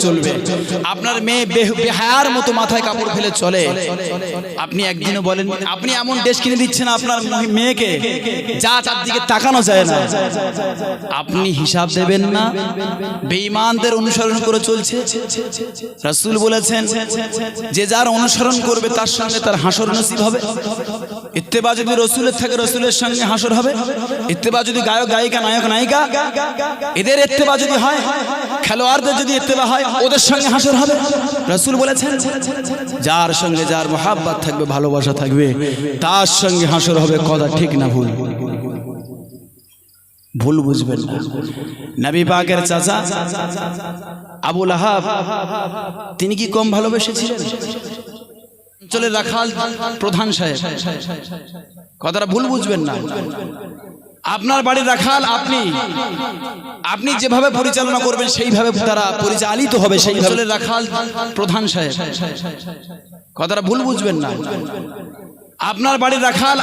চলবে। আপনার মেয়ে বেহায়ার মতো মাথায় কাপড় ফেলে চলে, আপনি একদিনও বলেন আপনি এমন ড্রেস কিনে দিচ্ছেন আপনার মেয়েকে যা চারদিকে তাকানো যায় না, আপনি হিসাব দেবেন না? বেঈমানদের অনুসরণ করে চলছে। রাসূল বলেছেন যে যার অনুসরণ করবে তার সঙ্গে তার হাসর নসিব হবে। ইত্তেবা যদি রসুলের থাকে রসুলের সঙ্গে হাসর হবে। ইত্তেবা যদি গায়ক গায়িকা নায়ক নায়িকা এদের ইত্তেবা যদি হয়, খেলোয়াড়দের যদি ইত্তেবা হয়, ওদের সঙ্গে হাসর হবে। রাসূল বলেছেন যার সঙ্গে যার মহাব্বত থাকবে, ভালোবাসা থাকবে, তার সঙ্গে হাসর হবে। কথা ঠিক না ভুল? ভুল বুঝবেন না। নবী পাকের চাচা আবু লাহাব তিনি কি কম ভালোবেসেছিলেন? অঞ্চলের রাখাল প্রধান সাহেব, কথাটা ভুল বুঝবেন না। আপনার বাড়ির রাখাল আপনি যেভাবে পরিচালনা করবেন সেইভাবে তারা পরিচালিত হবে। সেই অঞ্চলের রাখাল প্রধান সাহেব, কথাটা ভুল বুঝবেন না। আপনার বাড়ির রাখাল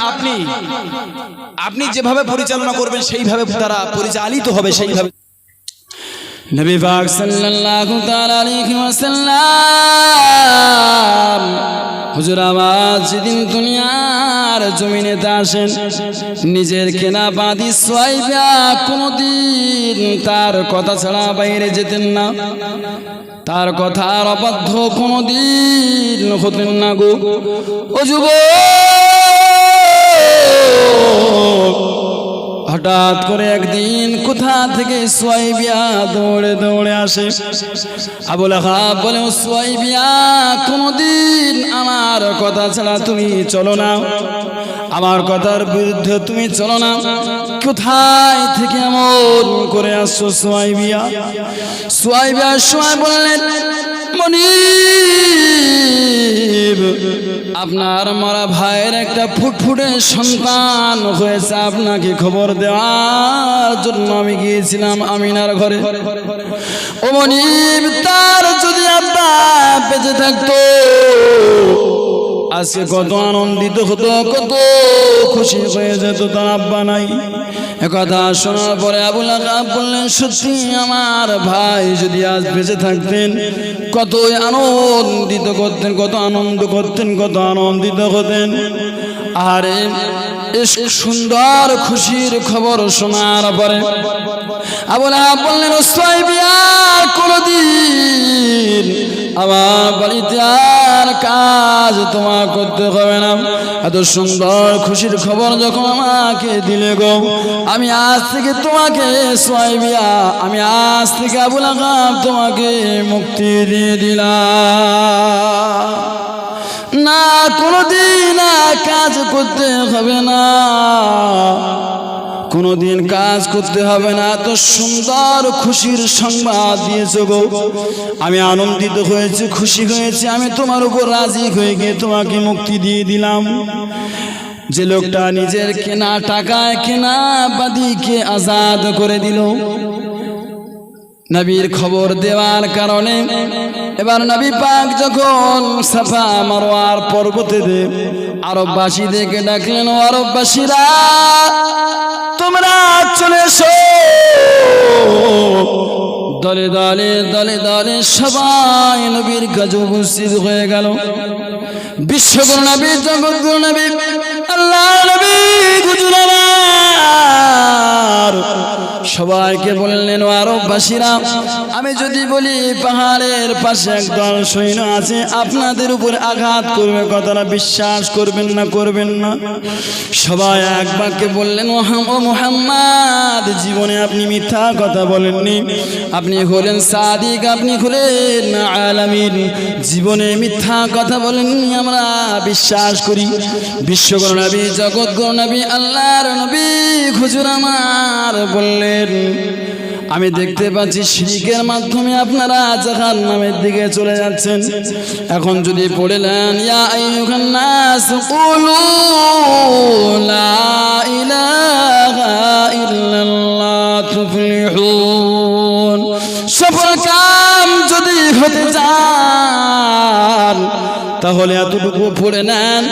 আপনি যেভাবে পরিচালনা করবেন সেইভাবে তারা পরিচালিত হবে। সেইভাবে নবী পাক সাল্লাল্লাহু তাআলা আলাইহি ওয়াসাল্লাম হুজুর আমার যেদিন দুনিয়ার জমিনেতে আসেন, নিজের কেনা বাঁধি সোয়াইবা কোনদিন তার কথা ছাড়া বাইরে যেতেন না, তার কথার অবাধ্য কোনদিন হতেন না গো। ও যুবক, হঠাৎ করে একদিন কোথা থেকে সুয়াইবিয়া দৌড়ে দৌড়ে আসে। আবু লাহাব বলে, ও সুয়াইবিয়া, কোনদিন আমার কথা ছাড়া তুমি চলো না, আমার কথার বিরুদ্ধে তুমি চলো না, কোথায় থেকে এমন করে আসছো সুয়াইবিয়া? সুয়াইবিয়া সময় বললেন, মনিব, আপনার মরা ভাইয়ের একটা ফুটফুটে সন্তান হয়েছে, আপনাকে খবর দেওয়ার জন্য আমি গিয়েছিলাম আমিনার ঘরে। ও মনিব, তার যদি আব্বা বেঁচে থাকতো আজকে কত আনন্দিত হতো, কত খুশি হয়ে যেত, তার আব্বা নাই। একথা শোনার পরে আবু লাহাব বললেন, সত্যি আমার ভাই যদি আজ বেঁচে থাকতেন কত আনন্দিত করতেন, কত আনন্দ করতেন, কত আনন্দিত হতেন। আরে সুন্দর খুশির খবর শোনার পরে আবু লাহাব বললেন, ও সুয়াইবিয়া, কোনদিন আমার বাড়িতে আর কাজ তোমার করতে হবে না। এত সুন্দর খুশির খবর যখন আমাকে দিলে গো, আমি আজ থেকে তোমাকে সুয়াইবিয়া, আমি আজ থেকে আবু লাহাব তোমাকে মুক্তি দিয়ে দিলাম। না, কোনদিন কাজ করতে হবে না, কোনদিন কাজ করতে হবে না। এত সুন্দর খুশির সংবাদ দিয়েছো গো, আমি আনন্দিত হয়েছি, খুশি হয়েছি, আমি তোমার উপর রাজি হয়ে গিয়ে তোমাকে মুক্তি দিয়ে দিলাম। যে লোকটা নিজের কেনা টাকায় কেনা বাদীকে আজাদ করে দিল, নবীর খবর দেওয়ার কারণে এবার নবী পাক যখন সাফা মারওয়ার পর্বতে আরববাসীদেরকে ডাকলেন, ও আরববাসীরা, তোমরা চলে এসো। দলে দলে দলে দলে সবাই নবীর কাছে উপস্থিত হয়ে গেল। বিশ্বগুরু নবী, জগৎগুরু নবী, আল্লাহ নবী গুজরাট সবাইকে বললেন, ও আরববাসীরা, আমি যদি বলি পাহাড়ের পাশে একদল সৈন্য আছে, আপনাদের উপর আঘাত করবে, কথাটা বিশ্বাস করবেন না? করবেন না? সবাই এক বাক্যে বললেন, ও মুহাম্মদ, জীবনে আপনি মিথ্যা কথা বলেননি, আপনি হলেন সাদিক, আপনি হলেন আলামিন, জীবনে মিথ্যা কথা বলেননি, আমরা বিশ্বাস করি। বিশ্বগুরু নবী, জগৎগুরু নবী, আল্লাহর নবী হুজুর আমার বললেন, আমি দেখতে পাচ্ছি শিরকের মাধ্যমে আপনারা জাহান্নামের দিকে চলে যাচ্ছেন। এখন যদি পড়ে নেন, ইয়া আইয়ুহান নাস কুলু লা ইলাহা ইল্লাল্লাহ তুফলিহুন, সফল কাম যদি হতে চান তাহলে এতটুকু পড়ে নেন,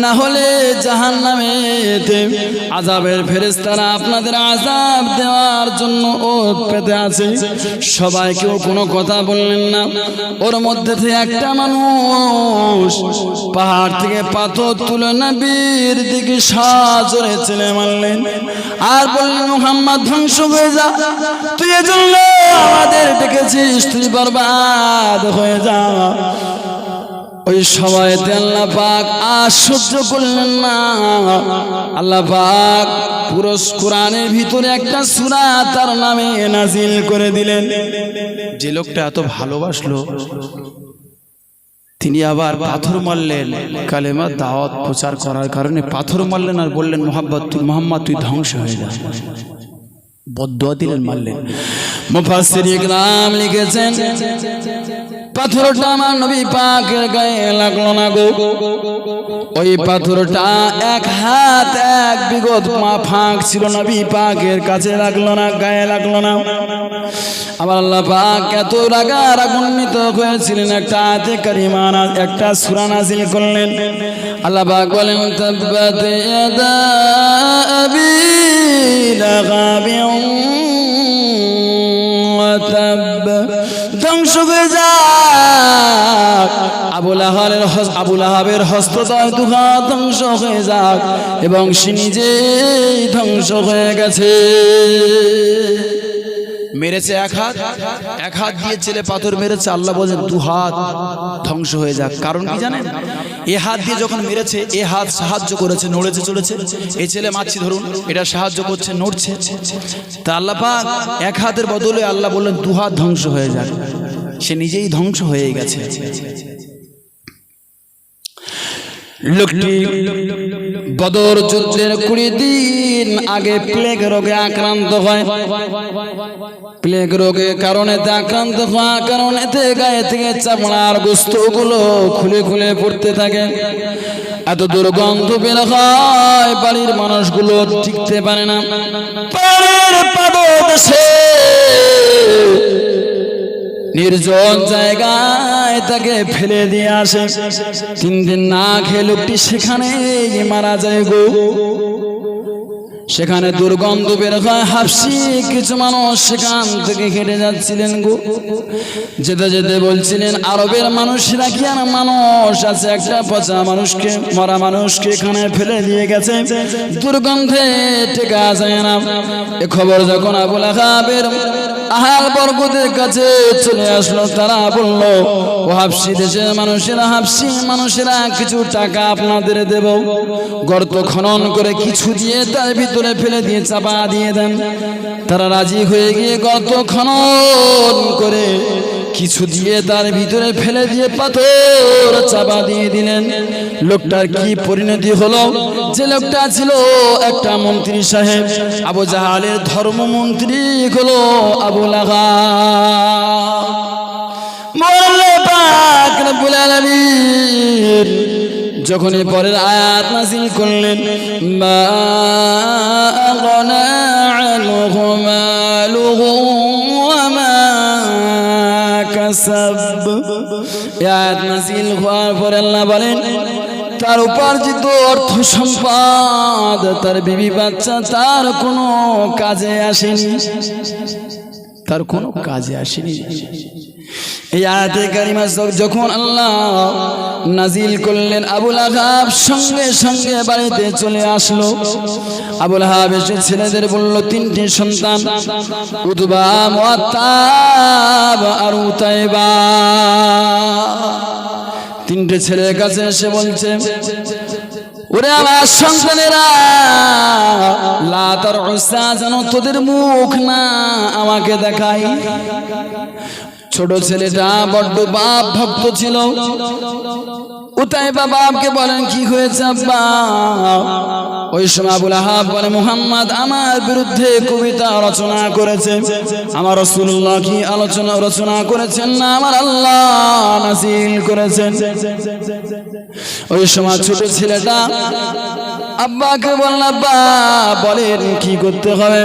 না হলে জাহান্নামেতে আযাবের ফেরেশতারা আপনাদের আযাব দেওয়ার জন্য ওত পেতে আছে। সবাই কেউ কোনো কথা বললেন না। ওর মধ্যে থেকে একটা মানুষ পাহাড় থেকে পাথর তুলে নবীর দিকে সাজরে ছেলে মারলেন আর বললেন, মুহাম্মদ ধ্বংস হয়ে যা, তুই এজন্য আমাদের ডেকেছিস, তুই বরবাদ হয়ে যা। ওই সময়তে আল্লাহ পাক আর সহ্য করলেন না। আল্লাহ পাক পুরো কোরআনের ভিতরে একটা সূরা তার নামে নাজিল করে দিলেন। যে লোকটা এত ভালোবাসলো তিনি আবার পাথর মারলেন, কালেমা দাওয়াত প্রচার করার কারণে পাথর মারলেন আর বললেন, মুহাম্মদ তুই ধ্বংস হয়ে যা। বদদুয়া দিলেন, মারলেন। মুফাসসিরিন ইকরাম লিখেছেন, পাথরটা আমার নবী পাকের গায়ে লাগলো না গো। ওই পাথরটা এক হাত এক বিগত ফাঁক ছিল, নবী পাকের কাছে লাগলো না, গায়ে লাগলো না। আবার আল্লাহ পাক এত রাগান্বিত হয়েছিলেন, একটা আয়াতে কারিমা একটা সূরা নাযিল করলেন। আল্লাহ পাক বলেন, তাব্বাত ইয়াদা আবি লাহাবিন ওয়া তাব, ধ্বংস হয়ে যাক আবু লাহাবের হস্তদ্বয় দুহাত ধ্বংস হয়ে যাক, এবং সে নিজেই ধ্বংস হয়ে গেছে। মেরেছে এক হাত দিয়ে ছেলে পাথর মেরেছে, আল্লাহ বলেন দু হাত ধ্বংস হয়ে যাক। কারণ কি জানেন? এ হাত দিয়ে যখন মেরেছে, এ হাত সাহায্য করেছে, নড়েছে চলেছে। এই ছেলে মাছি ধরুন, এটা সাহায্য করছে, নড়ছে। তা আল্লাহ পাক এক হাতের বদলে আল্লাহ বললেন দু হাত ধ্বংস হয়ে যাক, সে নিজেই ধ্বংস হয়ে গেছে। লোকটি বদর যুদ্ধের 20 দিন আগে প্লেগ রোগে আক্রান্ত হয়। প্লেগ রোগে কারণেতে আক্রান্ত হওয়ার কারণেতে গায়ে থেকে চামড়ার গোস্তগুলো খুলে খুলে পড়তে থাকে। এত দুর্গন্ধ বের হয়, বাড়ির মানুষগুলো টিকতে পারে না। পাহাড়ের পাদদেশে নির্জন জায়গায় তাকে ফেলে দিয়ে আসে। 3 দিন না খেয়ে লোকটি সেখানেই মারা যায় গো। সেখানে দুর্গন্ধ বের হয়, হাফসি কিছু মানুষ সেখান থেকে হেঁটে যাচ্ছিলেন গো। যেতে যেতে বলছিলেন, আরবের মানুষরা কি আর মানুষ আছে, একটা পচা মানুষকে, মরা মানুষকে এখানে ফেলে দিয়ে গেছে, দুর্গন্ধে টেকা যায় না। এ খবর যখন আবু লাহাবের আহাল বর্গদের কাছে চলে আসলো, তারা বলল, ও হাফসি দেশের মানুষেরা কিছু টাকা আপনাদের দেব, গর্ত খনন করে কিছু দিয়ে তার ভিতরে ফেলে দিয়ে চাপা দিয়ে দেন। তারা রাজি হয়ে গিয়ে গর্ত খনন করে কিছু দিয়ে তার ভিতরে ফেলে দিয়ে পাথর চাপা দিয়ে দিলেন। লোকটার কি পরিণতি হলো? যে লোকটা ছিল একটা মন্ত্রী সাহেব, আবু জাহালের ধর্মমন্ত্রী হলো আবু লাহাব। মওলা পাক রব্বুল আলামিন যখনই পরের আয়াত নাযিল করলেন, মা আগনা আনহু মালুহু ওয়া মা কাসাব, এই আয়াত নাযিল হওয়ার পরে আল্লাহ বলেন, তার উপার্জিত অর্থ সম্পদ, তার বিবি বাচ্চা তার কোনো কাজে আসেনি, তার কোনো কাজে আসেনি। এই আয়াতে কারিমা যখন আল্লাহ নাজিল করলেন, আবু লাহাব সঙ্গে সঙ্গে বাড়িতে চলে আসলো। আবু লাহাব এসে ছেলেদের বলল, 3টি সন্তান, উতবা, মুআত্তাব আর উতাইবা। 3টে ছেলের কাছে এসে বলছে, ওরে আমার সন্তানেরা, লাত আর উজ্জা যেন তোদের মুখ না আমাকে দেখাই। ছোট ছেলেটা বড্ড বাপ ভক্ত ছিল। উতাইবা বাপকে বলেন, কি হয়েছে আব্বা? ওই সময় আবু লাহাব বলে, মুহাম্মদ আমার বিরুদ্ধে কবিতা রচনা করেছে। আমার রাসূলুল্লাহ কি রচনা করেছেন না আমার আল্লাহ নাযিল করেছেন। ওই সময় ছোট ছেলেটা আব্বাকে বলেন, আব্বা বলেন কি করতে হবে?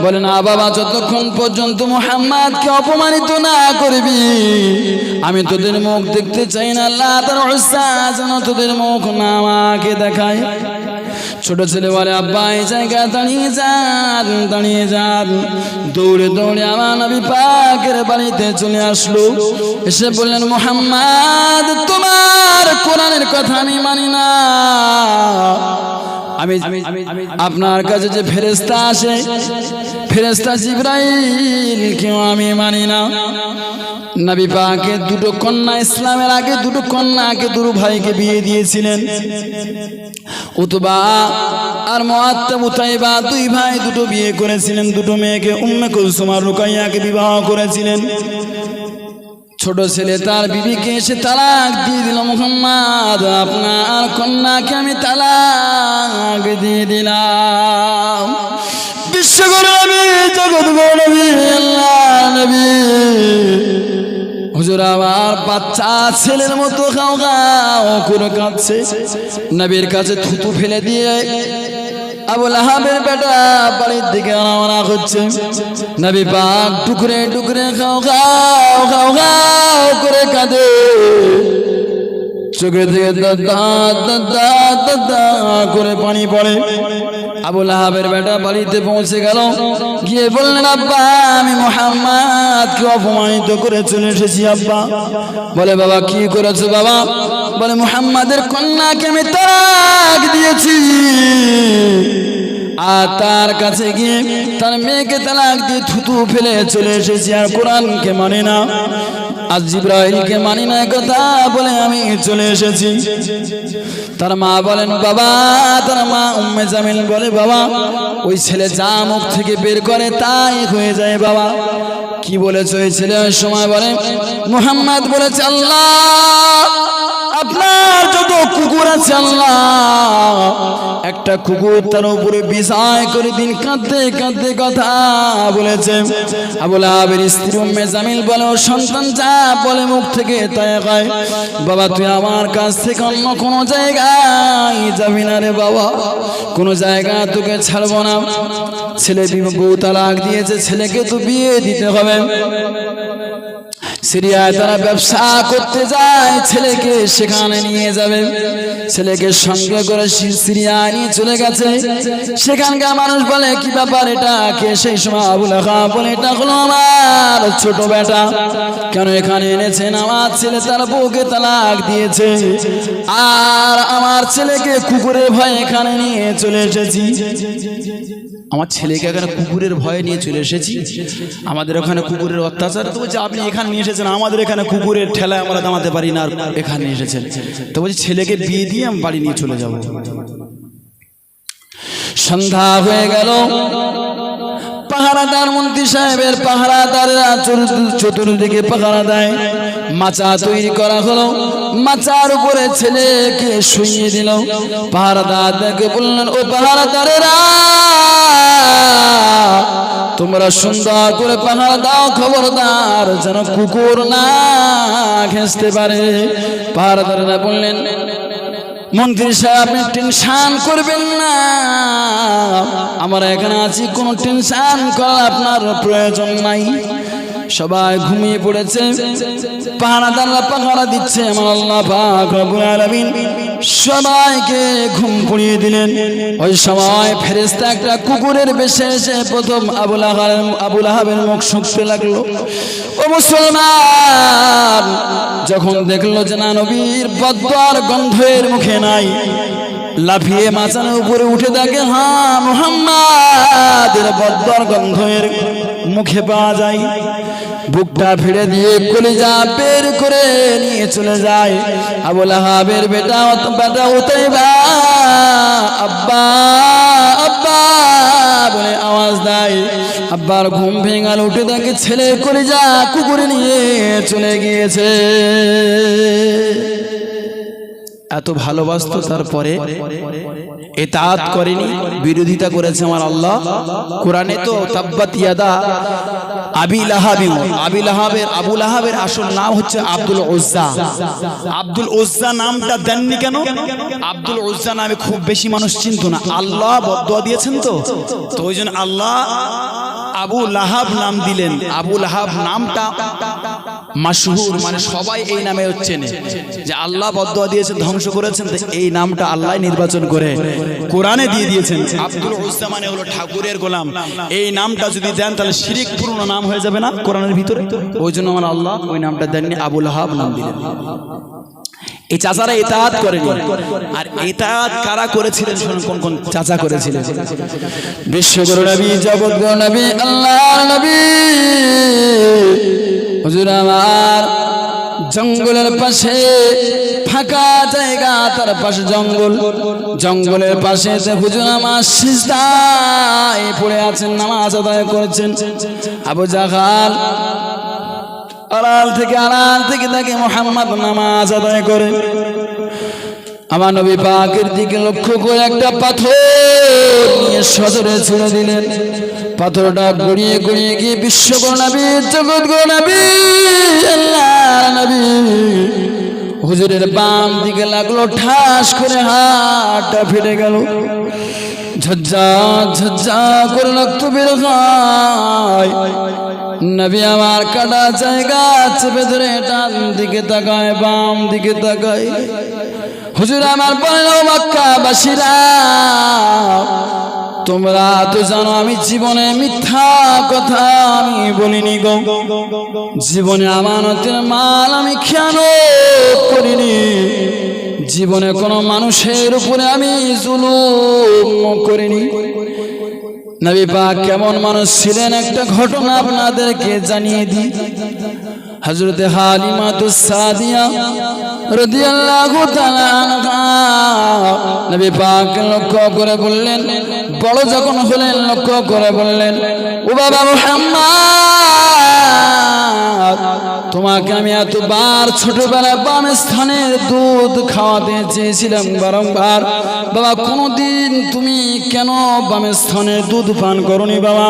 বলেন, না বাবা, যতক্ষণ পর্যন্ত মুহাম্মদকে অপমানিত না করবি আমি তোদের মুখ দেখতে চাই না, লাত আর উজ্জা যেন তোদের মুখ না আমাকে দেখায়। ছোট ছেলে বলে আব্বা এই জায়গায় দাঁড়িয়ে যান, দাঁড়িয়ে যান। দৌড়ে দৌড়ে আমার নবী পাকের বাড়িতে চলে আসলো। এসে বললেন মুহাম্মদ তোমার কোরআনের কথা আমি মানি না। আমি আপনার কাছে যে ফেরেশতা আসে, ফেরেশতা জিবরাইল কেউ আমি মানি না। নবী পাকের দুটো কন্যা, ইসলামের আগে দুটো কন্যাকে দুটো ভাইকে বিয়ে দিয়েছিলেন। উতবা আর মুআত্তাব উতাইবা দুই ভাই দুটো বিয়ে করেছিলেন। দুটো মেয়েকে উম্মে কুলসুম আর রুকাইয়াকে বিবাহ করেছিলেন। ছোট ছেলে তার বিবিকে এসে তালাক দিয়ে দিল। মুহাম্মদ আপনার কন্যাকে আমি তালাক দিয়ে দিলাম। বিশ্বগুরু নবী, জগৎগুরু নবী, আল্লাহর নবী, হুজুর আমার বাচ্চা ছেলের মতো খাও খাও করে কাঁদছে। নবীর কাছে থুতু ফেলে দিয়ে আবু লাহাবের বেটা বাড়ির দিকে রওনা হচ্ছে। নবী পাক টুকরে টুকরে খাও খাও খাও খাও করে কাঁদে। চোখে থেকে দাদা দাদা দাদা করে পানি পড়ে। আবু লাহাবের বেটা বাড়িতে পৌঁছে গেল, গিয়ে বললেন আব্বা আমি মুহাম্মদকে অপমানিত করে চলে এসেছি। আব্বা বলে বাবা কি করেছো বাবা? বলে মুহাম্মাদের কন্যাকে আমি তালাক দিয়েছি, আর তার কাছে গিয়ে তার মেয়েকে তালাক দিয়ে থুতু ফেলে চলে এসেছি। আর কোরআনকে মানি না, আর জিবরাইলকে মানি না, কথা বলে আমি চলে এসেছি। তার মা বলেন বাবা, তার মা উম্মে জামিল বলে বাবা ওই ছেলে যা মুখ থেকে বের করে তাই হয়ে যায়। বাবা কি বলেছে ওই ছেলে? ওই সময় বলে মুহাম্মদ বলেছে আল্লাহ আপনার যত কুকুর আছে আল্লাহ একটা কুকুর তার উপরে বিষয় করে দিন। কাঁদতে কাঁদতে কথা বলেছে। আবু লাহাবের স্ত্রী উম্মে জামিল বলে ও সন্তান যা বলে মুখ থেকে তাই কয়। বাবা তুই আমার কাছ থেকে অন্য কোনো জায়গায় যাবি না রে বাবা, কোনো জায়গা তোকে ছাড়বো না। ছেলে বউ তালাক দিয়েছে, ছেলেকে তো বিয়ে দিতে হবে। সিরিয়ায় তারা ব্যবসা করতে যায়, ছেলেকে সেখানে নিয়ে যাবে। ছেলেকে সঙ্গে করে সিরিয়ায় নিয়ে চলে গেছে। সেখানকার মানুষ বলে কি ব্যাপার এটা কে? সেই সময় আবু লাহাব বলে এটা হলো আমার ছোট বেটা। কেন এখানে এনেছেন? আমার ছেলে তার বউকে তালাক দিয়েছে, আর আমার ছেলেকে কুকুরের ভয়ে এখানে নিয়ে চলে এসেছি। আমার ছেলেকে এখানে কুকুরের ভয়ে নিয়ে চলে এসেছি। আমাদের ওখানে কুকুরের অত্যাচার, তো বলছে আপনি এখানে নিয়ে এসেছেন, আমাদের এখানে কুকুরের ঠেলায় আমরা দামাতে পারি না, আর এখানে নিয়ে এসেছেন। তো বলছে ছেলেকে বিয়ে দিয়ে আমি বাড়ি নিয়ে চলে যাব। সন্ধ্যা হয়ে গেল। পাহারাদার মন্ত্রী সাহেবের পাহারাদাররা চতুর্দিকে পাহারা দেয়। মাচা তৈরি করা হলো, মাচার উপরে ছেলেকে শুইয়ে দিল। পাহারাদারকে বললেন ও পাহারাদারেরা তোমরা সুন্দর করে পাহারা দাও, খবরদার যেন কুকুর না ঘেঁষতে পারে। পাহারাদারেরা বললেন মন্ত্রী সাহেব আপনি টেনশন করবেন না, আমরা এখানে আছি, কোনো টেনশন করার আপনার প্রয়োজন নাই। সবাই ঘুমিয়ে পড়েছে। পাহারাদাররা পাহারা দিচ্ছে। আমার আল্লাহ পাক রব্বুল আলামিন সবাইকে ঘুম পড়িয়ে দিলেন। ওই সময় ফেরেশতা একটা কুকুরের বেশে এসে প্রথম আবু লাহাবের মুখ শুকতে লাগলো। ও মুসলমান যখন দেখলো যে না নবীর বদদোয়ার গন্ধের মুখে নাই, লাফিয়ে মাচানের উপরে উঠে দেখে হ্যাঁ মুহাম্মাদের বদদোয়ার গন্ধের মুখে পাওয়া যায়। বুকটা ফিরে দিয়ে কলিজা বের করে নিয়ে চলে যায়। আবু লাহাবের বেটা উতাইবা আব্বা আব্বা বলে আওয়াজ দেয়। আব্বার ঘুম ভেঙে উঠে দেখে ছেলে কলিজা কুকুরে নিয়ে চলে গিয়েছে। এত ভালোবাসতো, তারপরে ইতাআত করেনি, বিরোধিতা করেছে আমার আল্লাহ। কোরআনে তো তাব্বাত ইয়াদা আবি লাহাবের আবু লাহাবের আসল নাম হচ্ছে আব্দুল উজ্জা। আব্দুল উজ্জা নামটা দেননি কেন? আব্দুল উজ্জা নামে খুব বেশি মানুষ চিনতো না। আল্লাহ বদদোয়া দিয়েছেন তো ওই জন্য আল্লাহ আবু লাহাব নাম দিলেন। আবু লাহাব নামটা মাশহুর, মানে সবাই এই নামে চেনে, যে আল্লাহ বদদুয়া দিয়েছেন, ধ্বংস করেছেন, তো এই নামটা আল্লাহ নির্বাচন করে কোরআনে দিয়ে দিয়েছেন। আব্দুল উজ্জা মানে হলো ঠাকুরের গোলাম। এই নামটা যদি দেন তাহলে শিরিক পূর্ণ নাম হয়ে যাবে না কোরআনের ভিতরে? ওই জন্য আমার আল্লাহ ওই নামটা দেননি, আবুল আহাব নাম দিলেন। এই চাচারা ইতাআত করেনি। আর ইতাআত কারা করেছিলেন শুনুন, কোন কোন চাচা করেছিলেন। বিশ্বগুরু নবী, জগৎগুরু নবী, আল্লাহর নবী হুজুর আমার জঙ্গলের পাশে ফাঁকা জায়গা, তার পাশে জঙ্গল, জঙ্গলের পাশে হুজুর আমার সিজদায় পড়ে আছেন, নামাজ আদায় করেছেন। আবু জাহাল আড়াল থেকে তাকে মুহাম্মদ নামাজ আদায় করে আমার নবী পাকের দিকে লক্ষ্য করে একটা পাথর নিয়ে সজরে ছুঁড়ে দিলেন। পাথরটা গড়িয়ে গড়িয়ে গিয়ে বিশ্বগুরু নবী, জগৎগুরু নবী, আল্লাহর নবী হুজুরের বাম দিকে লাগলো, ঠাস করে হাতটা ফেটে গেল, ঝজ্জা ঝজ্জা করে রক্ত বের হয়। নবী আমার কাটা জায়গা চেপে ধরে ডান দিকে তাকায়, বাম দিকে তাকায়। হুজুর আমার বলল, মক্কাবাসীরা তোমরা তো জানো আমি জীবনে মিথ্যা কথা আমি বলিনি গো, জীবনে আমানতের মাল আমি খেয়ানত করিনি, জীবনে কোনো মানুষের উপরে আমি জুলুম করিনি। নবী পাক কেমন মানুষ ছিলেন একটা ঘটনা আপনাদেরকে জানিয়ে দিই। হযরত হালিমাতুস সাদিয়া রাদিয়াল্লাহু তাআলা আনহা নবী পাক লক্ষ্য করে বললেন, বড় যখন হলেন লক্ষ্য করে বললেন, ও বাবা মুহাম্মদ, তোমাকে আমি এতবার ছোটবেলায় বাম স্থানের দুধ খাওয়াতে চেয়েছিলাম বারংবার, বাবা কোনদিন তুমি কেন বাম স্থানের দুধ পান করনি বাবা?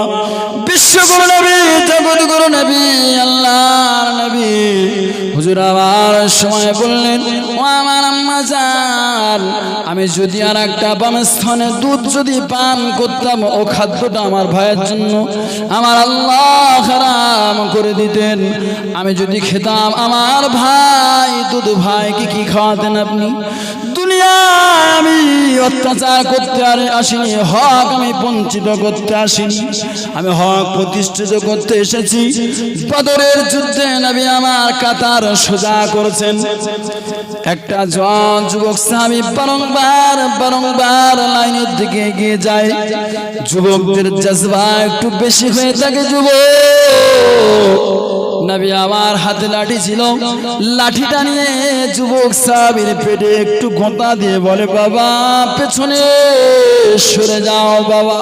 বিশ্বগুরু নবী, জগৎগুরু নবী, আল্লাহর নবী হুজুর আমার সময় বললেন, ও আমার আম্মা জান, আমি যদি আর একটা বাম স্থানের দুধ যদি পান করতাম, ও খাদ্যটা আমার ভাইয়ের জন্য আমার আল্লাহ হারাম করে দিতেন। আমি যদি খেতাম, আমার ভাই দুধ ভাইকে কি খাওয়াতেন আপনি? দুনিয়ায় আমি অত্যাচার করতে আর আসিনি, হক আমি বঞ্চিত করতে আসিনি, আমি হক প্রতিষ্ঠিত করতে এসেছি। বদরের যুদ্ধে নবী আমার কাতার সোজা করেছেন। একটা জওয়ান যুবক সাহাবী বারংবার লাইনের দিকে এগিয়ে যায়। যুবকদের জজবা একটু বেশি হয়ে থাকে। যুবক নবী আমার হাতে লাঠি ছিল, লাঠিটা নিয়ে যুবক সাহাবীর পেটে একটু ঘোঁটা দিয়ে বলে, বাবা পেছনে সরে যাও বাবা।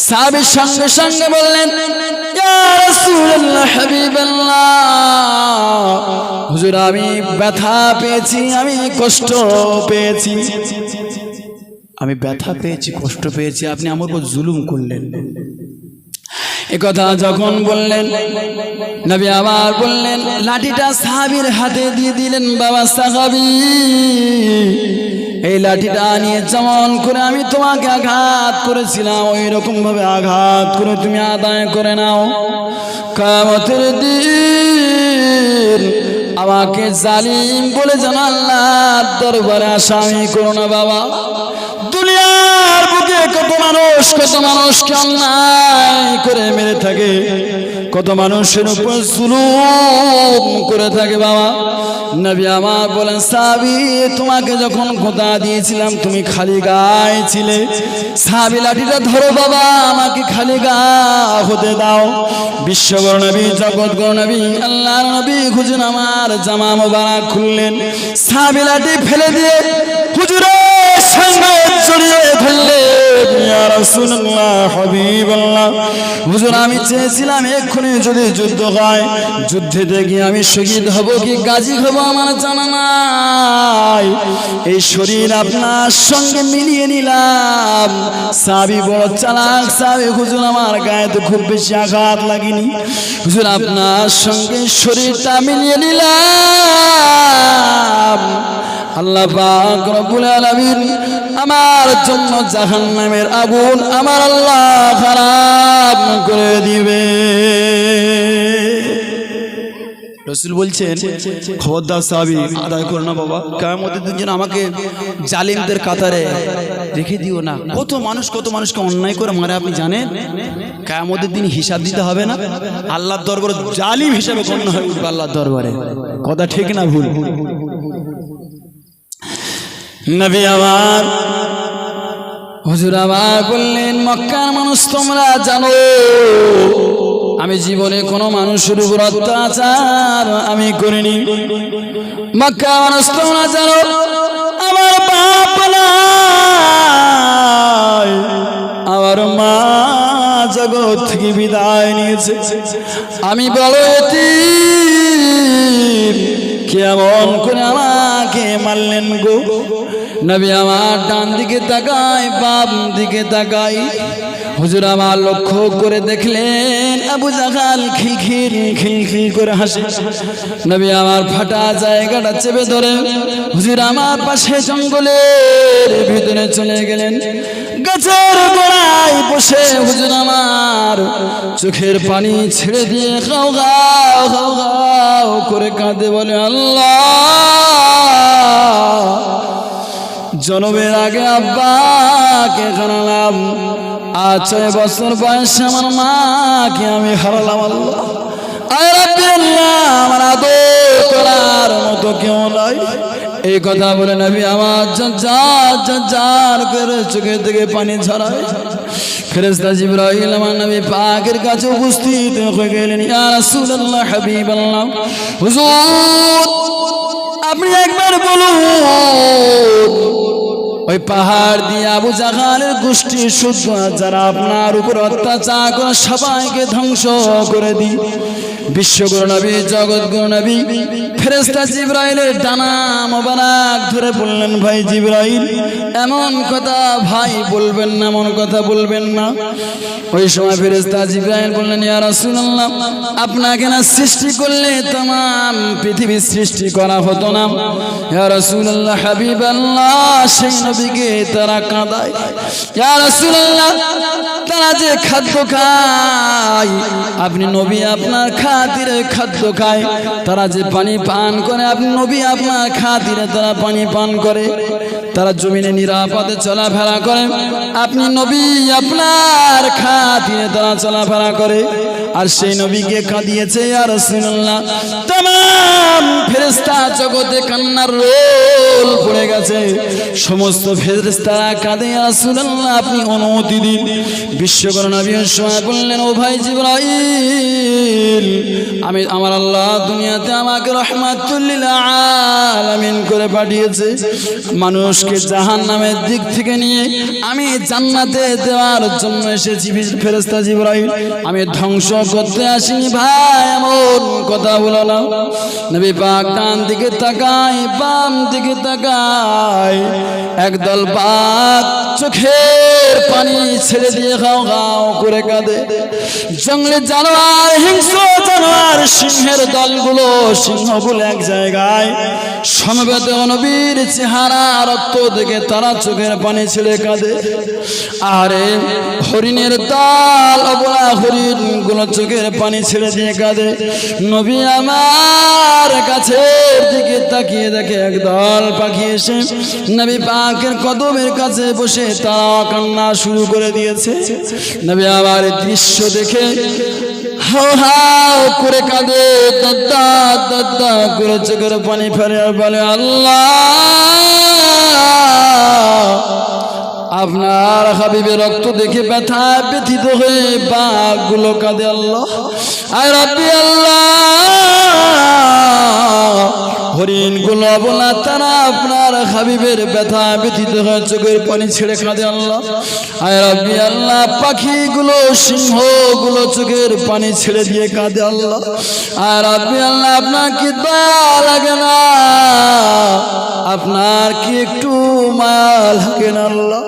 সাহাবী সঙ্গে সঙ্গে বললেন, ইয়া রাসূলুল্লাহ, হাবিবাল্লাহ, হুজুর আমি ব্যথা পেয়েছি, আমি কষ্ট পেয়েছি, আমি ব্যথা পেয়েছি, কষ্ট পেয়েছি, আপনি আমার উপর জুলুম করলেন। একথা যখন বললেন, নবী আবার বললেন, লাঠিটা সাহাবীর হাতে দিয়ে দিলেন, বাবা সাহাবী এই লাঠিটা নিয়ে যেমন করে আমি তোমাকে আঘাত করেছিলাম, ওই রকম ভাবে আঘাত করে তুমি আদায় করে নাও। কিয়ামতের দিন আমাকে জালিম বলে যেন আল্লাহর দরবারে আসামি করো না বাবা। দুনিয়ার বুকে কত মানুষকে অন্যায় করে মেরে থাকে, কত মানুষের উপর জুলুম করে থাকে বাবা। নবী আমার বলেন, সাহাবী তোমাকে যখন খোদা দিয়েছিলাম তুমি খালি গায়ে ছিলে, সাহাবী লাঠিটা ধরো বাবা, আমাকে খালি গা হতে দাও। বিশ্বগুরু নবী, জগৎগুরু নবী, আল্লাহর নবী হুজুর আমার জামা মোবারক খুললেন, সাহাবী লাঠি ফেলে দিয়ে হুজুরের সঙ্গে জড়িয়ে ধরলেন, ইয়া রাসূলুল্লাহ, হাবিবাল্লাহ, হুজুর আমি চেয়েছিলাম এক্ষুনি যদি যুদ্ধ হয়, যুদ্ধে গিয়ে আমি শহীদ হব কি গাজী হব আমার জানা নাই, এই শরীর আপনার সঙ্গে মিলিয়ে নিলাম। সাহাবী বড় চালাক সাহাবী, হুজুর আমার গায়ে তো খুব বেশি আঘাত লাগেনি, হুজুর আপনার সঙ্গে শরীরটা মিলিয়ে নিলাম। আল্লাহ পাক রব্বুল আলামিন আমার জন্য জাহান্নামের আগুন আমার আল্লাহ হারাম করে দিবে। রসুল বলছেন খবরদার সাহাবী আদায় করো না বাবা, কিয়ামতের দিন যেন আমাকে জালিমদের কাতারে রেখে দিও না। কত মানুষকে অন্যায় করে মারে আপনি জানেন? কিয়ামতের দিন হিসাব দিতে হবে না? আল্লাহর দরবারে জালিম হিসাবে গণ্য হয়ে উঠবে আল্লাহর দরবারে। কথা ঠিক না ভুল? নবী আমার হুজুর আমার বললেন, মক্কার মানুষ তোমরা জানো আমি জীবনে কোনো মানুষের উপর অত্যাচার আমি করিনি। মক্কার মানুষ তোমরা জানো আমার বাপ নাই, আমার মা জগৎ থেকে বিদায় নিয়েছে, আমি বড় এতিম, কেমন করে আমাকে মারলেন গো। নবী আমার ডান দিকে তাকায়, বাম দিকে তাকায়, হুজুর আমার লক্ষ্য করে দেখলেন আবু জাহাল খিলখিল করে হাসে। নবী আমার ফাটা জায়গাটা চেপে ধরে হুজুর আমার পাশে জঙ্গলের ভিতরে চলে গেলেন। গাছের গোড়ায় বসে হুজুর আমার চোখের পানি ছেড়ে দিয়ে খাও খাও খাও খাও করে কাঁদে, বলে আল্লাহ জন্মের আগে আব্বাকে হারালাম, আজ 6 বছর বয়সে আমার মাকে আমি হারালাম। আল্লাহ আমার আদর করার মতো কেউ নাই। এই কথা বলে নবী আমার ঝরঝর করে চোখের থেকে পানি ঝরায়। ফেরেশতা জিবরাইল আমার নবী পাকের কাছে উপস্থিত হয়ে গেলেন। ইয়া রাসূলুল্লাহ, হাবিবাল্লাহ, হুজুর আপনি একবার বলুন ওই পাহাড় দিয়ে আবু জাহালের গোষ্ঠী শুদ্ধ যারা আপনার উপর অত্যাচার করে সবাইকে ধ্বংস করে দিই। বিশ্বগুরু নবী, জগৎগুরু নবী ফেরেশতা জিবরাইলের ডানা মোবারক ধরে বললেন, ভাই জিবরাইল এমন কথা ভাই বলবেন না, এমন কথা বলবেন না। ওই সময় ফেরেশতা জিবরাইল বললেন, ইয়া রাসূলুল্লাহ আপনাকে না সৃষ্টি করলে तमाम পৃথিবী সৃষ্টি করা হতো না। ইয়া রাসূলুল্লাহ, হাবিবাল্লাহ সেই নবীকে তারা কাঁদায়। ইয়া রাসূলুল্লাহ তারা যে খাদ্য খায় আপনি নবী আপনার খাতিরে খাদ্য খায়, তারা যে পানি পান করে আপনি নবী আপনার খাতিরে তারা পানি পান করে, তারা জমিনে নিরাপদে চলাফেরা করে আপনি নবী আপনার খাতিরে তারা চলাফেরা করে। আর সেই নবীকে কাঁদিয়েছে ইয়া রাসূলুল্লাহ तमाम ফেরেশতা জগতে কান্নার রোল পড়ে গেছে, সমস্ত ফেরেশতারা কাঁদে। ইয়া রাসূলুল্লাহ আপনি অনুমতি দিন। বিশ্বগুরু নবী সময় বললেন, ও ভাই জিবরাইল আমি আমার আল্লাহ দুনিয়াতে আমাকে রাহমাতুল লিল আলামিন করে পাঠিয়েছে, মানুষকে জাহান্নামের দিক থেকে নিয়ে আমি জান্নাতে দেওয়ার জন্য এসেছি। ফেরেশতা জিবরাইল আমি ধ্বংস করতে আসিনি ভাই, এমন কথা বলো না। নবী পাক ডান দিকে তাকায়, বাম দিকে তাকায়, একদল বাঘ চোখের পানি ছেড়ে দিয়ে খাও খাও করে কাঁদে। জঙ্গলে জানোয়ার, হিংস্র জানোয়ার, সিংহের দলগুলো, সিংহগুলো এক জায়গায় সমবেত নবীর চেহারা রক্ত দেখে তারা চোখের পানি ছেড়ে কাঁদে। আরে হরিণের দল, অবলা হরিণ গুলো চোখের পানি ছেড়ে দিয়ে কাঁদে। নবী আমার কাছের দিকে তাকিয়ে দেখে একদল পাখি এসে নবী পাকের কদমের কাছে বসে তারা কান্না শুরু করে দিয়েছে। নবী আমার দৃশ্য দেখে হাও হাও করে কাঁদে, দাদা দাদা করে চোখের পানি ফেলে আর বলে, আল্লাহ আপনার হাবিবের রক্ত দেখে ব্যথা ব্যথিত হয়ে বাঘগুলো কাঁদে। আল্লাহ আর রাব্বি আল্লাহ হরিণগুলো বলা তারা আপনার হাবিবের ব্যথা ব্যথিত হয়ে চোখের পানি ছেড়ে কাঁদে। আল্লাহ আর রাব্বি আল্লাহ পাখিগুলো, সিংহগুলো চোখের পানি ছেড়ে দিয়ে কাঁদে। আল্লাহ আর রাব্বি আল্লাহ আপনার কি দয়া লাগে না, আপনার কি একটু মায়া লাগে না? আল্লাহ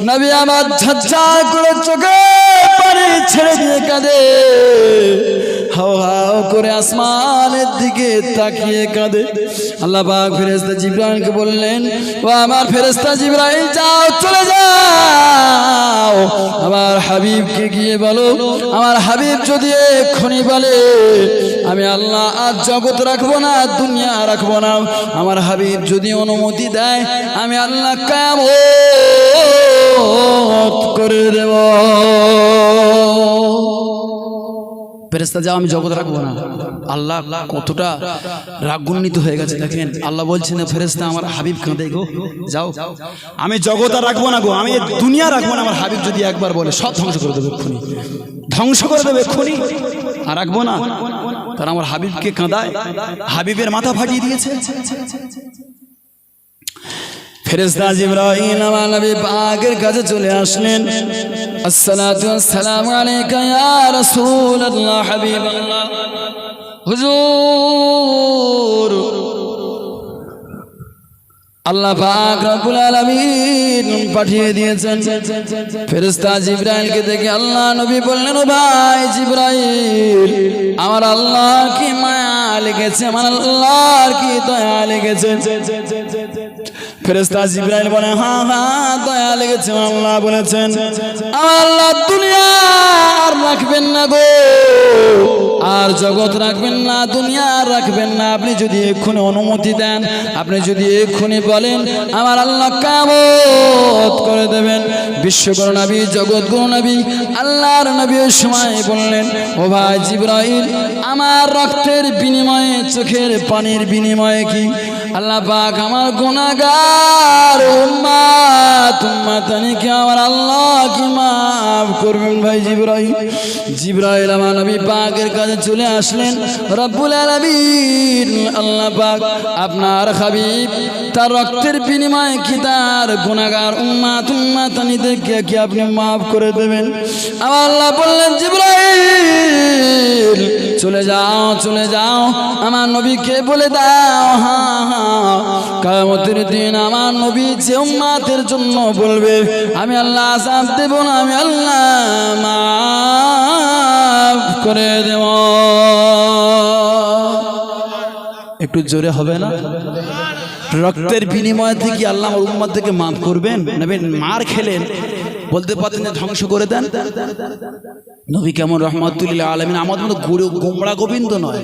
নবী আমার ঝরঝর করে চোখে পানি ছেড়ে দিয়ে কাঁদে, হাও হাও করে আসমানের দিকে তাকিয়ে কাঁদে। আল্লাহ পাক ফেরেশতা জিবরাইলকে বললেন, ও আমার ফেরেশতা জিবরাইল, যাও চলে যাও, আমার হাবিবকে গিয়ে বলো, আমার হাবিব যদি এক্ষুনি বলে আমি আল্লাহ আজ জগৎ রাখবো না, দুনিয়া রাখবো না, আমার হাবিব যদি অনুমতি দেয় আমি আল্লাহ কিয়ামত করে দেব। ফেরেশতা যাও, আমি জগৎ রাখবো না। আল্লাহ কতটা রাগান্বিত হয়ে গেছে দেখেন। আল্লাহ বলছেন, ফেরেশতা আমার হাবিব কাঁদে গো, যাও, আমি জগৎ আর রাখবো না গো, আমি দুনিয়া রাখবো না, আমার হাবিব যদি একবার বলে সব ধ্বংস করে দেবে এক্ষুনি, ধ্বংস করে দেবে এক্ষুনি, আর রাখবো না। তারা আমার হাবিবকে কাঁদায়, হাবিবের মাথা ফাটিয়ে দিয়েছে। ফেরেশতা জিবরাইল আমার নবী পাকের কাছে চলে আসলেন। আসসালাতু ওয়াসসালামু আলাইকা ইয়া রাসূলুল্লাহ হাবিবাল্লাহ। হুজুর, আল্লাহ পাক রব্বুল আলামিন পাঠিয়ে দিয়েছেন। ফেরেশতা জিবরাইলকে দেখে আল্লাহ নবী বললেন, ও ভাই জিবরাইল, আমার আল্লাহ কি মায়া লেগেছে, আমার আল্লাহর কি দয়া লেগেছে? ফেরেশতা জিবরাইল বলে, হ্যাঁ হ্যাঁ দয়া লেগেছে। আল্লাহ বলেছেন, আমার আল্লাহ দুনিয়া আর রাখবেন না গো, আর জগৎ রাখবেন না, দুনিয়া রাখবেন না। আপনি যদি এক্ষুনি অনুমতি দেন, আপনি যদি এক্ষুনি বলেন, আমার আল্লাহ কিয়ামত করে দেবেন। বিশ্বগুরু নবী, জগৎগুরু নবী, আল্লাহর নবী ওই সময় বললেন, ও ভাই জিবরাইল, আমার রক্তের বিনিময়ে, চোখের পানির বিনিময়ে কি আল্লাহ পাক আমার গুনাহগার উম্মতকে আমার আল্লাহ কি মাফ করবেন? ভাই জিবরাইল, জিবরাইল আমার নবী পাকের কাছে চলে আসলেন। রব্বুল আলামিন আল্লাহ পাক আপনার হাবিব তার রক্তের বিনিময়ে কি তার গুনাহগার উম্মতনিদেরকে কি আপনি মাফ করে দেবেন? আমার আল্লাহ বললেন, জিবরাইল চলে যাও, চলে যাও, আমার নবীকে বলে দাও, হ্যাঁ হ্যাঁ কিয়ামতের দিন আমার নবী যে উম্মতের জন্য বলবে আমি আল্লাহ আযাব দেব না, আমি আল্লাহ মাফ করে দেব। একটু জোরে হবে না? রক্তের বিনিময়ে থেকে আল্লাহ আমার উম্মত থেকে মাফ করবেন? নবী মার খেলেন, বলতে পারতেন যে ধ্বংস করে দেন। নবী কেমন রহমাতুল লিল আলামিন, আমাদের মতো গোমড়া গোবিন্দ নয়,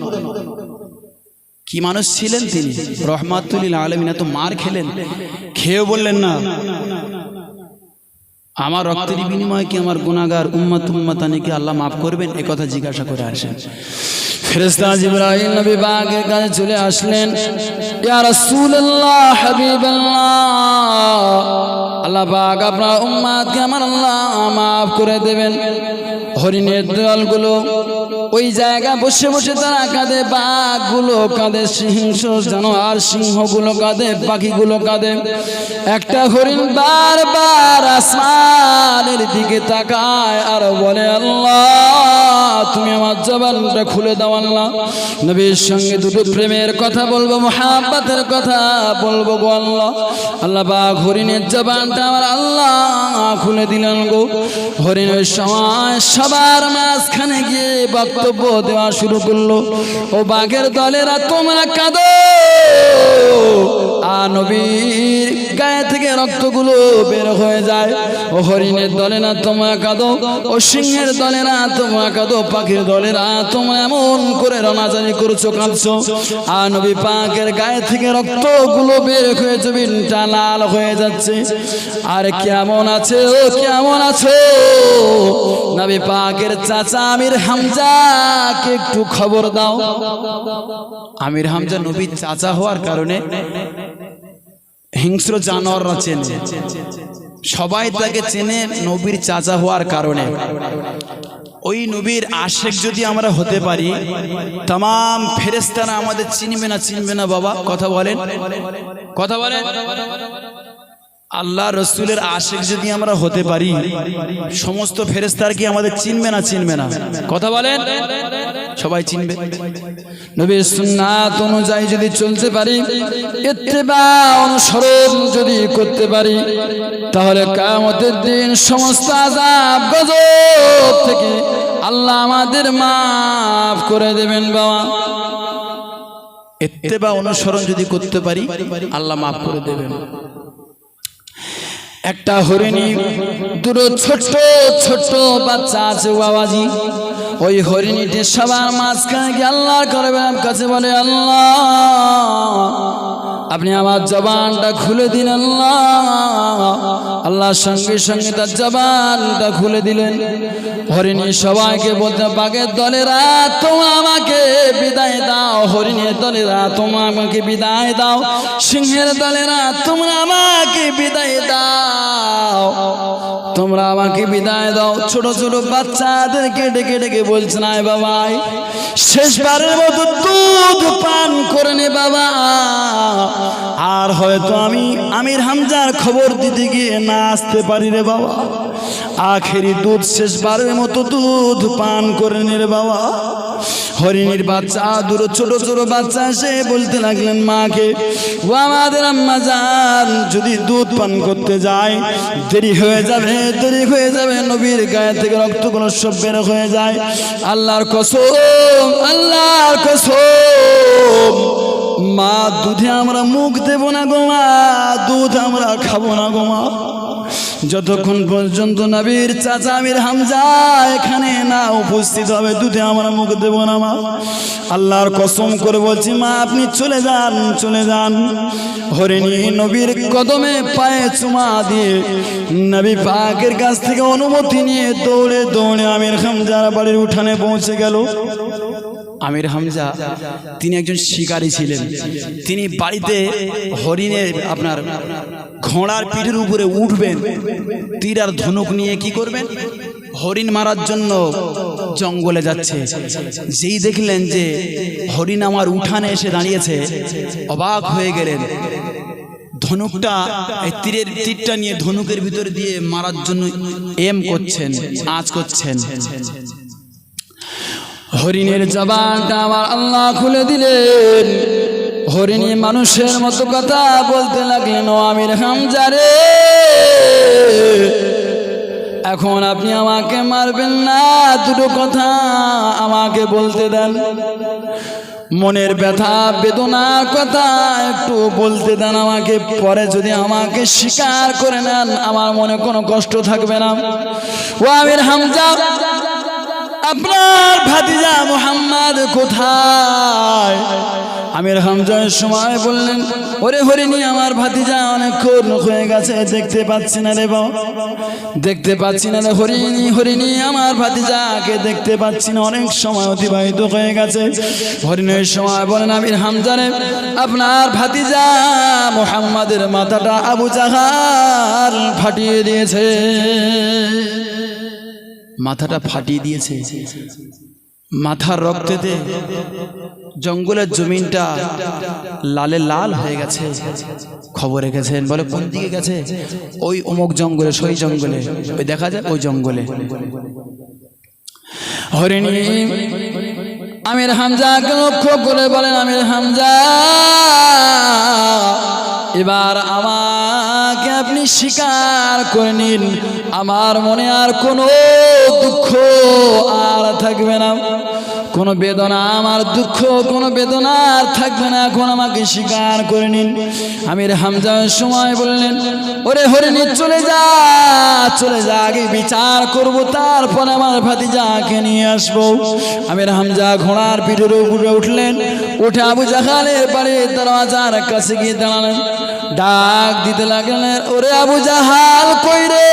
কি মানুষ ছিলেন তিনি, রহমাতুল লিল আলামিন। এত মার খেলেন, খেয়েও বললেন না আমার রক্তের বিনিময়ে কি আমার গুনাহগার উম্মতানিকে আল্লাহ মাফ করবেন? এই কথা জিজ্ঞাসা করে আসেন। ফেরেশতা জিবরাইল নবী পাকের কাছে চলে আসলেন, ইয়া রাসূলুল্লাহ হাবিবাল্লাহ, আল্লাহ পাক আপনার উম্মতকে আমার আল্লাহ মাফ করে দেবেন। হরিণের দলগুলো ওই জায়গা বসে বসে তারা কাঁদে, বাঘগুলো কাঁদে, সিংহ জানোয়ার সিংহগুলো কাঁদে, পাখিগুলো কাঁদে। একটা হরিণ বারবার আসমানের দিকে তাকায় আর বলে, আল্লাহ তুমি আমার জবানটা খুলে দাও, আল্লাহ নবীর সঙ্গে দুটো প্রেমের কথা বলবো, মুহাব্বতের কথা বলবো গো আল্লাহ। আল্লাহ পাক হরিণের জবানটা আমার আল্লাহ খুলে দিলেন গো। হরিণের সময় সবার মাঝখানে গিয়ে বক্তব্য দেওয়া শুরু করলো, ও বাঘের দলেরা তোমরা কাঁদো, আর নবীর গায়ে থেকে রক্তগুলো বের হয়ে যায়। ও হরিণের দলেরা তোমরা কাঁদো, ও সিংহের দলেরা তোমরা কাঁদো, পাখির দলেরা তোমরা এমন করে রনাজানি করছো, কাঁদছো, আর নবী পাকের গায়ে থেকে রক্তগুলো বের হয়ে জমিনটা লাল হয়ে যাচ্ছে। আর কেমন আছে, ও কেমন আছো? নবী পাকের চাচা আমির হামজাকে একটু খবর দাও। আমির হামজা নবীর চাচা হওয়ার কারণে হিংস্র জানোয়াররা চেনে, সবাই তাকে চেনে নবীর চাচা হওয়ার কারণে। ওই নবীর আশিক যদি আমরা হতে পারি, तमाम ফেরেশতারা আমাদের চিনবে না, চিনবে না বাবা? কথা বলেন, কথা বলেন। আল্লাহ রসুলের আশিক যদি আমরা হতে পারি, সমস্ত ফেরেশতারা কি আমাদের চিনবে না, চিনবে না? কথা বলেন। সবাই চিনবে। নবীর সুন্নাত অনুযায়ী যদি চলতে পারি, ইত্তেবা অনুসরণ যদি করতে পারি, তাহলে কিয়ামতের দিন সমস্ত আযাব গজব থেকে আল্লাহ আমাদের মাফ করে দেবেন বাবা। ইত্তেবা অনুসরণ যদি করতে পারি আল্লাহ মাফ করে দেবেন। একটা হরিণী দুটো ছোট্ট ছোট্ট বাচ্চা আছে বাবাজি, ওই হরিণীটি সবার মাঝখানে গিয়ে আল্লাহর কাছে বলে, আল্লাহ আপনি আমার জবানটা খুলে দিন। আল্লাহ সঙ্গে সঙ্গে তার জবানটা খুলে দিলেন। হরিণী সবাইকে বলতে, বাঘের দলেরা তোমরা আমাকে বিদায় দাও, হরিণের দলেরা তোমরা আমাকে বিদায় দাও, সিংহের দলেরা তোমরা আমাকে বিদায় দাও, তোমরা আমাকে বিদায় দাও। ছোট ছোট বাচ্চাদেরকে ডেকে ডেকে বলছেন, আয় বাবা শেষবারের মতো দুধ পান করে নে বাবা। আর হয়তো আমি আমির হামজার খবর দিতে গিয়ে না আসতে পারি রে বাবা, আখেরি দুধ শেষবারের মতো দুধ পান করে নে রে বাবা। হরিণীর বাচ্চা দুটো ছোট ছোট বাচ্চা এসে বলতে লাগলেন মাকে, ও আমাদের আম্মা জান, যদি দুধ পান করতে যায় দেরি হয়ে যাবে, দেরি হয়ে যাবে, নবীর গায়ে থেকে রক্তগুলো সব বের হয়ে যায়। আল্লাহর কসম, আল্লাহর কসম, মা দুধে আমরা মুখ দেব না গো মা, দুধ আমরা খাবো না গো মা, যতক্ষণ পর্যন্ত নবীর চাচা আমির হামজা এখানে না উপস্থিত হবে, দুধে আমরা মুখ দেব না মা। আল্লাহর কসম করে বলছি মা আপনি চলে যান, চলে যান। হরিণী নবীর কদমে পায়ে চুমা দিয়ে নবী পাকের কাছ থেকে অনুমতি নিয়ে দৌড়ে দৌড়ে আমির হামজার বাড়ির উঠানে পৌঁছে গেল। আমির হামজা তিনি একজন শিকারী ছিলেন। তিনি বাড়িতে হরিণের আপনার ঘোড়ার পিঠের উপরে উঠবেন, তীর আর ধনুক নিয়ে কি করবেন, হরিণ মারার জন্য জঙ্গলে যাচ্ছে। যেই দেখলেন যে হরিণ আমার উঠানে এসে দাঁড়িয়েছে, অবাক হয়ে গেলেন। ধনুকটা এই তীরটা নিয়ে ধনুকের ভিতরে দিয়ে মারার জন্য এম করছেন, আঁচ করছেন। হরিণের জবানটা আমার আল্লাহ খুলে দিলেন। হরিণী মানুষের মতো কথা বলতে লাগলেন, ও আমির হামজা রে, এখন আপনি আমাকে মারবেন না, দুটো কথা আমাকে বলতে দেন, মনের ব্যথা বেদনার কথা একটু বলতে দেন আমাকে, পরে যদি আমাকে স্বীকার করে নেন আমার মনে কোনো কষ্ট থাকবে না। ও আমির হামজা, আপনার ভাতিজা মুহাম্মদ কোথায়? আমির হামজার সময় বললেন, ওরে হরিণী আমার ভাতিজা অনেকক্ষণ হয়ে গেছে, দেখতে পাচ্ছি না রে বাবা, দেখতে পাচ্ছি না রে হরিণী, হরিণী আমার ভাতিজাকে দেখতে পাচ্ছি না, অনেক সময় অতিবাহিত হয়ে গেছে। হরিণীর সময় বলেন, আমির হামজারে আপনার ভাতিজা মুহাম্মাদের মাথাটা আবু জাহাল ফাটিয়ে দিয়েছে, মাথাটা ফাটিয়ে দিয়েছে, মাথার রক্তেতে জঙ্গলের জমিনটা লালে লাল হয়ে গেছে। খবর রেখেছেন, বলে কোন দিকে গেছে? ওই অমুক জঙ্গলে, সই জঙ্গলে, ওই দেখা যায় ওই জঙ্গলে। হরিণী আমির হামজাকে লক্ষ্য করে বলেন, আমির হামজা এবার আমাকে আপনি স্বীকার করে নিন, আমার মনে আর কোনো দুঃখ আর থাকবে না, কোনো বেদনা, আমার দুঃখ কোনো বেদনা আর থাকবে না, এখন আমাকে স্বীকার করে নিন। আমির হামজার সময় বললেন, ওরে হরিণী চলে যা, চলে যা, আগে বিচার করব, তারপর আমার ভাতিজাকে নিয়ে আসবো। আমির হামজা ঘোড়ার পিঠের উপরে উঠলেন, উঠে আবু জাহালের বাড়ির দরওয়াজার কাছে গিয়ে দাঁড়ালেন, ডাক দিতে লাগলেন, ওরে আবু জাহাল কই রে?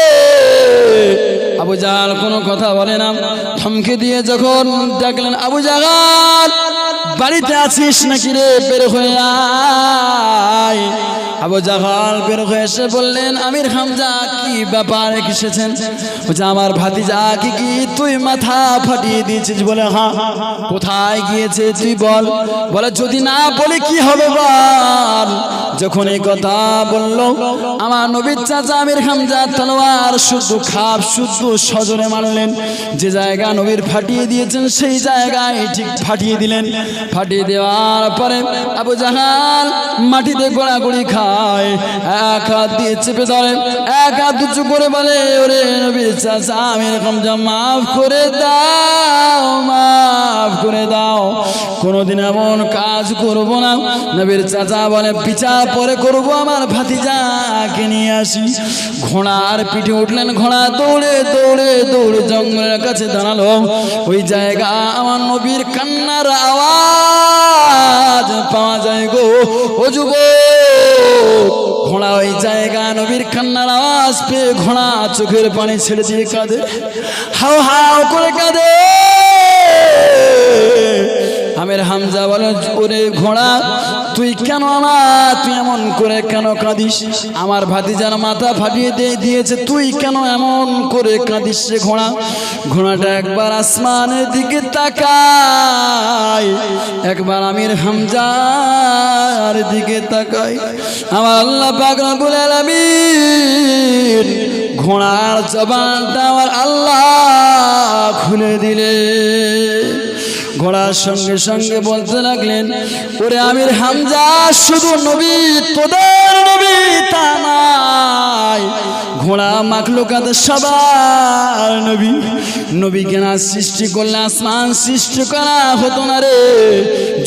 আবু জাহাল কোনো কথা বলে না, থমকে দিয়ে যখন ডাকলেন, আবু জাহাল বাড়িতে আছিস নাকি রে, বের হয়ে আয়। আবু জাহাল বের হয়ে এসে বললেন, আমির হামজা কি ব্যাপার এসেছেন? বলছে, আমার ভাতিজা কি তুই মাথা ফাটিয়ে দিয়েছিস? বলে হ্যাঁ। কোথায় গিয়েছে তুই বল? বলে যদি না বলে কি হবে বল, যখন এই কথা বলল আমার নবীর চাচা আমির হামজা তলোয়ার শুদ্ধ খাপ শুদ্ধ সজরে মারলেন। যে জায়গা নবীর ফাটিয়ে দিয়েছেন সেই জায়গায় ঠিক ফাটিয়ে দিলেন। ফাটিয়ে দেওয়ার পরে আবু জাহাল মাটিতে গোড়াগড়ি খায়, এক হাত দিয়ে চেপে ধরে, এক হাত উঁচু করে বলে, ওরে নবীর চাচা আমির হামজা মাফ করে দাও, মাফ করে দাও, কোনোদিন এমন কাজ করব না। নবীর চাচা বলে, বিচার পরে করব, আমার ভাতিজাকে নিয়ে আসি। ঘোড়ার পিঠে উঠলেন, ঘোড়া দৌড়ে দৌড়ে দৌড়ে জঙ্গলের কাছে দাঁড়ালো। ওই জায়গা আমার নবীর কান্নার আওয়াজ পাওয়া যায় গো ও যুবক। ঘোড়া ওই জায়গা নবীর কান্নার আওয়াজ পেয়ে ঘোড়া চোখের পানি ছেড়ে দিয়ে কাঁদে, হাও হাও করে কাঁদে। আমির হামজা বলে, ওরে ঘোড়া তুই কেন তুই এমন করে কেন কাঁদিস? আমার ভাতিজার মাথা ফাটিয়ে দিয়েছে, তুই কেন এমন করে কাঁদিস রে ঘোড়া? ঘোড়াটা একবার আসমানের দিকে তাকায়, একবার আমির হামজার দিকে তাকায়। আমার আল্লাহ পাক রব্বুল আলামিন ঘোড়ার জবানটা আমার আল্লাহ খুলে দিলে। ঘোড়ার সঙ্গে সঙ্গে বলতে লাগলেন, ওরে আমির হামজা, শুধু নবী তোদের নবী তা নাই, ঘোড়া মাখলুকাত সবার নবী। নবীকে না সৃষ্টি করলে আসমান সৃষ্টি করা হতো না রে,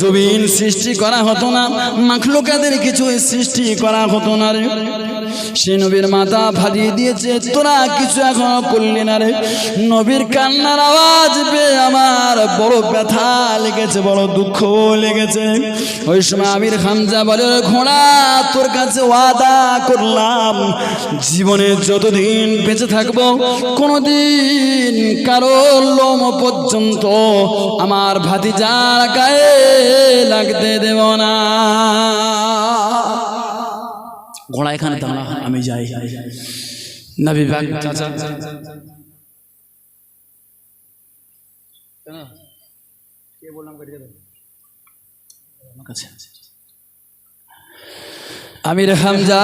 জমিন সৃষ্টি করা হতো না, মাখলুকাতের কিছু সৃষ্টি করা হতো না রে। সে নবীর মাথা ফাটিয়ে দিয়েছে, তোরা কিছু এখনো করলি না রে। নবীর কান্নার আওয়াজ পেয়ে আমার বড় ব্যথা লেগেছে, বড় দুঃখ লেগেছে। ওই সময় আমির হামজা বলে, ঘোড়া তোর কাছে ওয়াদা করলাম, জীবনে যতদিন বেঁচে থাকবো কোনোদিন কারো লোম পর্যন্ত আমার ভাতিজার গায়ে লাগতে দেব না। ঘোড়া এখানে দাঁড়া, আমি যাই। নবী পাক চাচা আমির হামজা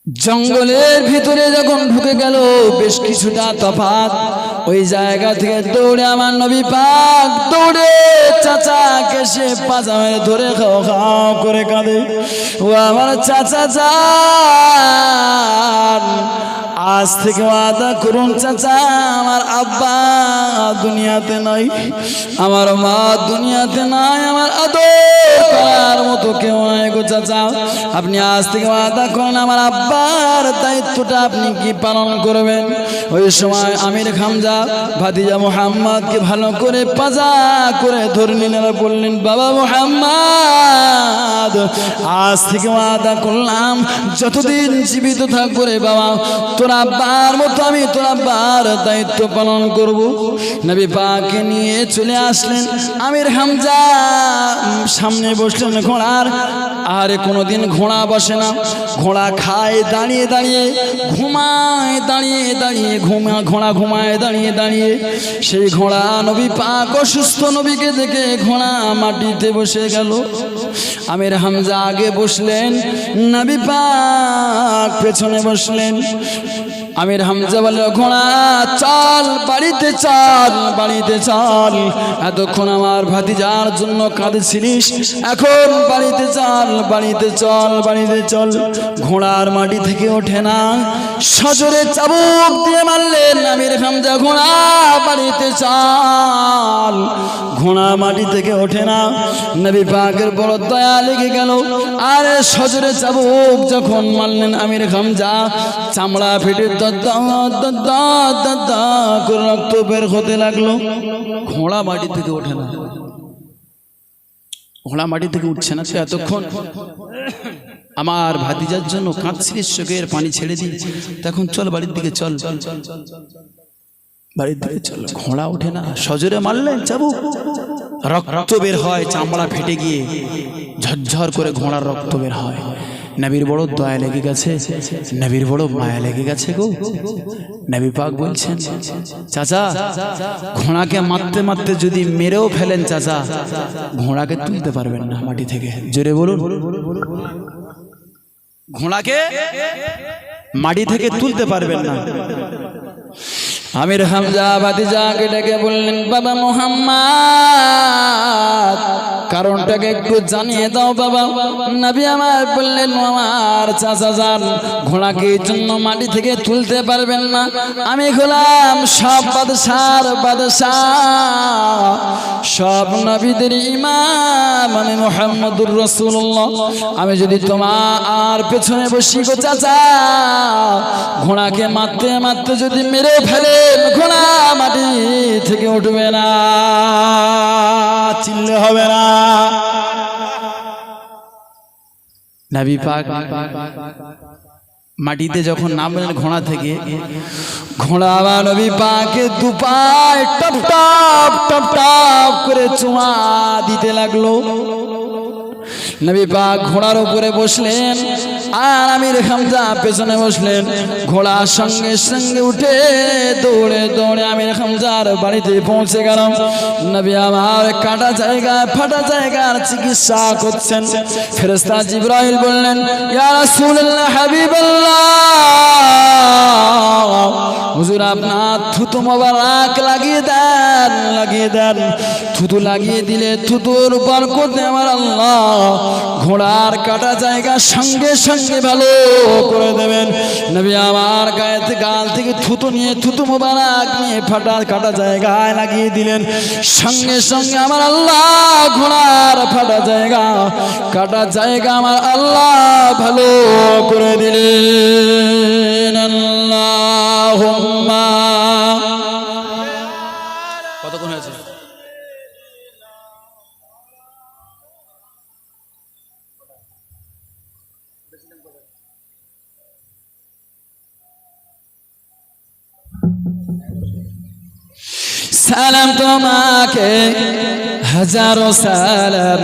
জঙ্গলের ভিতরে যখন ঢুকে গেল, বেশ কিছুটা তফাৎ, ওই জায়গা থেকে দৌড়ে আমার নবী পাক দৌড়ে চাচাকে সে পাজা মেরে ধরে খাও খাও করে কাঁদে, ও আমার চাচা যান, আজ থেকে ওয়াদা করুন চাচা, আমার আব্বা দুনিয়াতে নাই, আমার মা দুনিয়াতে নাই, আমার আদর করার মতো কেউ নাই গো চাচা। আপনি আজ থেকে ওয়াদা করেন, আমার আব্বার দায়িত্বটা আপনি কি পালন করবেন। ওই সময় আমির হামজা ভাতিজা মুহাম্মদকে ভালো করে পাজা করে ধরে নিলেন, বললেন, বাবা মুহাম্মদ, আজ থেকে ওয়াদা করলাম যতদিন জীবিত থাকবো রে বাবা, তোর আব্বার মতো আমি তোর আব্বার দায়িত্ব পালন করব। নবী পাককে নিয়ে চলে আসলেন। আমির হামজা সামনে বসলেন ঘোড়ার। আরে কোনোদিন ঘোড়া বসে না, ঘোড়া খায় দাঁড়িয়ে দাঁড়িয়ে, ঘুমায় দাঁড়িয়ে দাঁড়িয়ে, ঘোড়া ঘুমায় দাঁড়িয়ে দাঁড়িয়ে। সেই ঘোড়া নবী পাক অসুস্থ নবীকে দেখে ঘোড়া মাটিতে বসে গেল। আমির হামজা আগে বসলেন, নবী পাক পেছনে বসলেন। আমির হামজা বলল, ঘোড়া চল বাড়িতে, চল বাড়িতে চল, এতক্ষণ আমার ভাতিজার জন্য কাঁদছিলিস, এখন বাড়িতে চল, বাড়িতে চল, বাড়িতে চল। ঘোড়ার মাটি থেকে ওঠে না, সজোরে চাবুক দিয়ে মারলেন আমির হামজা, ঘোড়া বাড়িতে চল। ঘোড়া মাটি থেকে ওঠে না। নবী পাকের বড় দয়া লেগে গেল। আরে সজোরে চাবুক যখন মারলেন আমির হামজা, চামড়া ফেটে রক্ত বের হতে লাগলো। ঘোড়া মাটি থেকে ওঠে না, ঘোড়া মাটি থেকে উঠছে না। সে এতক্ষণ আমার ভাতিজার জন্য কাঁদছিলিস, চোখের পানি ছেড়ে দিই, তখন চল বাড়ির দিকে চল, বাড়ির দিকে চল। ঘোড়া ওঠে না, সজোরে মারলেন চাবুক, রক্ত বের হয়, চামড়া ফেটে গিয়ে ঝরঝর করে ঘোড়ার রক্ত বের হয়। নবীর বড় দয়া লেগে গেছে, নবীর বড় মায়া লেগে গেছে গো। নবী পাক বলছেন, চাচা ঘোড়াকে মারতে মারতে যদি মেরেও ফেলেন চাচা, ঘোড়াকে তুলতে পারবেন না মাটি থেকে। জোরে বলুন, ঘোড়াকে মাটি থেকে তুলতে পারবেন না। আমির হামজা ভাতিজাকে ডেকে বললেন, বাবা মুহাম্মদ কারণটাকে একটু জানিয়ে দাও বাবা। নবী আমার বললেন, আমার চাচা যান ঘোড়াকে এই জন্য মাটি থেকে তুলতে পারবেন না, আমি হলাম সব বাদশাহ, সব নবীদের ইমাম, আমি মুহাম্মদুর রাসূলুল্লাহ। আমি যদি তোমার পেছনে বসি গো চাচা, ঘোড়াকে মারতে মারতে যদি মেরে ফেলে ঘোড়া মাটি থেকে উঠবে না, চিল্লে হবে না। নবী পাক মাটিতে যখন নামলেন ঘোড়া থেকে, ঘোড়া আবার নবী পাকে দুপায় টপ টপ টপ টপ করে চুমা দিতে লাগলো। নবী পাক ঘোড়ার উপরে বসলেন আর আমির হামজা পেছনে বসলেন। ঘোড়ার সঙ্গে সঙ্গে উঠে দৌড়ে দৌড়ে আমির হামজার বাড়িতে পৌঁছে গেল। নবী আমার কাটা জায়গা ফাটা জায়গার চিকিৎসা করছেন। ফেরেশতা জিবরাইল বললেন, ইয়া রাসূলুল্লাহ হাবিবাল্লাহ, হুজুর আপনার থুতু মোবারক লাগিয়ে দেন। থুতু লাগিয়ে দিলে থুতুর বরকতে আমার আল্লাহ ঘোড়ার কাটা জায়গা সঙ্গে সঙ্গে ভালো করে দেবেন। নবী আমার গাল থেকে থুতু নিয়ে থুতু মোবারক নিয়ে ফাটার কাটা জায়গায় লাগিয়ে দিলেন। সঙ্গে সঙ্গে আমার আল্লাহ ঘোড়ার ফাটা জায়গা কাটা জায়গা আমার আল্লাহ ভালো করে দিলেন। আল্লাহুম্মা। কতক্ষণ হয়েছে? সালাম তোমাকে হাজারো সালাম,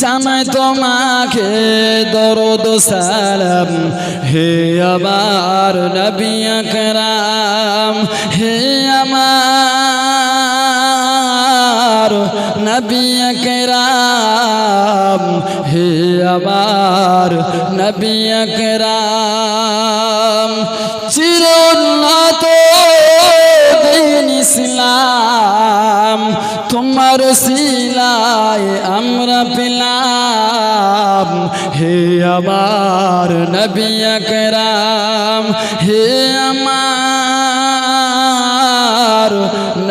জানাই তোমাকে দরুদ সালাম। হে আমার নবী আকরাম, হে আমার নবী আকরাম, হে আমার নবী আকরাম। চিরোন্নত দিন ইসলাম তোমার সিলায় আমরা পেলাম। হে আমার নবী আকরাম, হে আমার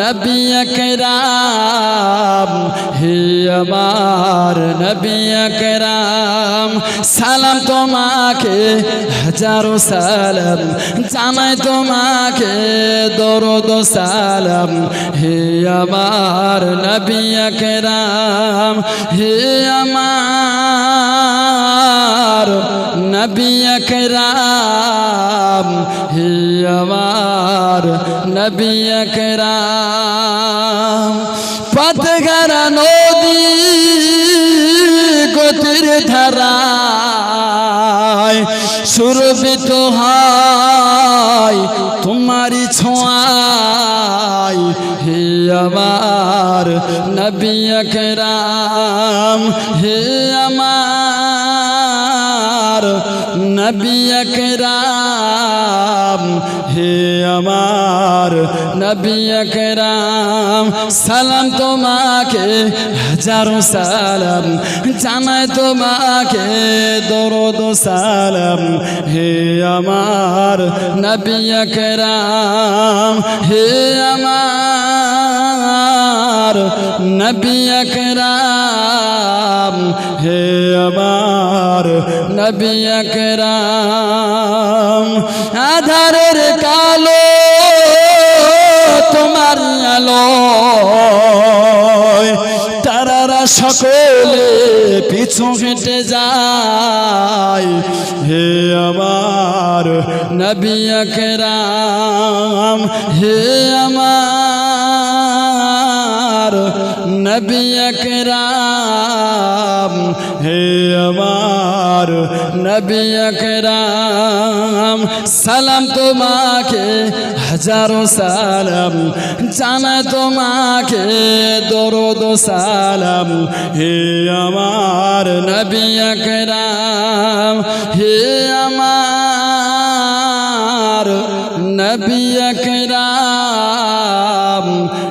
নবী আকরাম, হে আমার নবী আকরাম। সালাম তোমাকে হাজারো সালাম, জানাই তোমাকে দরুদ সালাম। হে আমার নবী আকরাম, হে আমার নবী আকরাম, হে আমার নবী আকরাম। পথঘরা নদী গতির ধারায় সুরভিত হয় তোমারি ছোঁয়ায়। হে আমার নবী আকরাম, হে আমার নবী আকরাম, হে আমার নবী আকরাম। সালাম তোমাকে হাজারো সালাম, জানাই তোমাকে দরুদ সালাম। হে আমার নবী আকরাম, হে আমার নবী আকরাম, হে আমার নবী আকরাম। আধারের কালো তোমার আলো, তারারা সকলে পিছু হেঁটে যায়। হে আমার নবী আকরাম, হে আমার নবী আকরাম, হে আমার আমার নবী আকরাম সালাম তোমাকে হাজারো সালাম জানা তোমাকে দরুদ সালাম হে আমার নবী আকরাম হে আমার নবী আকরাম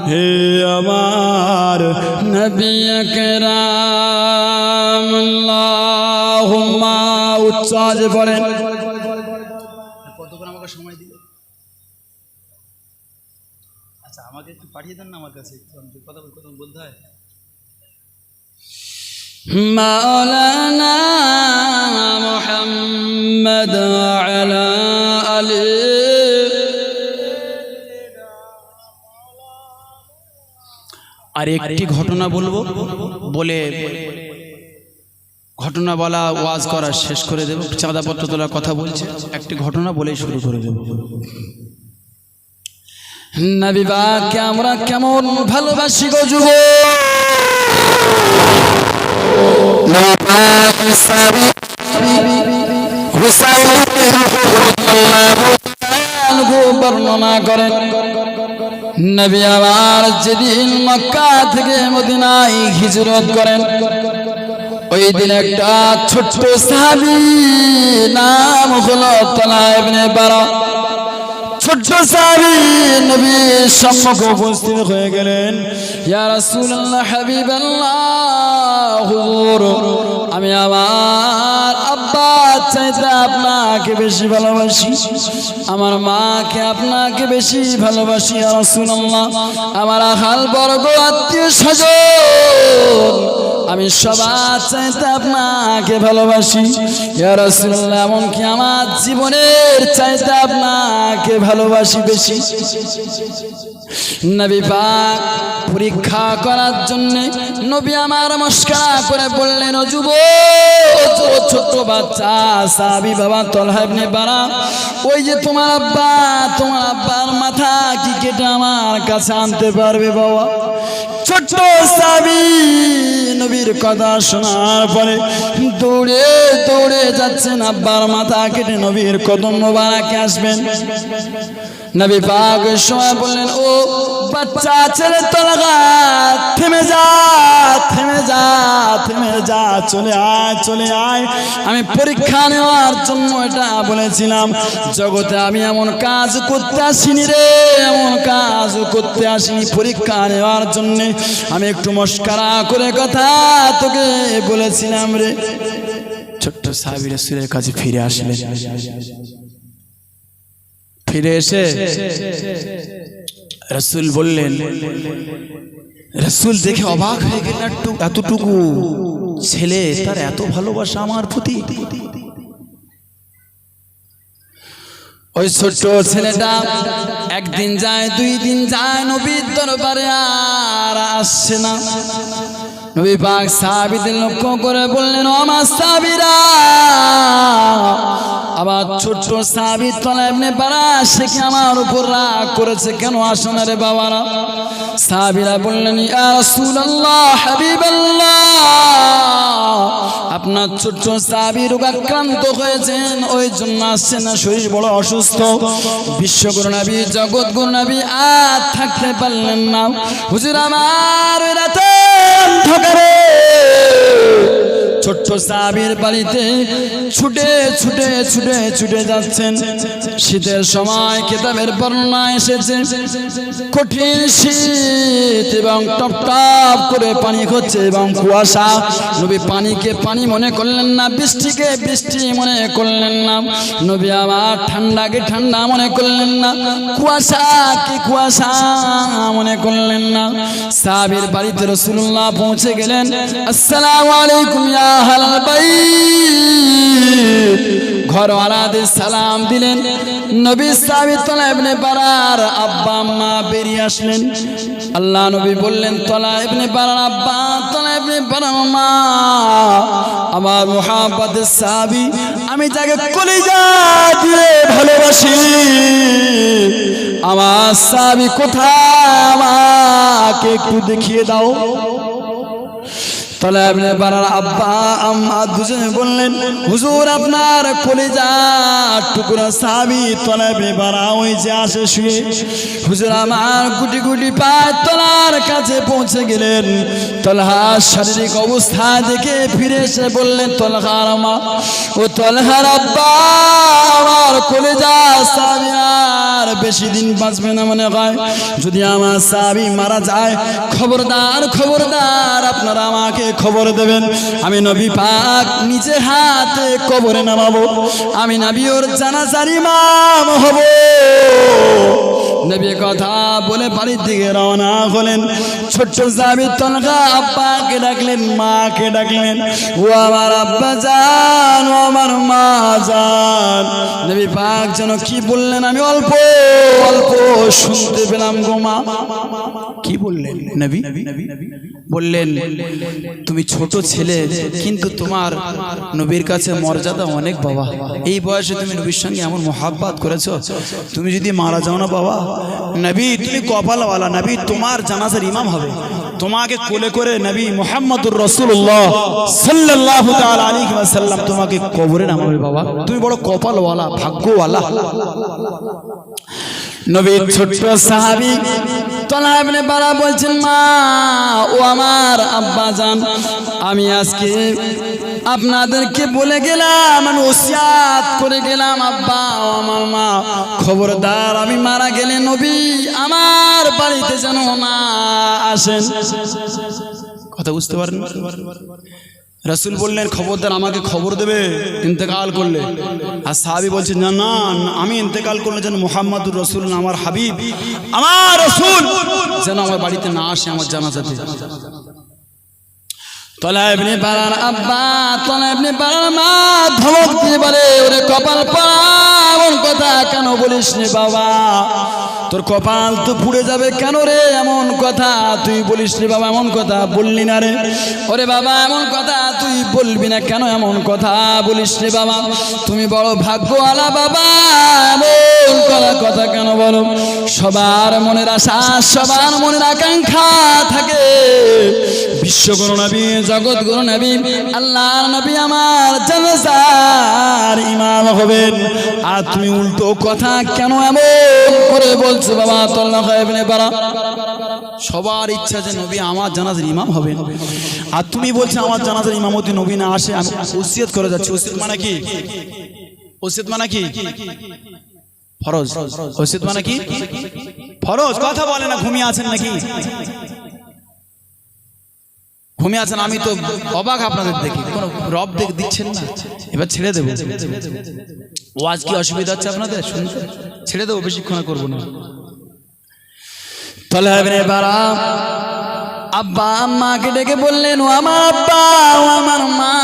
হে আমার নবী আকরাম আল্লাহুম্মা উচ্চাজ পড়েন কতক্ষণ আমাকে সময় দিলে আচ্ছা আমাকে একটু পাঠিয়ে দেন না আমার কাছে একটু কথা বলতে হয় মাওলানা মুহাম্মদ আলা আলি আর একটি ঘটনা বলবো বলে ঘটনা বলা ওয়াজ করা শেষ করে দেব চাঁদাপত্র তোলার কথা বলছে একটি ঘটনা বলেই শুরু করে দেব নবী পাককে আমরা কেমন ভালোবাসি গো যুবক নবী পাক সাবি হুসাইন বর্ণনা করেন নবী আমার যেদিন মক্কা থেকে মদিনায় হিজরত করেন ওই দিন একটা ছোট্ট সাহাবী নাম হলো তালহা ইবনে বারা ছোট্ট সাহাবী নবীর সম্মুখে উপস্থিত হয়ে গেলেন ইয়া রাসূলুল্লাহ হাবিবাল্লাহ হুজুর আমি আমার আব্বা চাইতে আপনাকে বেশি ভালোবাসি আমার মাকে আপনাকে বেশি ভালোবাসি ইয়া রাসূলুল্লাহ আমার আহাল বর্গ আত্মীয় স্বজন আমি সবার চাইতে আপনাকে ভালোবাসি ইয়া রাসূলুল্লাহ এমনকি আমার জীবনের চাইতে আপনাকে ভালোবাসি বেশি নবী পাক পরীক্ষা করার জন্য নবী আমার মস্করা করে বললেন ও যুবক ছোট বাচ্চা সাহাবী বাবা তালহা ইবনে বারা ওই যে তোমার আব্বার মাথা কি কেটে আমার কাছে আনতে পারবে বাবা ছোট্ট সাহাবী নবীর কথা শোনার পরে দৌড়ে দৌড়ে যাচ্ছেন আব্বার মাথা কেটে নবীর কদম মোবারকে আসবেন নবী পাক সময় বললেন ও বাচ্চা ছেলে তালহা থেমে যা চলে আয় আমি পরীক্ষা নেওয়ার জন্য এটা বলেছিলাম জগতে আমি এমন কাজ করতে আসিনি রে পরীক্ষা নেওয়ার জন্য আমি একটু মস্করা করে কথা তোকে বলেছিলাম রে ছোট্ট সাহাবী রাসূলের কাছে ফিরে আসলেন ফিরে এসে রাসূল বললেন রাসূল দেখে অবাক হয়ে গেলেন এতটুকু ছেলে তার এত ভালোবাসা আমার প্রতি ওই ছোট্ট ছেলেটা একদিন যায় দুই দিন যায় নবীর দরবারে আর আসছে না নবী পাক সাহাবীদের লক্ষ্য করে বললেন ও আমার সাহাবীরা আবার ছোট্ট সাহাবী তালহা ইবনে বারা সে কি আমার উপর রাগ করেছে কেন আসে না রে বাবারা সাহাবীরা বললেন ইয়া রাসূলুল্লাহ হাবিবাল্লাহ আপনার ছোট্ট সাহাবী রোগাক্রান্ত হয়েছেন ওই জন্য আসছে না শরীর বড় অসুস্থ বিশ্বগুরু নবী জগৎগুরু নবী আর থাকতে পারলেন না হুজুর আমার ওই রাতে অন্ধকারে ছোট্ট সাহাবীর বাড়িতে ছুটে যাচ্ছেন শীতের সময় কিতাবের বর্ণনা এসেছে কঠিন শীত এবং টপ টপ করে পানি হচ্ছে এবং কুয়াশা নবী পানিকে পানি মনে করলেন না বৃষ্টিকে বৃষ্টি মনে করলেন না নবী আবার ঠান্ডাকে ঠান্ডা মনে করলেন না কুয়াশাকে কুয়াশা মনে করলেন না সাহাবীর বাড়িতে রাসূলুল্লাহ পৌঁছে গেলেন আসসালামু আলাইকুম ইয়া আহলাল বাইত ঘরওয়ালাদের সালাম দিলেন নবী সাহাবী তালহা ইবনে বারার আব্বা আম্মা বেরিয়ে আসলেন আল্লাহ নবী বললেন তালহা ইবনে বারার আব্বা তালহা ইবনে বারার মা আমার মুহাব্বতের সাহাবী আমি যাকে কলিজা দিয়ে ভালোবাসি আমার সাহাবী কোথায় আমাকে একটু দেখিয়ে দাও তলহা ইবনে বারার আব্বা আম্মা দুজনে বললেন, হুজুর আপনার কলিজা টুকরা সাহাবী তলহা ইবনে বারা ওই যে আসে শুয়ে। হুজুর আমার গুটি গুটি পায়ে তলহার কাছে পৌঁছে গেলেন। তলহার শারীরিক অবস্থা দেখে ফিরে এসে বললেন, তলহার মা ও তলহার আব্বা, আমার কলিজা সাহাবী আর বেশি দিন বাঁচবে না মনে হয়। যদি আমার সাহাবী মারা যায়, খবরদার খবরদার আপনারা আমাকে খবর দেবেন। আমি নবী পাক নিজে হাতে কবরে নামাবো, আমি নবী ওর জানাজার ইমাম হব। নবী কথা বলে বাড়ির দিকে রওনা হলেন। ছোট্ট সাহাবী তলহা আব্বাকে ডাকলেন, মাকে ডাকলেন, ও আমার আব্বা জান, ও আমার মা জান। নবী পাক যেন কি বললেন আমি অল্প অল্প শুনতে পেলাম গো মা। কি বললেন নবী? বললেন, তুমি ছোট ছেলে কিন্তু তোমার নবীর কাছে মর্যাদা অনেক বাবা। এই বয়সে তুমি নবীর সঙ্গে এমন মোহাব্বত করেছো, তুমি যদি মারা যাও না বাবা, নবী তুমি কপালওয়ালা, নবী তোমার জানাজার ইমাম হবে। তোমাকে কোলে করে নবী মুহাম্মদুর রাসূলুল্লাহ সাল্লাল্লাহু তাআলা আলাইহি ওয়াসাল্লাম তোমাকে কবরে নামাবে বাবা। তুমি বড় কপালওয়ালা, ভাগ্যওয়ালা। নবীর ছোট্ট সাহাবী তলহা ইবনে বারা বলছেন, মা ও আমার আব্বা জান, আমি আজকে আপনাদেরকে বলে গেলাম, আমি ওসিয়াত করে গেলাম, আব্বা ও আমার মা, খবরদার আমি মারা গেলে নবী আমার বাড়িতে যেন না আসেন। কথা বুঝতে পারেন? রাসূল বললেন, খবরদার আমাকে খবর দেবে ইন্তেকাল করলে। আর সাহাবী বলছেন, না না, আমি ইন্তেকাল করলে যেন মুহাম্মদুর রাসূলুল্লাহ আমার হাবিব, আমার রাসূল যেন আমার বাড়িতে না আসে আমার জানাজাতে। তলহা ইবনে বারার আব্বা তলহা ইবনে বারার মা ধমক দিয়ে বলে, ওরে কপাল পোড়া, এমন কথা কেন বলিস রে বাবা? তোর কপাল তো পুড়ে যাবে কেন রে? এমন কথা তুই বলিস রে বাবা, এমন কথা বললি না রে। ওরে বাবা এমন কথা তুই বলবি না কেন? এমন কথা বলিস রে বাবা, তুমি বড় ভাগ্যওয়ালা বাবা, এমন কথা কেন বলো? সবার মনের আশা, সবার মনের আকাঙ্ক্ষা থাকে বিশ্বগুরু নবী, জগৎ গুরু নবী, আল্লাহর নবী আমার জানাজার ইমাম হবেন, আর তুমি উল্টো কথা কেন এমন করে বলছো বাবা? তলহা ইবনে বারা সবার ইচ্ছা যে নবী আমার জানাজার ইমাম হবেন, আর তুমি বলছো আমার জানাজার ইমামতি নবী না আসে। আমি ওসিয়ত করে যাচ্ছি। ওসিয়ত মানে কি? ওসিয়ত মানে কি? ফরজ। ওসিয়ত মানে কি? ফরজ। কথা বলে না, ঘুমিয়ে আছেন নাকি? ঘুমিয়ে আছেন? আমি তো অবাক আপনাদের দেখি, কোনো রব দিচ্ছেন না। এবার ছেড়ে দেবো। ওয়াজ কি অসুবিধা হচ্ছে আপনাদের শুনতে? ছেড়ে দেবো, বেশিক্ষণ করবো না। তলহা ইবনে বারা আব্বা আম্মাকে ডেকে বললেন, ও আমার আব্বা ও আমার মা,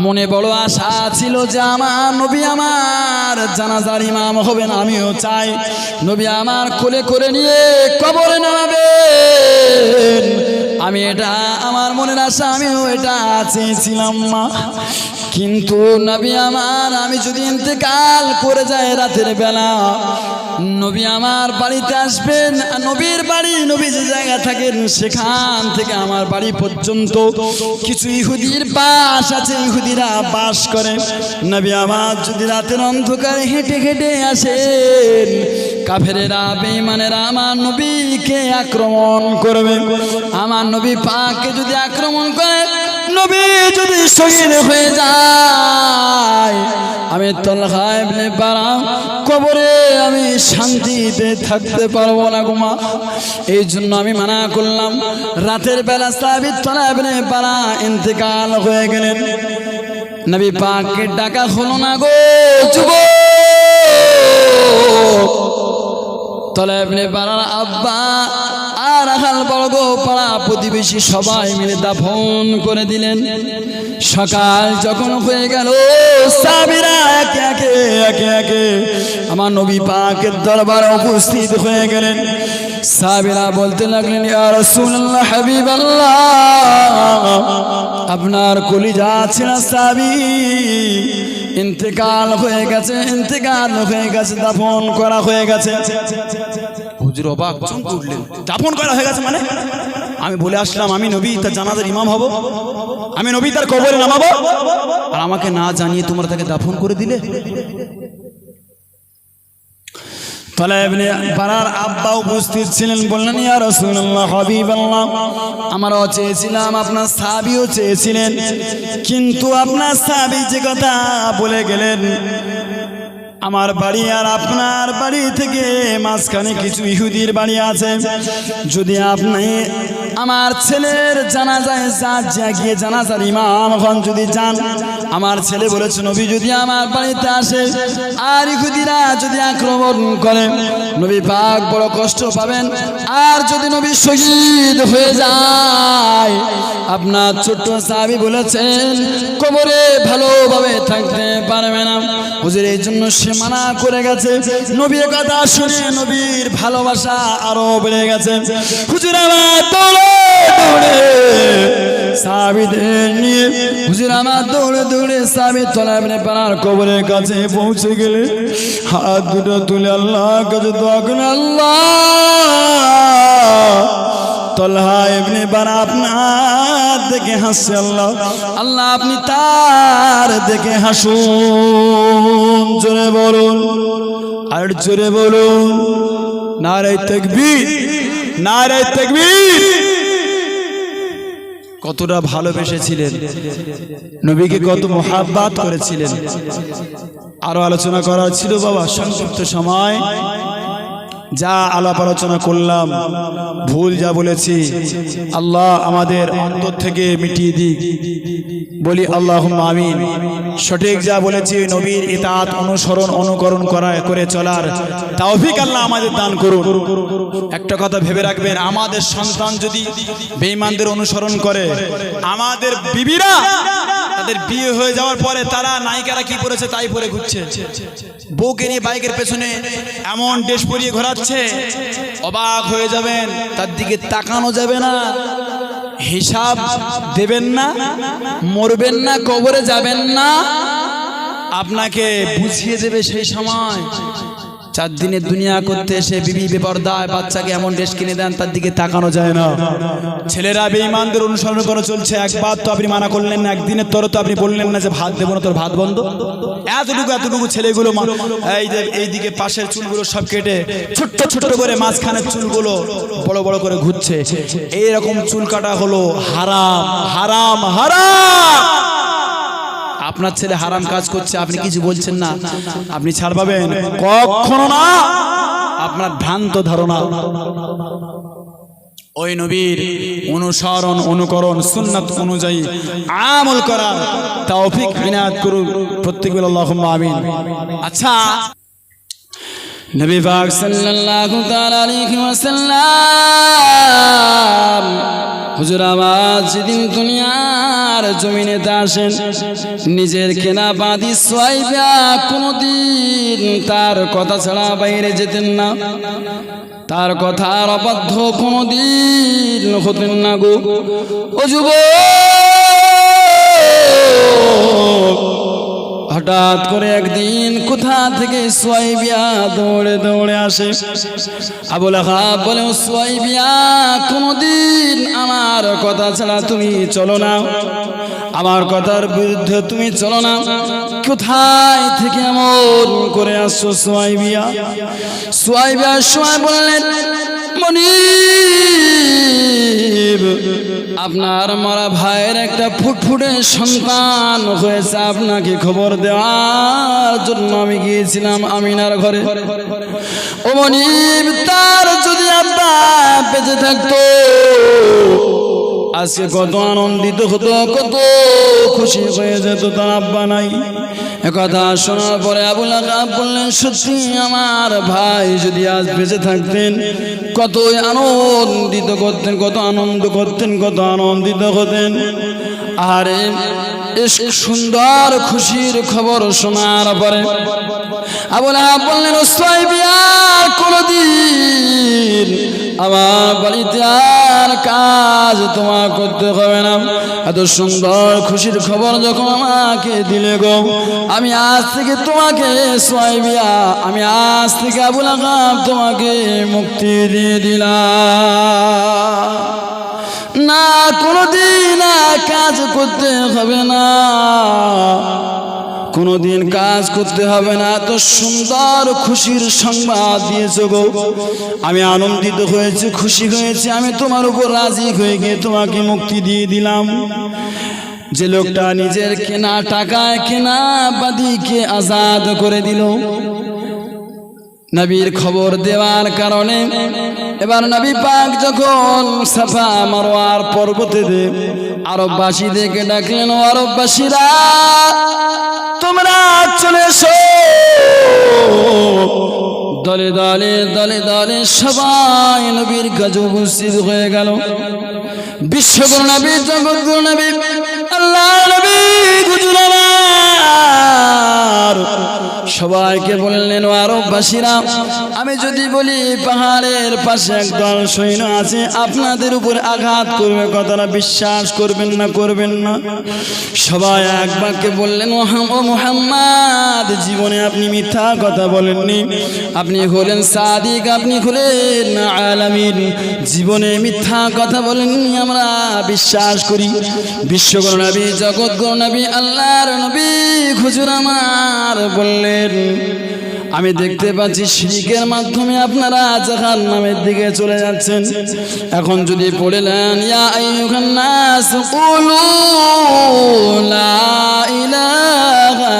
মনে বড় আশা ছিল যে আমার নবী আমার জানাজার ইমাম হবেন, আমিও চাই নবী আমার কোলে করে নিয়ে কবরে নামাবেন। আমি এটা আমার মনের আশা, আমিও এটা চেয়েছিলাম মা। কিন্তু নবী আমার, আমি যদি ইন্তেকাল করে যাই রাতের বেলা, নবী আমার বাড়িতে আসবেন। নবীর বাড়ি, নবী যে জায়গা থাকেন সেখান থেকে আমার বাড়ি পর্যন্ত কিছু ইহুদির বাস আছে, ইহুদিরা বাস করে। নবী আমার যদি রাতের অন্ধকারে হেঁটে হেঁটে আসেন, কাফেরেরা বেঈমানেরা আমার নবীকে আক্রমণ করবে। আমার নবী পাককে যদি আক্রমণ করে, নবী যদি শহীদ হয়ে যায়, আমি তলহা ইবনে বারা কবরে আমি শান্তিতে থাকতে পারবো না গো মা। এই জন্য আমি মানা করলাম। রাতের বেলা সাহাবী তলহা ইবনে বারা ইন্তেকাল হয়ে গেলেন। নবী পাককে ডাকা হলো না গো যুবক। তলহা ইবনে বারার আব্বা আর আহাল বর্গ পাড়া প্রতিবেশী সবাই মিলে দাফন করে দিলেন। সকাল যখন হয়ে গেল, সাহাবীরা একে একে আমার নবী পাকের দরবারে উপস্থিত হয়ে গেলেন। সাহাবীরা বলতে লাগলেন, ইয়া রাসূলুল্লাহ, হাবিবাল্লাহ, আপনার কলিজা ছেঁড়া সাহাবী ইন্তেকাল হয়ে গেছে, ইন্তেকাল হয়ে গেছে, দাফন করা হয়ে গেছে। হুজুর অবাক, চমকে উঠলেন। দাফন করা হয়ে গেছে মানে? আমি বলে আসলাম আমি নবী তার জানাজার ইমাম হব, আমি নবী তার কবরে নামাবো, আর আমাকে না জানিয়ে তোমরা তাকে দাফন করে দিলে। তাহলে ইবনে বারার আব্বা উপস্থিত ছিলেন, বললেন ইয়া রাসূলুল্লাহ হাবিবাল্লাহ, আমরাও চেয়েছিলাম, আপনার সাহাবীও চেয়েছিলেন, কিন্তু আপনার সাহাবী যে কথা বলে গেলেন, আমার বাড়ি আর আপনার বাড়ি থেকে মাঝখানে কিছু ইহুদির বাড়ি আছে, যদি আপনি আমার ছেলের জানাজায় গিয়ে জানাজার ইমাম হন, যদি যান, আমার ছেলে বলেছে নবী যদি আমার বাড়িতে আসে আর ইহুদিরা যদি আক্রমণ করে, নবী পাক বড় কষ্ট পাবেন, আর যদি নবী শহীদ হয়ে যায়, আপনার ছোট্ট সাহাবী বলেছেন কবরে ভালোভাবে থাকতে পারবে না। হুজুর এই জন্য সে মানা করে গেছে। নবীর কথা শুনে নবীর ভালোবাসা আরো বেড়ে গেছে। হুজুর আমার দৌড়ে দৌড়ে সাহাবীদের নিয়ে, হুজুর আমার দৌড়ে দৌড়ে সাহাবী তলা ইবনে বারার কবরের কাছে পৌঁছে গেলে হাত দুটো তুলে আল্লাহর কাছে দোয়া করে, আল্লাহ তলহা ইবনে বারা আপনার দেখে হাসছে, আল্লাহ আল্লাহ আপনি তার দেখে হাসুন। জোরে বলুন, আর জোরে বলুন, নারে তাকবীর, নারে তাকবীর। কতটা ভালোবেসেছিলেন নবীকে, কত মোহাব্বত করেছিলেন। আরো আলোচনা করা ছিল বাবা, সংক্ষিপ্ত সময় যা আলাপ আলোচনা করলাম, ভুল যা বলেছি আল্লাহ আমাদের অন্তর থেকে মিটিয়ে দিক, বলি আল্লাহুম্মা আমিন। সঠিক যা বলেছি নবীর ইতাআত অনুসরণ অনুকরণ করে চলার তৌফিক আল্লাহ আমাদের দান করুন। একটা কথা ভেবে রাখবেন, আমাদের সন্তান যদি বেঈমানদের অনুসরণ করে, আমাদের বিবিরা তাদের বিয়ে হয়ে যাওয়ার পরে তারা নায়িকারা কি পরেছে তাই পরে ঘুরছে, বউকে নিয়ে বাইকের পেছনে এমন ড্রেস পরিয়ে ঘোরাচ্ছে, অবাক হয়ে যাবেন, তার দিকে তাকানো যাবে না, হিসাব দেবেন না, মরবেন না, কবরে যাবেন না, আপনাকে বুঝিয়ে দেবে সেই সময়। 4 দিনের দুনিয়া করতে এসে বিবি বেপরদায় বাচ্চাকে এমন ড্রেস কিনে দেন, তার দিকে তাকানো যায় না। ছেলেরা বেঈমানদের অনুসরণ করে চলছে, একবার তো আপনি মানা করলেন না, একদিনের তর তো আপনি বললেন না যে ভাত দেবো না, তোর ভাত বন্ধ। এতটুকু ছেলেগুলো এই যে এইদিকে পাশের চুলগুলো সব কেটে ছোট্ট ছোট্ট করে মাঝখানের চুলগুলো বড় বড় করে ঘুরছে। এইরকম চুল কাটা হলো হারাম, হারাম, হারাম। আপনার ছেলে হারাম কাজ করছে, আপনি কিছু বলছেন না, আপনি ছাড় পাবেন? কখনো না, আপনার ভ্রান্ত ধারণা। ওই নবীর অনুসরণ অনুকরণ সুন্নাত অনুযায়ী আমল করার তৌফিক ইনায়াত করুন প্রত্যেক বলে আল্লাহুম্মা আমিন। আচ্ছা, নবী পাক সাল্লাল্লাহু তাআলা আলাইহি ওয়াসাল্লাম হুজুর আমার যেদিন দুনিয়ার জমিনেতে আসেন, নিজের কেনা বাঁধি সোয়াইবা কোনদিন তার কথা ছাড়া বাইরে যেতেন না, তার কথার অবাধ্য কোনদিন হতেন না গো। ও যুবক, হঠাৎ করে একদিন কোথা থেকে সুয়াইবিয়া দৌড়ে দৌড়ে আসে। আবু লাহাব বলে, সুয়াইবিয়া কোনদিন আমার কথা ছাড়া তুমি চলো না, আমার কথার বিরুদ্ধে তুমি চলো না, কোথায় থেকে এমন করে আসছো সুয়াইবিয়া? সুয়াইবিয়া সময় বললেন, মনিব, আপনার মরা ভাইয়ের একটা ফুটফুটে সন্তান হয়েছে, আপনাকে খবর দেওয়ার জন্য আমি গিয়েছিলাম আমিনার ঘরে। ও মনিব, তার যদি আব্বা বেঁচে থাকতো আজকে কত আনন্দিত হতো, কত খুশি হয়ে যেত, তার আব্বা নাই। একথা শোনার পরে আবু লাহাব বললেন, সত্যি আমার ভাই যদি আজ বেঁচে থাকতেন কতই আনন্দিত করতেন, কত আনন্দ করতেন, কত আনন্দিত হতেন। আরে সুন্দর খুশির খবর শোনার পরে আবু লাহাব বললেন, সুয়াইবিয়া কোনদিন আমার বাড়িতে আর কাজ তোমার করতে হবে না, এত সুন্দর খুশির খবর যখন আমাকে দিলে গো, আমি আজ থেকে তোমাকে সুয়াইবিয়া, আমি আজ থেকে আবু লাহাব তোমাকে মুক্তি দিয়ে দিলাম। না কোনোদিন কাজ করতে হবে না, কোনোদিন কাজ করতে হবে না। তো সুন্দর খুশির সংবাদ দিয়েছো গো, আমি আনন্দিত হয়েছি, খুশি হয়েছি, আমি তোমার উপর রাজি হয়ে গিয়ে তোমাকে মুক্তি দিয়ে দিলাম। যে লোকটা নিজের কেনা টাকায় কেনা বাদীকে আজাদ করে দিল, নবীর খবর দেওয়ার কারণে এবার নবী পাক যখন সাফা মারওয়ার পর্বতে আরববাসীদেরকে ডাকলেন, আরববাসীরা তোমরা চলে এসো। দলে দলে দলে দলে সবাই নবীর কাছে উপস্থিত হয়ে গেল। বিশ্বগুরু নবী, জগৎগুরু নবী, আল্লাহ নবী গুজরাট সবাইকে বললেন, আরববাসীরা আমি যদি বলি পাহাড়ের পাশে একদল সৈন্য আছে, আপনাদের উপর আঘাত করবে, কথাটা বিশ্বাস করবেন না করবেন না? সবাই এক বাক্যে বললেন, ও মুহাম্মদ, জীবনে আপনি মিথ্যা কথা বলেননি, আপনি হলেন সাদিক, আপনি হলেন আলামিন, জীবনে মিথ্যা কথা বলেননি, আমরা বিশ্বাস করি। বিশ্বগুরু নবী, জগৎগুরু নবী, আল্লাহর নবী হুজুর আমার বললেন, আমি দেখতে পাচ্ছি শিরকের মাধ্যমে আপনারা জাহান্নামের দিকে চলে যাচ্ছেন। এখন যদি পড়ে নেন, ইয়া আইয়ুহান নাস কুলু লা ইলাহা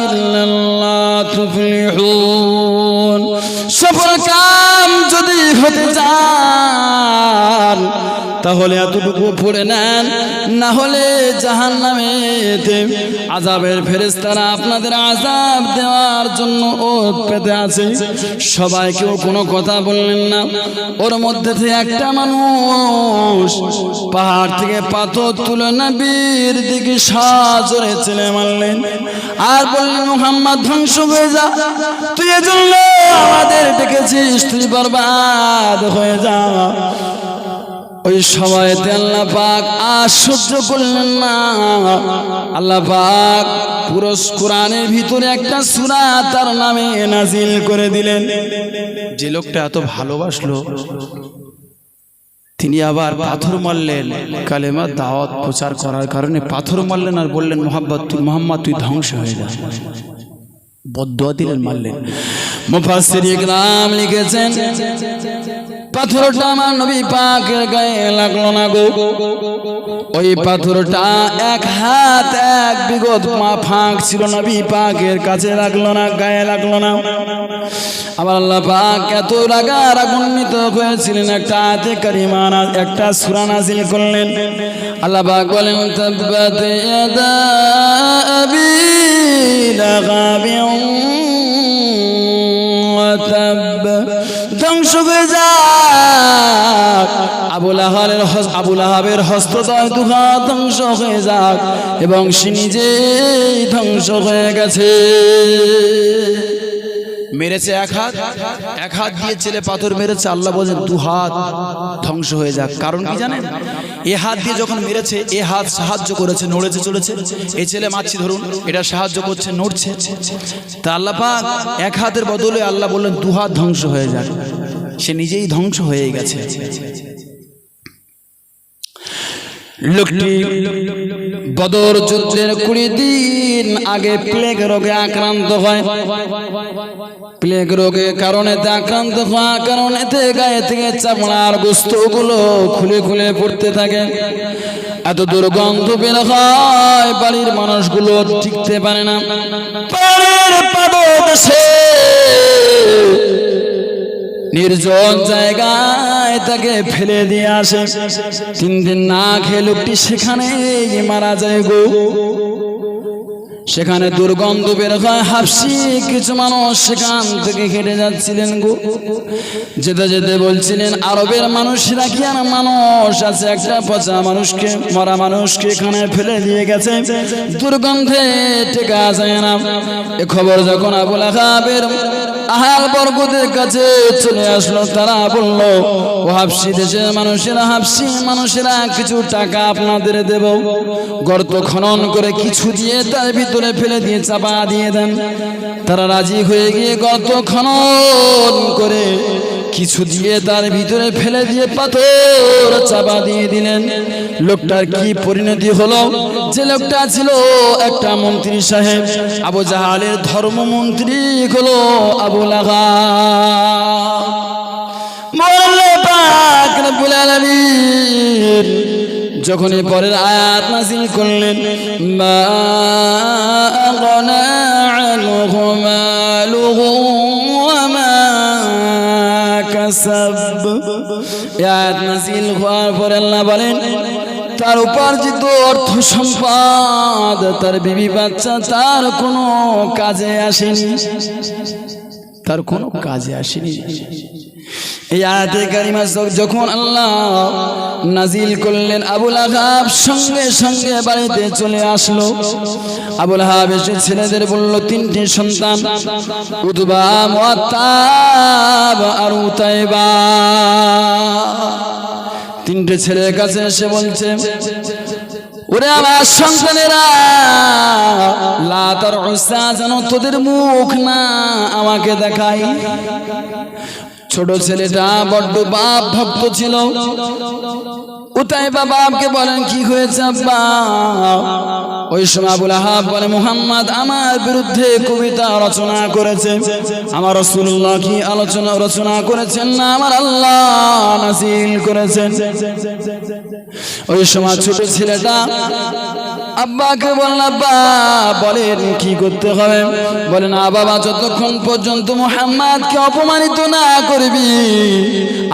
ইল্লাল্লাহ তুফলিহুন, সফল কাম যদি হতে চান তাহলে এতটুকু পড়ে নেন, না হলে জাহান্নামেতে আযাবের ফেরেশতারা আপনাদের আযাব দেওয়ার জন্য ওত পেতে আছে। সবাই কেউ কোনো কথা বললেন না। ওর মধ্যে থেকে একটা মানুষ পাহাড় থেকে পাথর তুলে নবীর দিকে সাজরে ছেলে মারলেন আর বললেন, মুহাম্মদ ধ্বংস হয়ে যা, তুই এজন্য আমাদের ডেকেছিস, তুই বরবাদ হয়ে যা। ওই সময়তে আল্লাহ পাক আর সহ্য করলেন না। আল্লাহ পাক পুরো কোরআনের ভিতরে একটা সূরা তার নামে নাজিল করে দিলেন। যে লোকটা এত ভালোবাসলো তিনি আবার পাথর মারলেন, কালেমা দাওয়াত প্রচার করার কারণে পাথর মারলেন আর বললেন, মুহাম্মদ তুই ধ্বংস হয়ে যা, বদদুয়া দিলেন, মারলেন। মুফাসসির ইকরাম লিখেছেন, পাথরটা আমার নবী পাকের গায়ে লাগলো না গো, ওই পাথরটা এক হাত এক বিগত ফাঁক ছিল, নবী পাকের কাছে লাগলো না, গায়ে লাগলো না। আবার আল্লাহ পাক এত রাগান্বিত হয়েছিলেন, একটা আয়াতে কারিমা, একটা সূরা নাযিল করলেন। আল্লাহ পাক বলেন, তাব্বাত ইয়াদা আবি লাহাবিন ওয়া তাব, ধ্বংস হয়ে যাক আবু লাহাবের হস্তদ্বয় দুহাত ধ্বংস হয়ে যাক, এবং সে নিজেই ধ্বংস হয়ে গেছে। মেরেছে এক হাত দিয়ে ছেলে পাথর মেরেছে, আল্লাহ বলেন দু হাত ধ্বংস হয়ে যাক। কারণ কি জানেন? এ হাত দিয়ে যখন মেরেছে, এ হাত সাহায্য করেছে, নড়েছে চলেছে, এই ছেলে মাছি ধরুন, এটা সাহায্য করছে, নড়ছে। তা আল্লাহ পাক এক হাতের বদলে আল্লাহ বললেন দু হাত ধ্বংস হয়ে যাক, সে নিজেই ধ্বংস হয়ে গেছে। লোকটি বদর যুদ্ধের 20 দিন আগে প্লেগ রোগে আক্রান্ত হয়। প্লেগ রোগের কারণে আক্রান্ত হওয়ার কারণে গায়ে থেকে চামড়ার গোস্তগুলো খুলে খুলে পড়তে থাকে, এত দুর্গন্ধ বের হয়, বাড়ির মানুষগুলো টিকতে পারে না। পাহাড়ের পাদদেশে নির্জন জায়গায় তাকে ফেলে দিয়ে আসে। 3 দিন না খেয়ে লোকটি সেখানেই মারা যায় গো। সেখানে দুর্গন্ধ বের হয়, হাফসি কিছু মানুষ সেখান থেকে হেঁটে যাচ্ছিলেন গো। যেতে যেতে বলছিলেন, আরবের মানুষরা কি আর মানুষ আছে, একটা পচা মানুষকে, মরা মানুষকে এখানে ফেলে দিয়ে গেছে, দুর্গন্ধে টেকা যায় না। এ খবর যখন আবু লাহাবের আহাল বর্গদের কাছে চলে আসলো, তারা বলল, ও হাফসি দেশের মানুষেরা, হাফসি মানুষেরা কিছু টাকা আপনাদের দেব, গর্ত খনন করে কিছু দিয়ে তার ভিতরে ফেলে দিয়ে চাপা দিয়ে দেন। তারা রাজি হয়ে গিয়ে গর্ত খনন করে কিছু দিয়ে তার ভিতরে ফেলে দিয়ে পাথর চাপা দিয়ে দিলেন। লোকটার কি পরিণতি হলো? যে লোকটা ছিল একটা মন্ত্রী সাহেব, আবু জাহালের ধর্মমন্ত্রী হলো আবু লাহাব। মওলা পাক রব্বুল আলামিন যখনই পরের আয়াত নাযিল করলেন, মা আগনা আনহু মালুহু ওয়া মা কাসাব। এই আয়াত নাযিল হওয়ার পরে আল্লাহ বলেন, তার উপার্জিত অর্থ সম্পদ, তার বিবি বাচ্চা তার কোনো কাজে আসেনি, তার কোনো কাজে আসেনি। এই আয়াতে কারিমা যখন আল্লাহ নাজিল করলেন, আবু লাহাব সঙ্গে সঙ্গে বাড়িতে চলে আসলো। আবু লাহাব এসে ছেলেদের বলল, তিনটি সন্তান, উতবা, মুআত্তাব আর উতাইবা। তিনটে ছেলের কাছে এসে বলছে, ওরে আমার সন্তানেরা, লাত আর উজ্জা যেন তোদের মুখ না আমাকে দেখায়। ছোট ছেলেটা বড্ড বাপ ভক্ত ছিল। উতাইবা বাপকে বলেন, কি হয়েছে আব্বা? ওই সময় আবু লাহাব বলে, মুহাম্মদ আমার বিরুদ্ধে কবিতা রচনা করেছে। আমার রাসূলুল্লাহ কি রচনা করেছেন না আমার আল্লাহ নাযিল করেছেন। ওই সময় ছোট ছেলেটা আব্বাকে বলেন, আব্বা বলেন কি করতে হবে? বলে, না বাবা, যতক্ষণ পর্যন্ত মুহাম্মদকে অপমানিত না করবি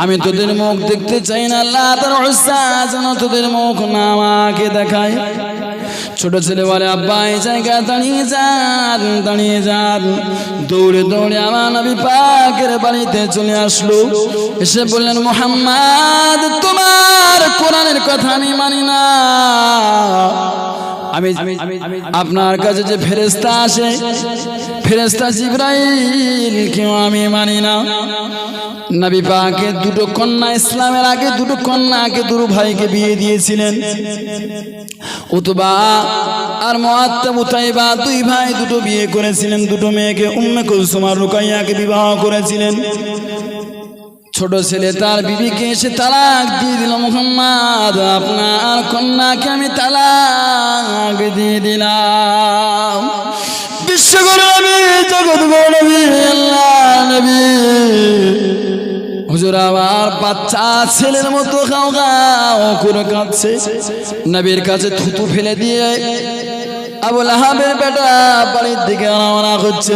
আমি তোদের মুখ দেখতে চাই না। আল্লাহ তার উজ্জা যেন তোদের মুখ না আমাকে দেখায়। ছোট ছেলে বলে, আব্বা এই জায়গায় দাঁড়িয়ে যান, দাঁড়িয়ে যান। দৌড়ে দৌড়ে আমার নবী পাকের বাড়িতে চলে আসলো। এসে বললেন, মুহাম্মদ তোমার কোরআনের কথা আমি মানি না। আমি আপনার কাছে যে ফেরেশতা আসে, ফেরেশতা জিবরাইল কেউ আমি মানি না। নবী পাকের দুটো কন্যা, ইসলামের আগে দুটো কন্যাকে, দুটো ভাইকে বিয়ে দিয়েছিলেন। উতবা আর মুআত্তাব উতাইবা দুই ভাই দুটো বিয়ে করেছিলেন। দুটো মেয়েকে উম্মে কুলসুম আর রুকাইয়াকে বিবাহ করেছিলেন। ছোট ছেলে তার বিবিকে এসে তালাক দিয়ে দিল, মুহাম্মদ আপনার কন্যাকে আমি তালাক দিয়ে দিলাম। বিশ্বগুরু নবী, জগৎগুরু নবী, আল্লাহর নবী, হুজুর আমার বাচ্চা ছেলের মতো খাও খাও করে কাঁদছে। নবীর কাছে থুতু ফেলে দিয়ে আবু লাহাবের বেটা বাড়ির দিকে রওনা হচ্ছে।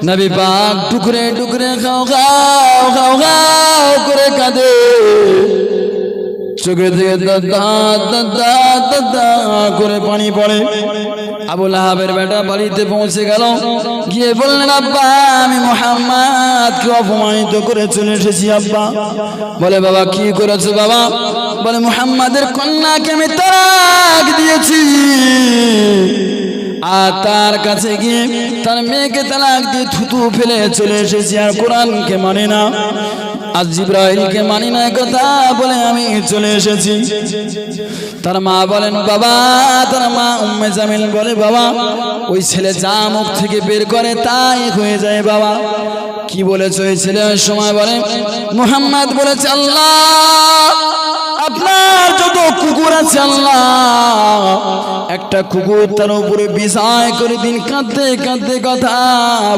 নবী পাক টুকরে টুকরে খাও খাও খাও খাও করে কাঁদে। চোখে থেকে দাদা দাদা দাদা করে পানি পড়ে। আবু লাহাবের বেটা বাড়িতে পৌঁছে গেল, গিয়ে বললেন, আব্বা আমি মুহাম্মদকে অপমানিত করে চলে এসেছি। আব্বা বলে, বাবা কি করেছো বাবা? বলে, মুহাম্মদের কন্যাকে আমি তালাক দিয়েছি, আর তার কাছে গিয়ে তার মেয়েকে তালাক দিয়ে থুতু ফেলে চলে এসেছি। আর কোরআনকে মানি না, আর জিবরাইলকে মানি না, কথা বলে আমি চলে এসেছি। তার মা বলেন, বাবা, তার মা উম্মে জামিল বলে, বাবা ওই ছেলে যা মুখ থেকে বের করে তাই হয়ে যায়। বাবা কি বলেছে ওই ছেলে? ওই সময় বলে, মুহাম্মদ বলেছে, আল্লাহ আপনার যত কুকুর আছে আল্লাহ একটা কুকুর তার উপরে বিষয় করে দিন। কাঁদতে কাঁদতে কথা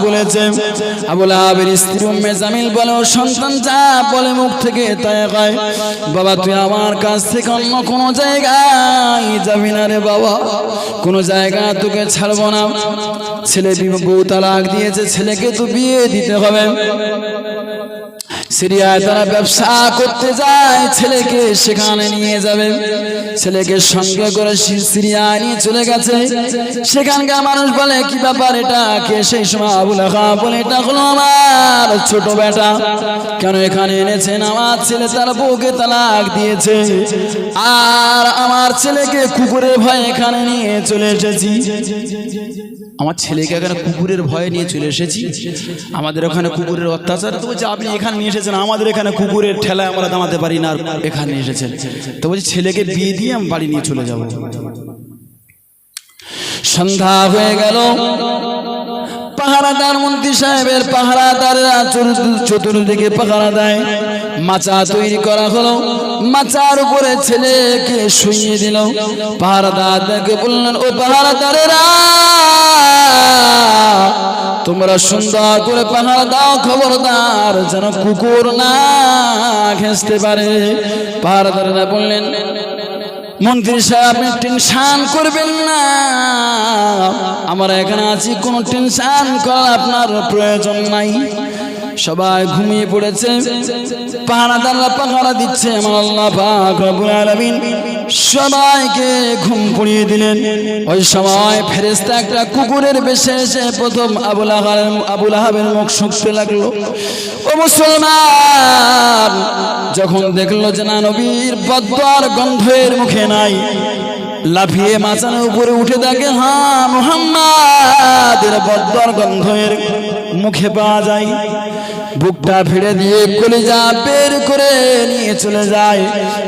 বলেছে। আবু লাহাবের স্ত্রী উম্মে জামিল বলে, ও সন্তান যা বলে মুখ থেকে তাই হয়। বাবা তুই আমার কাছ থেকে অন্য কোনো জায়গায় যাবি না রে বাবা, কোনো জায়গা তোকে ছাড়বো না। ছেলে বউ তালাক দিয়েছে, ছেলেকে তো বিয়ে দিতে হবে। সিরিয়ায় তারা ব্যবসা করতে যায়, ছেলেকে সেখানে নিয়ে যাবে। ছেলেকে সঙ্গে করে সিরিয়ায় নিয়ে চলে গেছে। সেখানকার মানুষ বলে, কি ব্যাপার এটা কে? সেই সময় আবু লাহাব বলে, এটা হলো আমার ছোট বেটা। কেন এখানে এনেছেন? আমার ছেলে তার বউকে তালাক দিয়েছে, আর আমার ছেলেকে কুকুরের ভয়ে এখানে নিয়ে চলে এসেছি। আমার ছেলেকে এখানে কুকুরের ভয়ে নিয়ে চলে এসেছি। আমাদের ওখানে কুকুরের অত্যাচার, তো বলছে আপনি এখানে নিয়ে এসেছেন, আমাদের এখানে কুকুরের ঠেলায় আমরা দামাতে পারি না, আর এখানে এসেছেন। তো বলছি ছেলেকে বিয়ে দিয়ে আমি বাড়ি নিয়ে চলে যাব। সন্ধ্যা হয়ে গেল, পাহারাদার মন্ত্রী সাহেবের পাহারাদাররা চতুর্দিকে পাহারা দেয়। মাচা তৈরি করা হলো, মাচার উপরে ছেলেকে শুইয়ে দিল। পাহারাদারকে বললেন, ও পাহারাদারেরা, তোমরা সুন্দর করে পাহারা দাও, খবরদার যেন কুকুর না ঘেঁষতে পারে। পাহারাদারেরা বললেন, মন্ত্রী সাহেব আপনি টেনশন করবেন না, আমরা এখানে আছি, কোনো টেনশন করার আপনার প্রয়োজন নাই। সবাই ঘুমিয়ে পড়েছে, পাহারাদাররা পাহারা দিচ্ছে। আমার আল্লাহ পাক রব্বুল আলামিন সবাইকে ঘুম পড়িয়ে দিলেন। ওই সময় ফেরেশতা একটা কুকুরের বেশে এসে প্রথম আবু লাহাবের মুখ শুকতে লাগলো। ও মুসলমান, যখন দেখলো যে না, নবীর বদদোয়ার গন্ধের মুখে নাই, লাফিয়ে মাচানের উপরে উঠে দেখে, হ্যাঁ, মুহাম্মাদের বদদোয়ার গন্ধের মুখে পাওয়া যায়। বুকটা ফিরে দিয়ে কলিজা বের করে নিয়ে চলে যায়।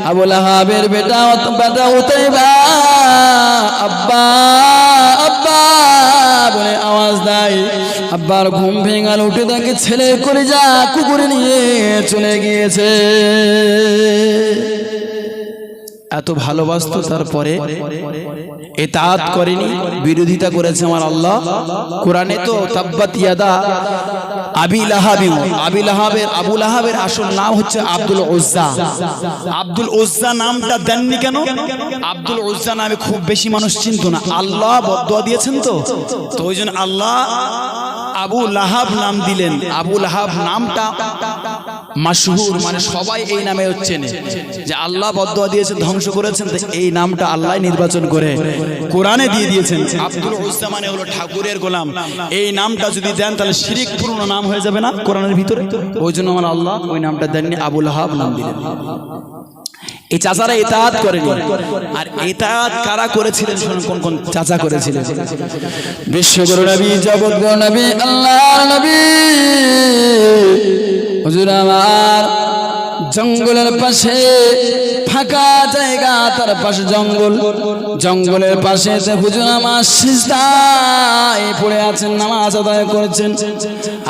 আবু লাহাবের বেটা উতাইবা আব্বা আব্বা বলে আওয়াজ দেয়। আব্বার ঘুম ভেঙে উঠে দেখে ছেলে কলিজা কুকুরে নিয়ে চলে গিয়েছে। এত ভালোবাসতো, তারপরে ইতাআত করেনি, বিরোধিতা করেছে আমার আল্লাহ। কোরআনে তো তাব্বাত ইয়াদা আবি লাহাবের আবু লাহাবের আসল নাম হচ্ছে আব্দুল উজ্জা। আব্দুল উজ্জা নামটা দেননি কেন? আব্দুল উজ্জা নামে খুব বেশি মানুষ চিনতো না, আল্লাহ বদদোয়া দিয়েছেন তো ওই জন্য আল্লাহ আবু লাহাব নাম দিলেন। আবু লাহাব নামটা মাশহুর, মানে সবাই এই নামে চেনে, যে আল্লাহ বদদোয়া দিয়েছেন, ধ্বংস করেছেন, এই নামটা আল্লাহ নির্বাচন করে কোরআনে দিয়ে দিয়েছেন। আব্দুল উজ্জা মানে হলো ঠাকুরের গোলাম। এই নামটা যদি দেন তাহলে শিরিক পূর্ণ নাম হয়ে যাবে না কোরআনের ভিতরে? ওই জন্য আমার আল্লাহ ওই নামটা দেননি, আবু লাহাব নাম দিলেন। এই চাচারা ইতাআত করেনি। আর ইতাআত কারা করেছিলেন শুনুন, কোন কোন চাচা করেছিলেন। বিশ্বগুরু নবী, জগৎগুরু নবী, আল্লাহর নবী হুজুর আমার জঙ্গলের পাশে ফাঁকা জায়গা, তার পাশে জঙ্গল, জঙ্গলের পাশে হুজুর আমার সিজদায় পড়ে আছেন, নামাজ আদায় করেছেন।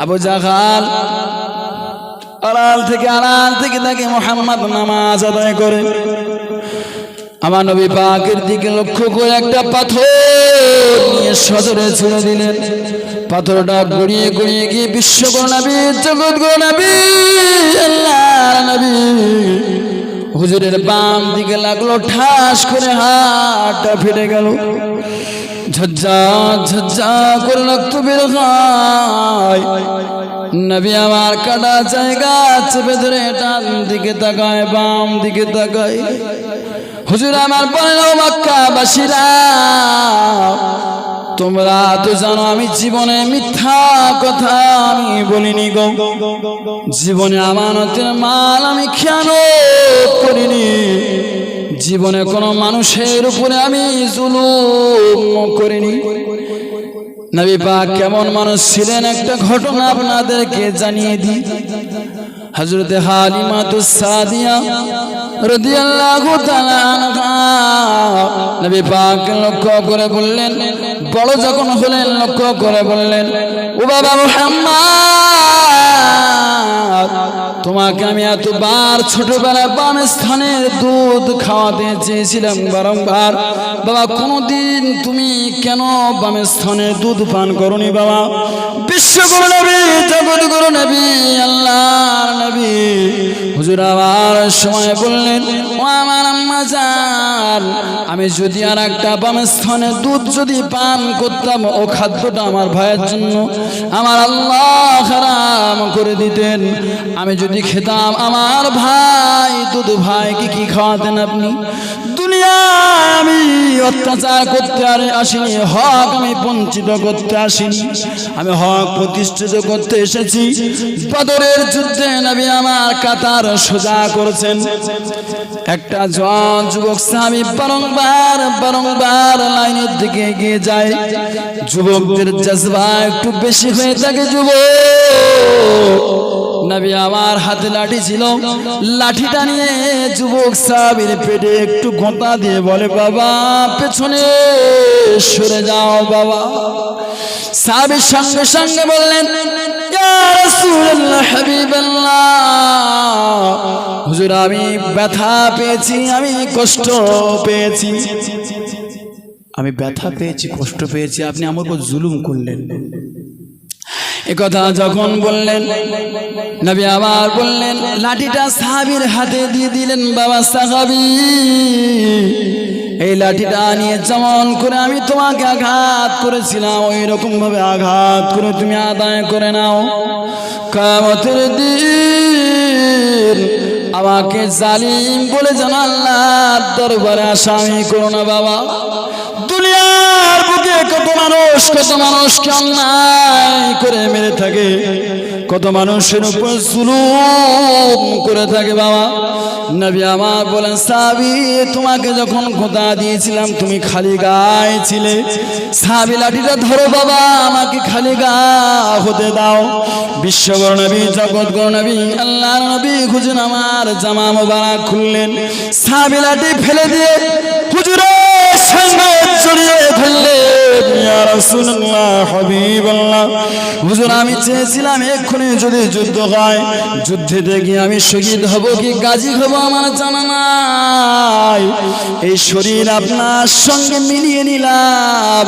আবু জাহাল আড়াল থেকে তাকে মুহাম্মদ নামাজ আদায় করে। আমার নবী পাকের দিকে লক্ষ্য করে একটা পাথর নিয়ে সজরে ছুঁড়ে দিলেন। পাথরটা গড়িয়ে গড়িয়ে গিয়ে বিশ্বগুরু নবী, জগৎগুরু নবী, আল্লাহর নবী হুজুরের বাম দিকে লাগলো, ঠাস করে হাতটা ফেটে গেল। ঝজ্জা ঝজ্জা করে রক্ত বের হয়। নবী আমার কাটা জায়গা চেপে ধরে ডান দিকে তাকায়, বাম দিকে তাকায়। হুজুর আমার বলল, মক্কাবাসীরা, তোমরা তো জানো আমি জীবনে মিথ্যা কথা আমি বলিনি গো, জীবনে আমানতের মাল আমি খেয়ানত করিনি, জীবনে কোনো মানুষের উপরে আমি জুলুম করিনি। নবী পাক কেমন মানুষ ছিলেন একটা ঘটনা আপনাদেরকে জানিয়ে দিই। হযরতে হালিমাতুস সাদিয়া রাদিয়াল্লাহু তাআলা আনহা নবী পাক লক্ষ্য করে বললেন, বড় যখন হলেন লক্ষ্য করে বললেন, ও বাবা মুহাম্মদ, তোমাকে আমি এতবার ছোটবেলায় বাম স্থানের দুধ খাওয়াতে চেয়েছিলাম বারংবার, বাবা কোনদিন তুমি কেন বাম স্থানের দুধ পান করনি বাবা? বিশ্বগুরু নবী, জগৎগুরু নবী, আল্লাহর নবী হুজুর আবার সময় বললেন, ও আমার আম্মা জান, আমি যদি আর একটা বাম স্থানের দুধ যদি পান করতাম, ও খাদ্যটা আমার ভাইয়ের জন্য আমার আল্লাহ হারাম করে দিতেন। আমি যদি খেতাম, আমার ভাই দুধ ভাইকে কি খাওয়াতেন আপনি? দুনিয়ায় আমি অত্যাচার করতে আসিনি, হক আমি বঞ্চিত করতে আসিনি, আমি হক প্রতিষ্ঠিত করতে এসেছি। বদরের যুদ্ধে নবী আমার কাতার সোজা করেছেন। একটা জওয়ান যুবক সাহাবী বারংবার লাইনের দিকে এগিয়ে যায়। যুবকদের জজবা একটু বেশি হয়ে থাকে, যুবক নবী আমার হাতে লাঠি ছিল, লাঠিটা নিয়ে যুবক সাহাবীর পেটে একটু গোঁতা দিয়ে বলে, বাবা পেছনে সরে যাও বাবা। সাহাবী সঙ্গে সঙ্গে বললেন, ইয়া রাসূলুল্লাহ হাবিবাল্লাহ, হুজুর আমি ব্যথা পেয়েছি, আমি কষ্ট পেয়েছি, আমি ব্যথা পেয়েছি, কষ্ট পেয়েছি, আপনি আমার উপর জুলুম করলেন। একথা যখন বললেন, নবী আবার বললেন, লাঠিটা সাহাবীর হাতে দিয়ে দিলেন, বাবা সাহাবী এই লাঠিটা নিয়ে যেমন করে আমি তোমাকে আঘাত করেছিলাম ওই রকম ভাবে আঘাত করে তুমি আদায় করে নাও। কিয়ামতের দিন আমাকে জালিম বলে যেন আল্লাহর দরবারে আসামি করো না বাবা। দুনিয়ার বুকে কত মানুষকে অন্যায় করে মেরে থাকে, কত মানুষের উপর জুলুম করে থাকে বাবা। নবী আমার বলেন, সাহাবী তোমাকে যখন খোদা দিয়েছিলাম তুমি খালি গায়ে ছিলে, সাহাবী লাঠিটা ধরো বাবা, আমাকে খালি গা হতে দাও। বিশ্বগণ নবী, জগৎগণ নবী, আল্লাহর নবী হুজুর আমার জামা মোবারক খুললেন, সাহাবী লাঠি ফেলে দিয়ে হুজুরের সঙ্গে জড়িয়ে ধরলেন, ইয়া রাসূলুল্লাহ হাবিবাল্লাহ, হুজুর আমি চেয়েছিলাম এক্ষুনি যদি যুদ্ধ হয়, যুদ্ধে গিয়ে আমি শহীদ হব কি গাজী হব আমার জানা নাই, এই শরীর আপনার সঙ্গে মিলিয়ে নিলাম।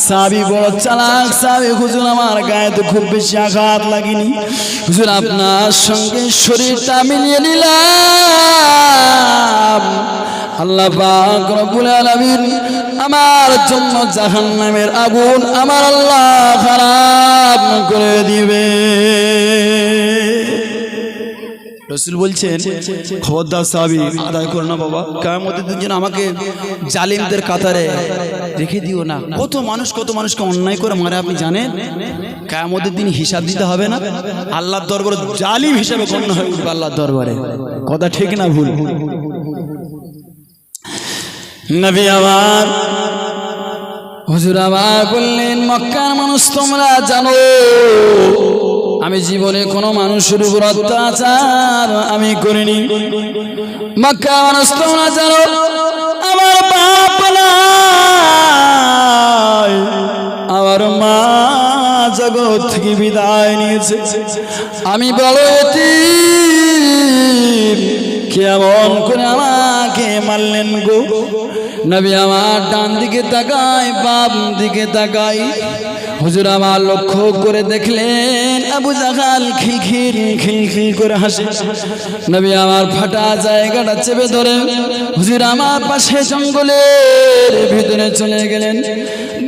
সাহাবী বড় চালাক সাহাবী, হুজুর আমার গায়ে তো খুব বেশি আঘাত লাগেনি, হুজুর আপনার সঙ্গে শরীরটা মিলিয়ে নিলাম, আল্লাহ পাক রব্বুল আলামিন আমার জন্য জাহান্নামের আগুন আমার আল্লাহ খারাপ করে দিবে। রাসূল বলছেন, খবরদার সাহাবী আদায় করো না বাবা, কিয়ামতের দিন যেন আমাকে জালিমদের কাতারে রেখে দিও না। কত মানুষকে অন্যায় করে মারে আপনি জানেন? কিয়ামতের দিন হিসাব দিতে হবে না, আল্লাহর দরবারে জালিম হিসেবে গণ্য হয়ে উঠবে আল্লাহর দরবারে। কথা ঠিক না ভুল? নবী আমার হুজুর আমার বললেন, মক্কার মানুষ তোমরা জানো আমি জীবনে কোনো মানুষের উপর অত্যাচার আমি করিনি। মক্কার মানুষ তোমরা জানো আমার বাপ নাই, আমার মা জগৎ থেকে বিদায় নিয়েছে, আমি বড় এতিম, কেমন করে আমাকে মারলেন গো। নবী আমার ডান দিকে তাকাই, বাম দিকে তাকাই, হুজুর আমার লক্ষ্য করে দেখলেন আবু জাহাল খিলখিল করে হাসে। নবী আমার ফাটা জায়গাটা চেপে ধরে হুজুর আমার পাশে জঙ্গলের ভিতরে চলে গেলেন,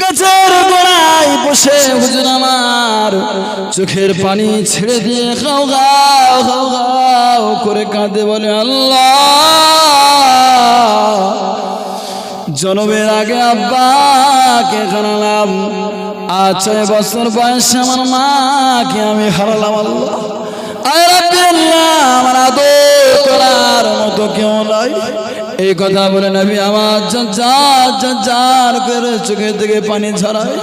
গাছের গোড়ায় বসে হুজুর আমার চোখের পানি ছেড়ে দিয়ে খাও গাও খাও গাও করে কাঁদে, বলে আল্লাহ জন্মের আগে আব্বাকে হারালাম, আজ 6 বছর বয়সে আমার মাকে আমি হারালাম, আল্লাহ আমার আদর করার মতো কেউ নাই। এই কথা বলে নবী আমার ঝরঝর করে চোখের থেকে পানি ঝরায়।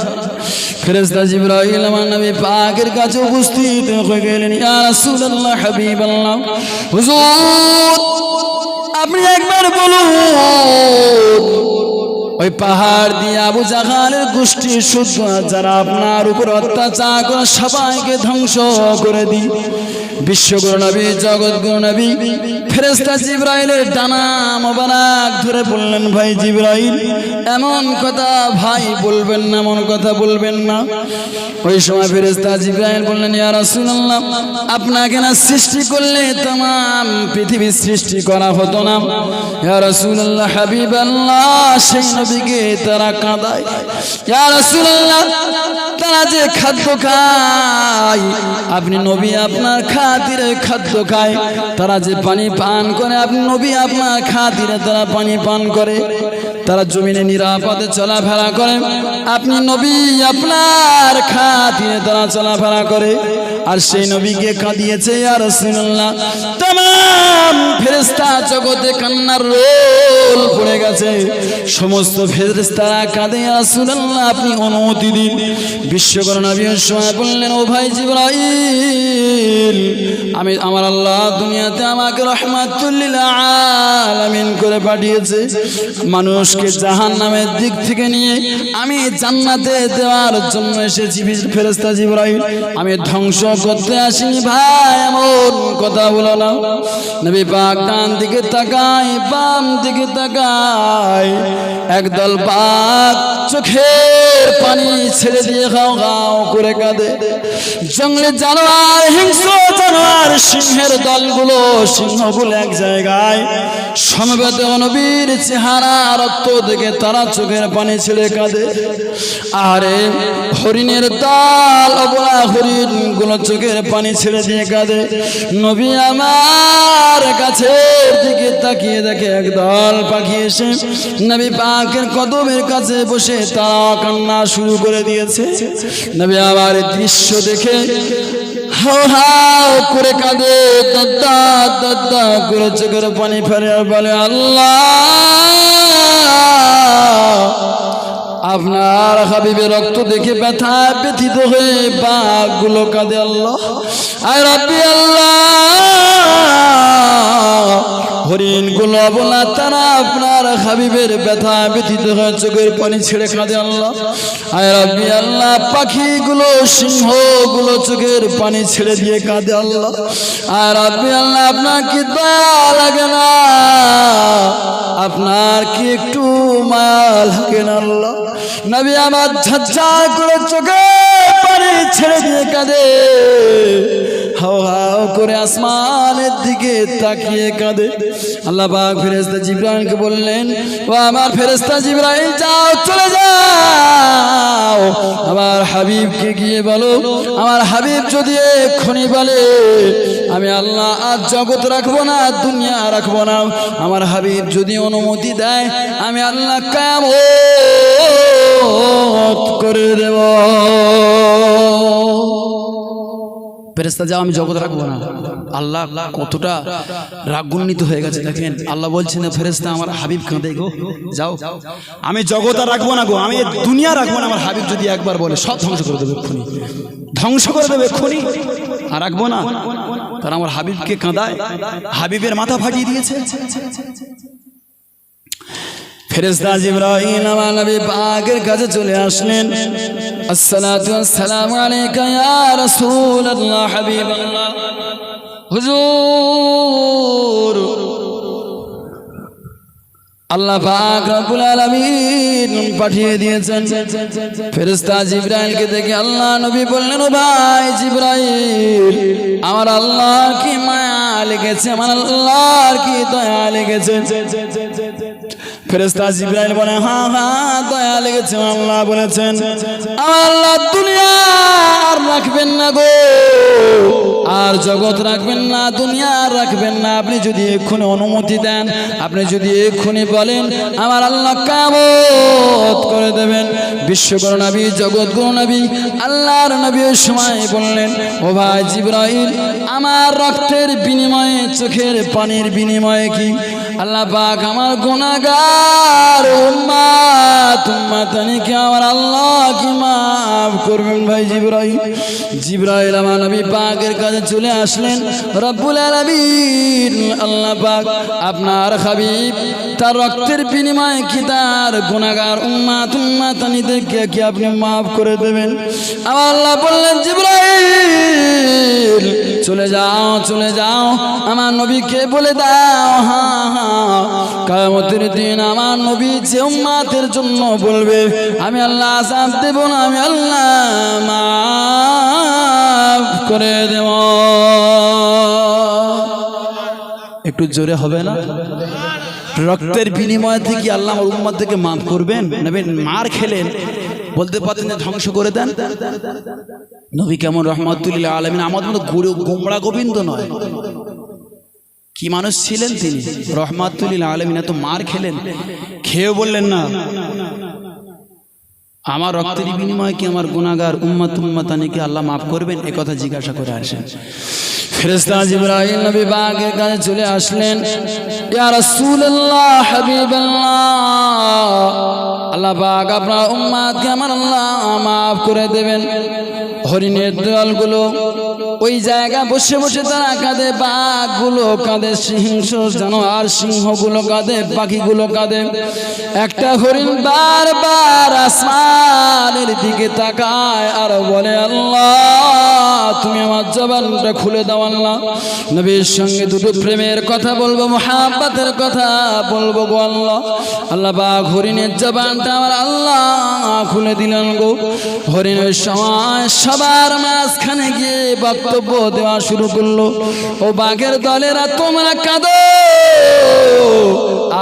ফেরেশতা জিবরাইল আমার নবী পাকের কাছে উপস্থিত হয়ে গেলেন, ইয়া রাসূলুল্লাহ হাবিবাল্লাহ, হুজুর আপনি একবার বলুন ওই পাহাড় দিয়ে আবু জাহালের গোষ্ঠী শুদ্ধ যারা আপনার উপর অত্যাচার করে সবাইকে ধ্বংস করে দিই। বিশ্বগুরু নবী, জগৎগুরু নবী ফেরেশতা জিবরাইলের ডানা মোবারক ধরে বললেন, ভাই জিবরাইল এমন কথা ভাই বলবেন না, এমন কথা বলবেন না। ওই সময় ফেরেশতা জিবরাইল বললেন, ইয়া রাসূলুল্লাহ আপনাকে না সৃষ্টি করলে तमाम পৃথিবী সৃষ্টি করা হতো না। ইয়া রাসূলুল্লাহ হাবিবাল্লাহ সেই নবীকে তারা কাঁদায়, ইয়া রাসূলুল্লাহ তারা যে খাদ্য খায় আপনি নবী আপনার খাতিরে খাদ্য খায়, তারা যে পানি পান করে আপনি নবী আপনার খাতিরে তারা পানি পান করে, তারা জমিনে নিরাপদে চলাফেরা করে আপনি নবী আপনার খাতিরে তারা চলাফেরা করে। আর সেই নবীকে কাঁদিয়েছে ইয়া রাসূলুল্লাহ। तमाम ফেরেশতা জগতে কান্নার রোল পড়ে গেছে, সমস্ত ফেরেশতারা কাঁদে ইয়া রাসূলুল্লাহ আপনি অনুমতি দিন। বিশ্বকর্মা নবী সময় বললেন ও ভাই জিবরাইল, আমি আমার আল্লাহ দুনিয়াতে আমাকে রাহমাতুল লিল আলামিন করে পাঠিয়েছে, মানুষকে জাহান্নামের দিক থেকে নিয়ে আমি জান্নাতে দেওয়ার জন্য এসেছি। ফেরেশতা জিবরাইল, আমি ধ্বংস করতে আসিনি ভাই, এমন কথা বলো না। নবী পাক ডান দিকে তাকায়, বাম দিকে তাকায়, একদল বাঘ চোখের পানি ছেড়ে দিয়ে গাও গাও করে কাঁদে। জঙ্গলে জানোয়ার, হিংস্র জানোয়ার, সিংহের দলগুলো, সিংহগুলো এক জায়গায় সমবেত নবীর চেহারা রক্ত দেখে তারা চোখের পানি ছেড়ে কাঁদে। আরে হরিণের দল, অবলা হরিণ গুলো চোখের পানি ছেড়ে দিয়ে কাঁদে। নবী আমার কাছে দিকে তাকিয়ে দেখে একদল পাখি এসে নবী পাকের কদমের কাছে বসে তারা কান্না শুরু করে দিয়েছে। নবী আমার দৃশ্য দেখে হাও হাও করে কাঁদে, দাদা দাদা করে চোখের পানি ফেলে আর বলে আল্লাহ আপনার হাবিবের রক্ত দেখে ব্যথা ব্যথিত হয়ে বাঘগুলো কাঁদে। আল্লাহ আর রাব্বি আল্লাহ, হরিণগুলো অবলা তারা আপনার হাবিবের ব্যথা ব্যথিত হয়ে চোখের পানি ছেড়ে কাঁদে। আল্লাহ আয় রাব্বি আল্লাহ, পাখিগুলো সিংহগুলো চোখের পানি ছেড়ে দিয়ে কাঁদে। আল্লাহ আর রাব্বি আল্লাহ, আপনার কি দয়া লাগে না? আপনার কি একটু মায়া লাগে না? আল্লাহ নবী আমার ঝরঝর করে চোখে পানি ছেড়ে দিয়ে কাঁদে, হাও হাও করে আসমানের দিকে তাকিয়ে কাঁদে। আল্লাহ পাক ফেরেশতা জিবরাইলকে বললেন ও আমার ফেরেশতা জিবরাইল, যাও চলে যাও আমার হাবিবকে গিয়ে বলো, আমার হাবিব যদি এক্ষুনি বলে আমি আল্লাহ আজ জগৎ রাখবো না, দুনিয়া রাখবো না, আমার হাবিব যদি অনুমতি দেয় আমি আল্লাহ কিয়ামত করে দেব। ফেরেশতা যাও, আমি জগৎ রাখবো না। আল্লাহ কতটা রাগান্বিত হয়ে গেছে দেখেন। আল্লাহ বলছেন ফেরেশতা আমার হাবিব কাঁদে গো, যাও আমি জগৎ আর রাখবো না গো, আমি দুনিয়া রাখবো না। আমার হাবিব যদি একবার বলে সব ধ্বংস করে দেবে এক্ষুনি, ধ্বংস করে দেবে এক্ষুনি, আর রাখবো না। তারা আমার হাবিবকে কাঁদায়, হাবিবের মাথা ফাটিয়ে দিয়েছে। ফেরেশতা জিবরাইল আমার নবী পাকের কাছে চলে আসলেন। আসসালাতু ওয়াসসালামু আলাইকা ইয়া রাসূলুল্লাহ হাবিবাল্লাহ। হুজুর আল্লাহ পাক রব্বুল আলামিন পাঠিয়ে দিয়েছেন। ফেরেশতা জিবরাইলকে দেখে আল্লাহ নবী বললেন ও ভাই জিবরাইল, আমার আল্লাহ কি মায়া লেগেছে, আমার আল্লাহর কি দয়া লেগেছে? ফেরেশতা জিবরাইল বলে হ্যাঁ হ্যাঁ দয়া লেগেছে। আল্লাহ বলেছেন আমার আল্লাহ দুনিয়া আর রাখবেন না গো, আর জগৎ রাখবেন না, দুনিয়া আর রাখবেন না। আপনি যদি এক্ষুনি অনুমতি দেন, আপনি যদি এক্ষুনি বলেন আমার আল্লাহ কিয়ামত করে দেবেন। বিশ্বকর নবী, জগৎগুরু নবী, আল্লাহর নবী ওই সময় বললেন ও ভাই জিবরাইল, আমার রক্তের বিনিময়ে, চোখের পানির বিনিময়ে কি আল্লাহ পাক আমার গুনাহগার উম্মত উম্মতানিকে আমার আল্লাহ কি মাফ করবেন? ভাই জিবরাইল, জিবরাইল আমার নবী পাকের কাছে চলে আসলেন। রব্বুল আলামিন আল্লাহ পাক আপনার হাবিব তার রক্তের বিনিময়ে কি তার গুনাহগার উম্মত উম্মতানিদেরকে কি আপনি মাফ করে দেবেন? আমার আল্লাহ বললেন জিবরাইল চলে যাও, চলে যাও, আমার নবীকে বলে দাও হ্যাঁ হ্যাঁ কিয়ামতের দিন আমার নবী যে উম্মতের জন্য বলবে আমি আল্লাহ আযাব দেব না, আমি আল্লাহ মাফ করে দেব। একটু জোরে হবে না? রক্তের বিনিময়ে থেকে আল্লাহ আমার উম্মতকে মাফ করবেন? নবী মার খেলেন, বলতে পারতেন ধ্বংস করে দেন। নবী কেমন রহমাতুল লিল আলামিন, আমাদের মতো গোমড়া গোবিন্দ নয়, কি মানুষ ছিলেন তিনি, রহমাতুল লিল আলামিন। এত মার খেলেন, খেয়েও বললেন না আমার রক্তের বিনিময়ে কি আমার গুনাহগার উম্মত উম্মতানিকে আল্লাহ মাফ করবেন? এ কথা জিজ্ঞাসা করে আসেন। ফেরেশতা জিবরাইল নবী পাকের কাছে চলে আসলেন। ইয়া রাসূলুল্লাহ, হাবিবাল্লাহ, আল্লাহ পাক আপনার উম্মতকে আমার আল্লাহ মাফ করে দেবেন। হরিণের দলগুলো ওই জায়গা বসে বসে তারা কাঁদে, বাঘগুলো কাঁদে, সিংহ জানোয়ার সিংহগুলো কাঁদে, পাখিগুলো কাঁদে। একটা হরিণ বারবার আসমানের দিকে তাকায় আর বলে, আল্লাহ তুমি আমার জবানটা খুলে দাও আল্লাহ, নবীর সঙ্গে দুটো প্রেমের কথা বলবো, মুহাব্বতের কথা বলবো গো আল্লাহ। আল্লাহ পাক হরিণের জবানটা আমার আল্লাহ খুলে দিলেন গো। হরিণের সময় সবার মাঝখানে গিয়ে বক্তব্য দেওয়া শুরু করলো। ও বাঘের দলেরা তোমরা কাঁদো,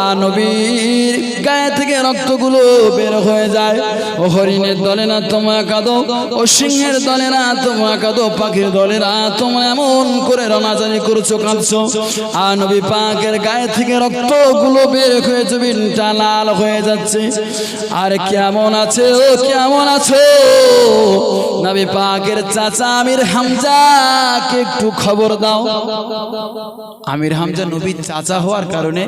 আর নবীর গায়ে থেকে রক্তগুলো বের হয়ে যায়। ও হরিণের দলেরা তোমরা কাঁদো, ও সিংহের দলেরা তোমরা কাঁদো, পাখির দলেরা তোমরা এমন করে রনাজানি করছো, কাঁদছো, আর নবী পাকের গায়ে থেকে রক্তগুলো বের হয়ে জমিনটা লাল হয়ে যাচ্ছে। আর কেমন আছে ও কেমন আছো? নবী পাকের চাচা আমির হামজাকে একটু খবর দাও। আমির হামজা নবীর চাচা হওয়ার কারণে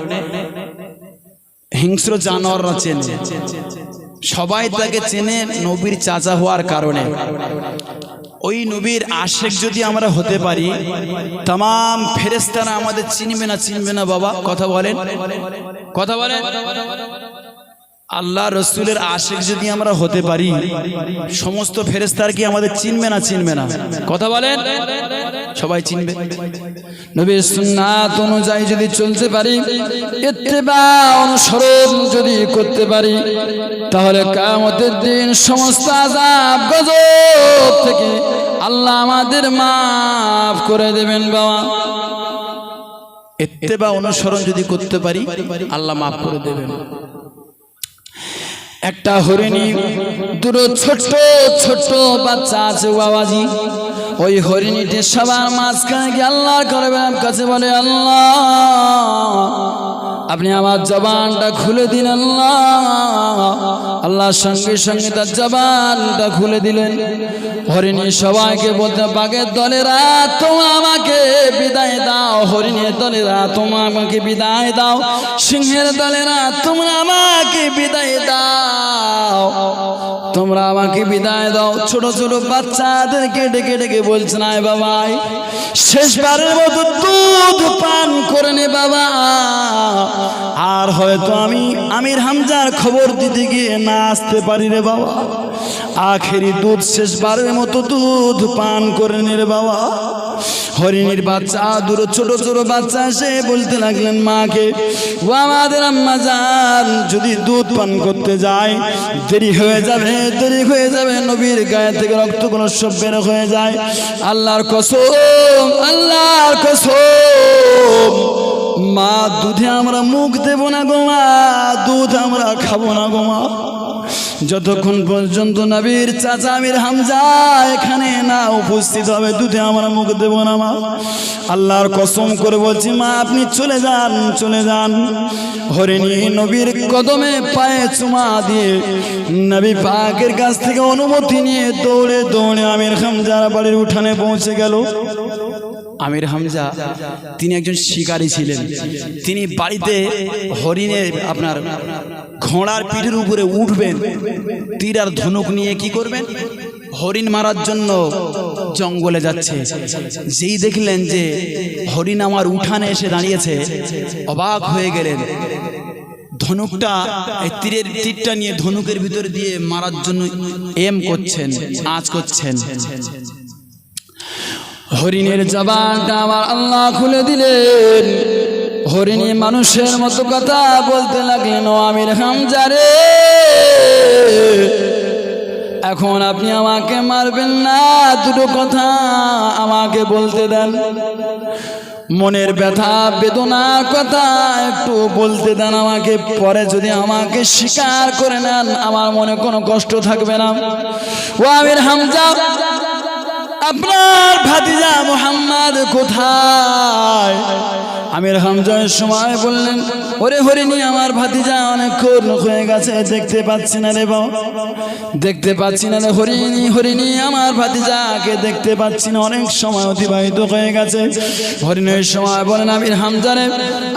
হিংস্র জানোয়াররা চেনে, সবাই তাকে চেনে নবীর চাচা হওয়ার কারণে। ওই নবীর আশেক যদি আমরা হতে পারি, तमाम ফেরেশতারা আমাদের চিনবে না, চিনবে না বাবা? কথা বলেন, কথা বলেন। আল্লাহ রসুলের আশেক যদি আমরা হতে পারি, সমস্ত ফেরেশতারা কি আমাদের চিনবে না, চিনবে না? কথা বলেন। সবাই চিনবে। নবীর সুন্নাত অনুযায়ী যদি চলতে পারি, ইত্তেবা অনুসরণ যদি করতে পারি, তাহলে কিয়ামতের দিন সমস্ত আযাব গজব থেকে আল্লাহ আমাদের মাফ করে দেবেন বাবা। ইত্তেবা অনুসরণ যদি করতে পারি, আল্লাহ মাফ করে দেবেন। একটা হরিণী, দুটো ছোট ছোট বাচ্চা আছে বাবাজি। ওই হরিণীটি সবার মাঝখানে গিয়ে আল্লাহর কাছে বলে, আল্লাহ আপনি আমার জবানটা খুলে দিন আল্লাহ। আল্লাহর সঙ্গে সঙ্গে তার জবানটা খুলে দিলেন। হরিণী সবাইকে বলতে, বাঘের দলেরা তোমরা আমাকে বিদায় দাও, হরিণের দলেরা তোমরা আমাকে বিদায় দাও, সিংহের দলেরা তোমরা আমাকে বিদায় দাও, তোমরা আমাকে বিদায় দাও। ছোট ছোট বাচ্চাদেরকে ডেকে ডেকে বলছেন, আয় বাবাই শেষবারের মতো দুধ পান করে নে বাবা। আর হয়তো আমি আমির হামজার খবর দিতে গিয়ে না আসতে পারি রে বাবা, আখেরি দুধ শেষবারের মতো দুধ পান করে নে রে বাবা। হরিণীর বাচ্চা, দুটো ছোট ছোট বাচ্চা এসে বলতে লাগলেন মাকে, ও আমাদের আম্মা জান, যদি দুধ পান করতে যায় দেরি হয়ে যাবে, দেরি হয়ে যাবে, নবীর গায়ে থেকে রক্তগুলো সব বের হয়ে যায়। আল্লাহর কসম, আল্লাহর কসম, মা দুধে আমরা মুখ দেব না গো মা, দুধ আমরা খাবো না গো মা, যতক্ষণ পর্যন্ত নবীর চাচা আমির হামজা এখানে না উপস্থিত হবে, দুধে আমরা মুখ দেব না মা। আল্লাহর কসম করে বলছি মা, আপনি চলে যান, চলে যান। হরিণী নবীর কদমে পায়ে চুমা দিয়ে নবী পাকের কাছ থেকে অনুমতি নিয়ে দৌড়ে দৌড়ে আমির হামজার বাড়ির উঠানে পৌঁছে গেল। আমির হামজা তিনি একজন শিকারী ছিলেন। তিনি বাড়িতে হরিণের আপনার ঘোড়ার পিঠের উপরে উঠবেন, তীর আর ধনুক নিয়ে কি করবেন, হরিণ মারার জন্য জঙ্গলে যাচ্ছে। যেই দেখলেন যে হরিণ আমার উঠানে এসে দাঁড়িয়েছে, অবাক হয়ে গেলেন। ধনুকটা, এই তীরটা নিয়ে ধনুকের ভিতরে দিয়ে মারার জন্য এম করছেন, আঁচ করছেন। হরিণের জবানটা আমার আল্লাহ খুলে দিলেন। হরিণী মানুষের মতো কথা বলতে লাগলেন, ও আমির হামজা রে, এখন আপনি আমাকে মারবেন না, দুটো কথা আমাকে বলতে দেন, মনের ব্যথা বেদনার কথা একটু বলতে দেন আমাকে, পরে যদি আমাকে স্বীকার করে নেন আমার মনে কোনো কষ্ট থাকবে না। ও আমির হামজা, আপনার ভাতিজা মুহাম্মদ কোথায়? আমির হামজা ওই সময় বললেন, ওরে হরিণী আমার ভাতিজা অনেকক্ষণ হয়ে গেছে, দেখতে পাচ্ছি না রে বাবা, দেখতে পাচ্ছি না রে হরিণী, হরিণী আমার ভাতিজাকে দেখতে পাচ্ছি না, অনেক সময় অতিবাহিত হয়ে গেছে। হরিণী ওই সময় বলেন, আমির হামজারে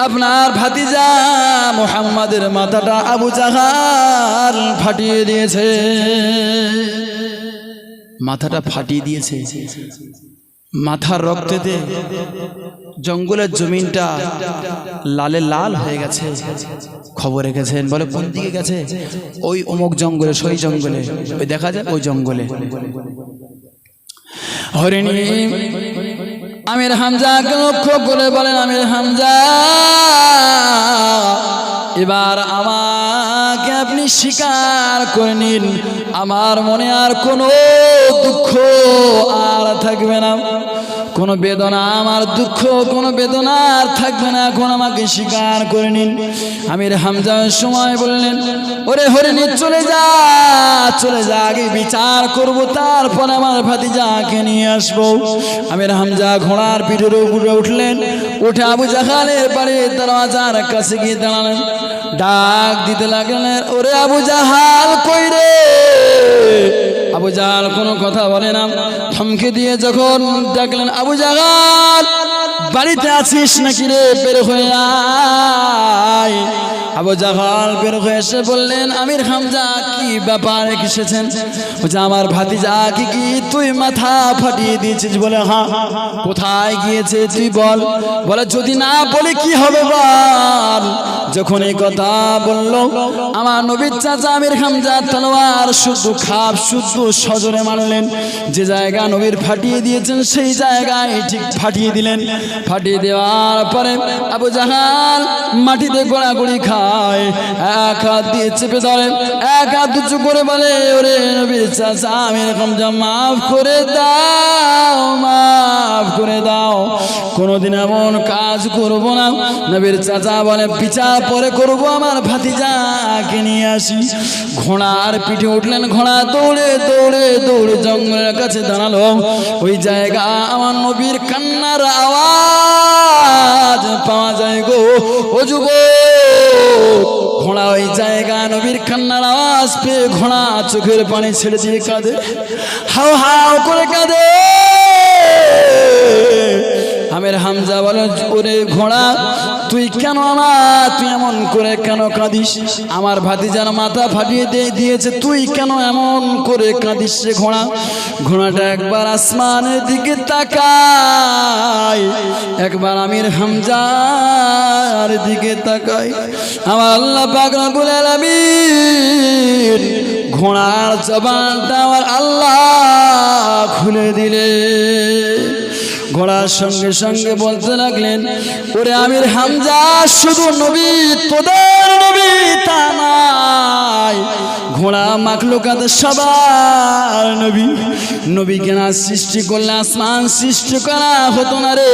আপনার ভাতিজা মুহাম্মাদের মাথাটা আবু জাহাল ফাটিয়ে দিয়েছে, মাথাটা ফাটিয়ে দিয়েছে। মাথার রক্তেতে জঙ্গলের জমিনটা লালে লাল হয়ে গেছে। খবর রেখেছেন, বলে কোন দিকে গেছে? ওই অমুক জঙ্গলে, সই জঙ্গলে, ওই দেখা যায় ওই জঙ্গলে। হরিণী আমির হামজাকে লক্ষ্য করে বলেন, আমির হামজা এবার আমাকে আপনি স্বীকার করে নিন, আমার মনে আর কোনো দুঃখ আর থাকবে না, কোনো বেদনা, আমার দুঃখ কোনো বেদনা আর থাকবে না, এখন আমাকে স্বীকার করে নিন। আমির হামজা সময় বললেন, ওরে হরিণী চলে যা, চলে যা, আগে বিচার করব, তারপর আমার ভাতিজাকে নিয়ে আসবো। আমির হামজা ঘোড়ার পিঠের উপরে উঠলেন, উঠে আবু জাহালের বাড়ির দরওয়াজার কাছে গিয়ে দাঁড়ালেন, ডাক দিতে লাগলেন, ওরে আবু জাহাল কই রে? আবু জাহাল কোনো কথা বলে না, থমকে দিয়ে যখন ডাকলেন, আবু জাহাল বাড়িতে আছিস নাকি রে, বের হয়ে আয়। আবু জাহাল বের হয়ে এসে বললেন, আমির হামজা কি ব্যাপার এসেছেন? বলছে, আমার ভাতিজা কি তুই মাথা ফাটিয়ে দিয়েছিস? বলে হ্যাঁ। কোথায় গিয়েছে তুই বল? বলে যদি না বলে কি হবে বল। যখন এই কথা বলল, আমার নবীর চাচা আমির হামজা তলোয়ার শুদ্ধ খাপ শুদ্ধ সজরে মারলেন, যে জায়গা নবীর ফাটিয়ে দিয়েছেন সেই জায়গায় ঠিক ফাটিয়ে দিলেন। ফাটিয়ে দেওয়ার পরে আবু জাহাল মাটিতে গোড়াগুড়ি খায়, এক হাত দিয়ে চেপে ধরে, এক হাত উঁচু করে বলে, ওরে নবীর চাচা আমির হামজা মাফ করে দাও, মাফ করে দাও, কোনোদিন এমন কাজ করব না। নবীর চাচা বলে, বিচার পরে করব, আমার ভাতিজাকে নিয়ে আসি। ঘোড়ার পিঠে উঠলেন, ঘোড়া দৌড়ে দৌড়ে দৌড়ে জঙ্গলের কাছে দাঁড়ালো। ওই জায়গা আমার নবীর কান্নার আওয়াজ পাওয়া যায় গো, ও যুবক। ঘোড়া ওই জায়গা নবীর কান্নার আওয়াজ পেয়ে ঘোড়া চোখের পানি ছেড়ে দিয়ে কাঁদে, হাও হাও করে কাঁদে। আমির হামজা বলে, ওরে ঘোড়া তুই কেন তুই এমন করে কেন কাঁদিস? আমার ভাতিজার মাথা ফাটিয়ে দিয়েছে, তুই কেন এমন করে কাঁদিস রে ঘোড়া? ঘোড়াটা একবার আসমানের দিকে তাকায়, একবার আমির হামজার দিকে তাকায়। আমার আল্লাহ পাক রব্বুল আলামিন ঘোড়ার জবানটা আমার আল্লাহ খুলে দিলে। ঘোড়ার সঙ্গে সঙ্গে বলতে লাগলেন, ওরে আমির হামজা শুধু নবী, তোদের নবী তা নাই, ঘোড়া মাখলুকাতের সবার নবী। নবীকে না সৃষ্টি করলে আসমান সৃষ্টি করা হতো না রে,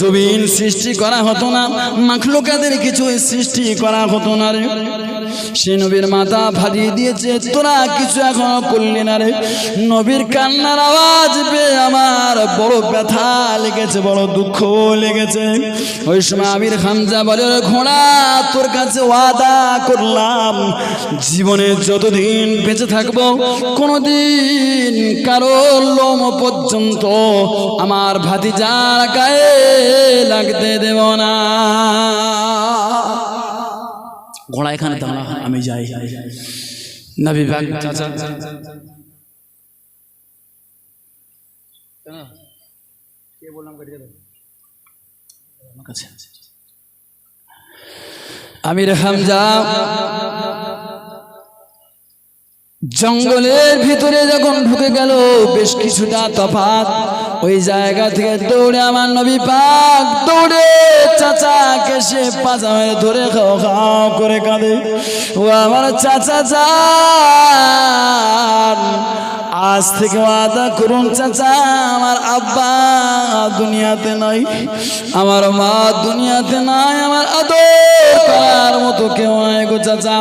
জমিন সৃষ্টি করা হতো না, মাখলুকাতের কিছু সৃষ্টি করা হতো না রে। সে নবীর মাথা ফাটিয়ে দিয়েছে, তোরা কিছু এখনো করলি না রে। নবীর কান্নার আওয়াজ পেয়ে আমার বড় ব্যথা লেগেছে, বড় দুঃখ লেগেছে। ওই সময় আমির হামজা বলে, ঘোড়া তোর কাছে ওয়াদা করলাম, জীবনে যতদিন বেঁচে থাকবো কোনোদিন কারো লোম পর্যন্ত আমার ভাতিজার গায়ে লাগতে দেব না। ঘোড়া এখানে দাঁড়া, আমি যাই। নবী পাক চাচা আমির হামজা জঙ্গলের ভিতরে যখন ঢুকে গেল, বেশ কিছুটা তফাৎ, ওই জায়গা থেকে দৌড়ে আমার নবী পাক দৌড়ে চাচাকে সে পাজা মেরে ধরে খাও খাও করে কাঁদে, ও আমার চাচা যান, আজ আজ থেকে ওয়াদা করুন চাচা, আমার আব্বা দুনিয়াতে নাই, আমার মা দুনিয়াতে নাই, আমার আদর করার মতো কেউ নাই গো চাচা।